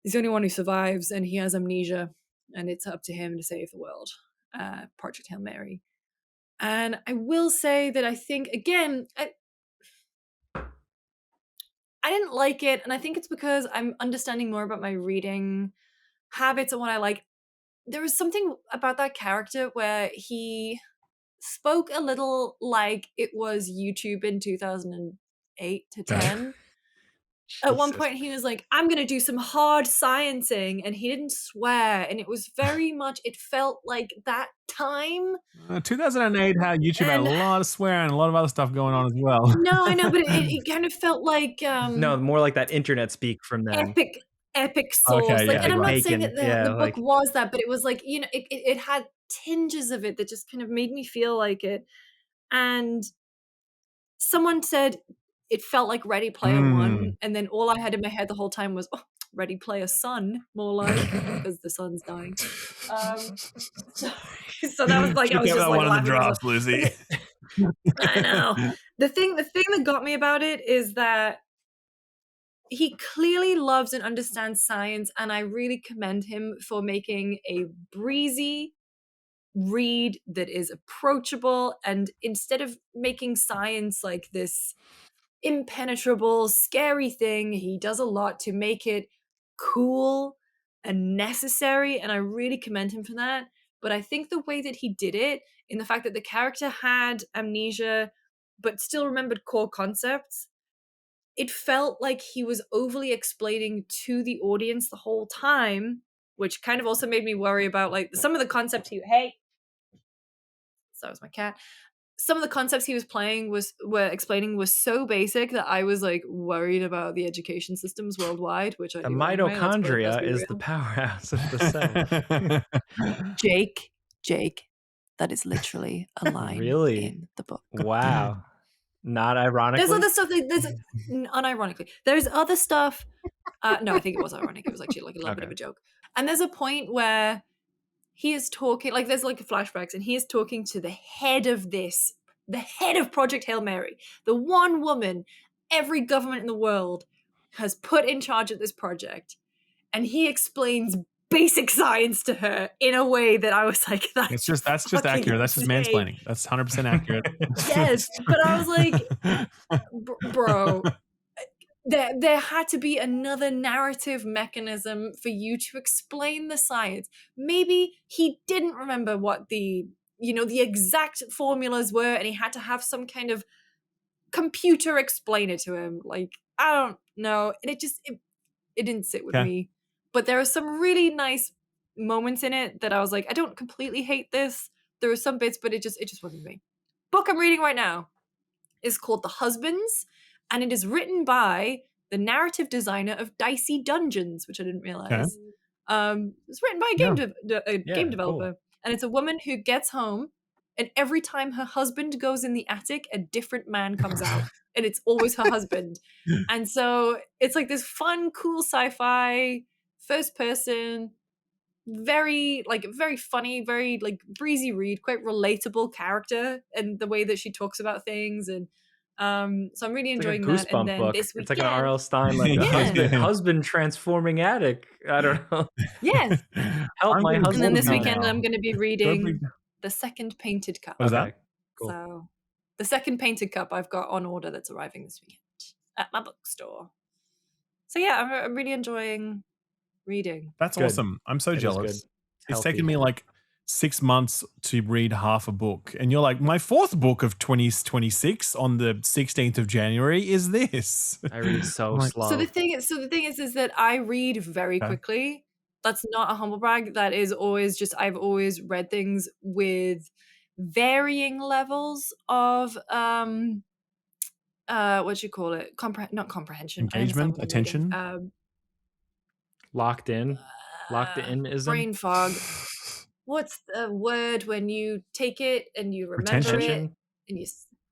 is the only one who survives, and he has amnesia, and it's up to him to save the world. Project Hail Mary. And I will say that I think, again, I didn't like it, and I think it's because I'm understanding more about my reading habits and what I like. There was something about that character where he spoke a little like it was YouTube in 2008 to 10. At one point he was like, I'm going to do some hard sciencing, and he didn't swear, and it was very much, it felt like that time. 2008 had YouTube had a lot of swearing and a lot of other stuff going on as well. No, I know, but it kind of felt like no, more like that internet speak from them. Epic source. Okay, and I'm not saying that the book was that, but it was like, it had tinges of it that just kind of made me feel like it. And someone said it felt like Ready Player One, and then all I had in my head the whole time was Ready Player Sun, more like, because the sun's dying. So that was like, I was just like laughing. Drops, Lucy. I know. The thing that got me about it is that he clearly loves and understands science, and I really commend him for making a breezy read that is approachable, and instead of making science like this impenetrable, scary thing, he does a lot to make it cool and necessary, and I really commend him for that. But I think the way that he did it, in the fact that the character had amnesia but still remembered core concepts, it felt like he was overly explaining to the audience the whole time, which kind of also made me worry about some of the concepts so was my cat. Some of the concepts he was explaining was so basic that I was worried about the education systems worldwide, which I the do mitochondria anyway, is the powerhouse of the cell. Jake, that is literally a line in the book. Wow. Not ironically. There's other stuff. Unironically. There's other stuff. No, I think it was ironic. It was actually a little bit of a joke. And there's a point where he is talking, there's flashbacks, and he is talking to the head of Project Hail Mary, the one woman every government in the world has put in charge of this project. And he explains basic science to her in a way that I was like, that's just accurate. That's just insane. mansplaining. That's 100% accurate. Yes, but I was like, bro, there had to be another narrative mechanism for you to explain the science. Maybe he didn't remember what the exact formulas were, and he had to have some kind of computer explain it to him. Like, I don't know. And it didn't sit with me. But there are some really nice moments in it that I was like, I don't completely hate this. There were some bits, but it just wasn't me. Book I'm reading right now is called The Husbands, and it is written by the narrative designer of Dicey Dungeons, which I didn't realize. It's written by a game developer. Cool. And it's a woman who gets home, and every time her husband goes in the attic, a different man comes out. And it's always her husband. And so it's like this fun, cool sci-fi, first person, very funny, very like breezy read, quite relatable character, and the way that she talks about things. And so I'm really enjoying that. And then book. This weekend, it's like an R.L. Stein, like husband transforming attic. I don't know. Yes. Help my husband. And then this weekend I'm going to be reading The Second Painted Cup. What is that? Cool. So The Second Painted Cup I've got on order that's arriving this weekend at my bookstore. So yeah, I'm really enjoying reading. That's awesome. I'm so jealous. It's taken me like 6 months to read half a book, and you're like, my fourth book of 2026 on the 16th of January is this. I read so slow. So the thing is that I read very quickly. That's not a humble brag. That is always just, I've always read things with varying levels of what you call it? Not comprehension. Engagement, attention. Locked in. Locked in ism. Brain fog. What's the word when you take it and you remember it and you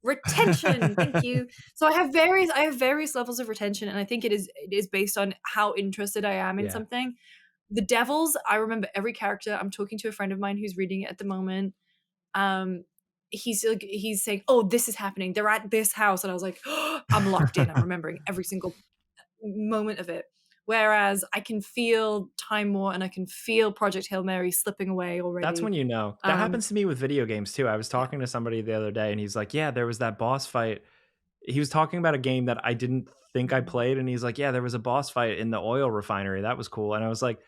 retention? Thank you. So I have various levels of retention, and I think it is based on how interested I am in something. The Devils, I remember every character. I'm talking to a friend of mine who's reading it at the moment. He's saying, "Oh, this is happening. They're at this house," and I was like, oh, "I'm locked in. I'm remembering every single moment of it." Whereas I can feel Time War and I can feel Project Hail Mary slipping away already. That's when you know. That happens to me with video games too. I was talking to somebody the other day, and he's like, "Yeah, there was that boss fight." He was talking about a game that I didn't think I played, and he's like, "Yeah, there was a boss fight in the oil refinery. That was cool." And I was like,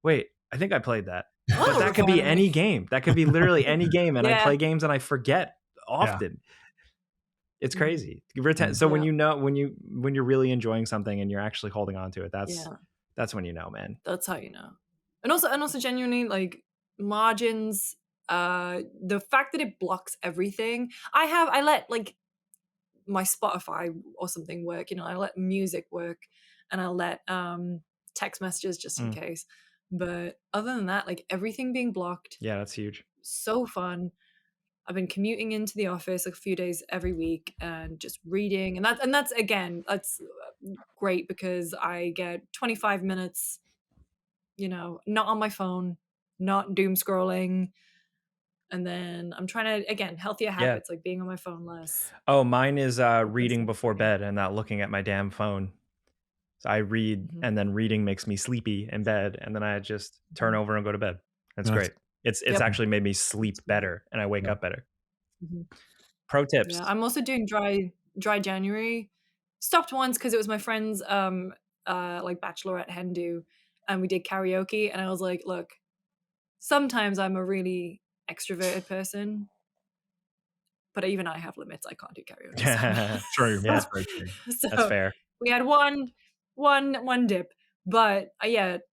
"Wait, I think I played that." But that could be any game. That could be literally any game. And I play games and I forget often. It's crazy. So when you're really enjoying something and you're actually holding on to it, that's when you know, man. That's how you know. And also genuinely, like, margins, the fact that it blocks everything. I let like my Spotify or something work, I let music work, and I'll let text messages just in case. But other than that, like, everything being blocked. Yeah, that's huge. So fun. I've been commuting into the office like a few days every week and just reading. And that's great because I get 25 minutes, not on my phone, not doom scrolling. And then I'm trying to, again, healthier habits, like being on my phone less. Oh, mine is reading before bed and not looking at my damn phone. So I read, and then reading makes me sleepy in bed, and then I just turn over and go to bed. That's great. It's actually made me sleep better, and I wake up better. Pro tips. Yeah, I'm also doing dry January. Stopped once because it was my friend's like bachelorette hen do, and we did karaoke, and I was like, look, sometimes I'm a really extroverted person, but even I have limits. I can't do karaoke. True. Yeah. That's very true. So that's fair. We had one dip, but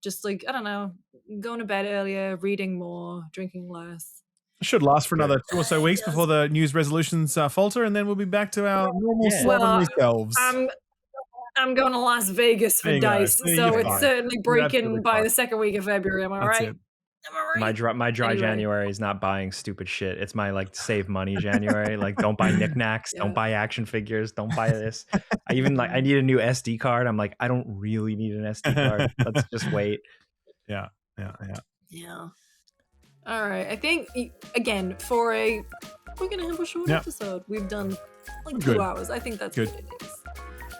just like, I don't know, going to bed earlier, reading more, drinking less. It should last for another 2 or so weeks before the news resolutions falter, and then we'll be back to our normal slovenly selves. I'm going to Las Vegas for Dice, so it's certainly breaking by the second week of February. Am I right? My dry January is not buying stupid shit. It's my like save money January. Like, don't buy knickknacks, don't buy action figures, don't buy this. I need a new SD card. I'm like, I don't really need an SD card. Let's just wait. Yeah. All right. I think again we're gonna have a short episode. We've done like 2 hours. I think that's good. What it is.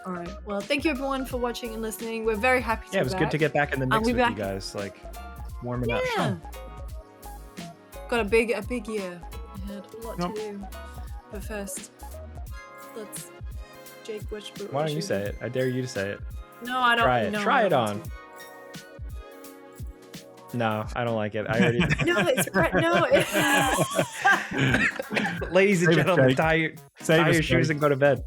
All right. Well, thank you everyone for watching and listening. We're very happy to be back. It was good to get back in the mix with you guys. Like, Warming up. Yeah. Got a big year ahead. A lot to do. But first, let's Jake Wishbrook. Why don't you say it? I dare you to say it. No, I don't. Try it. No, Try it on. No, I don't like it. I already. No, it's no. Ladies and gentlemen, tie your shoes Jake. and go to bed.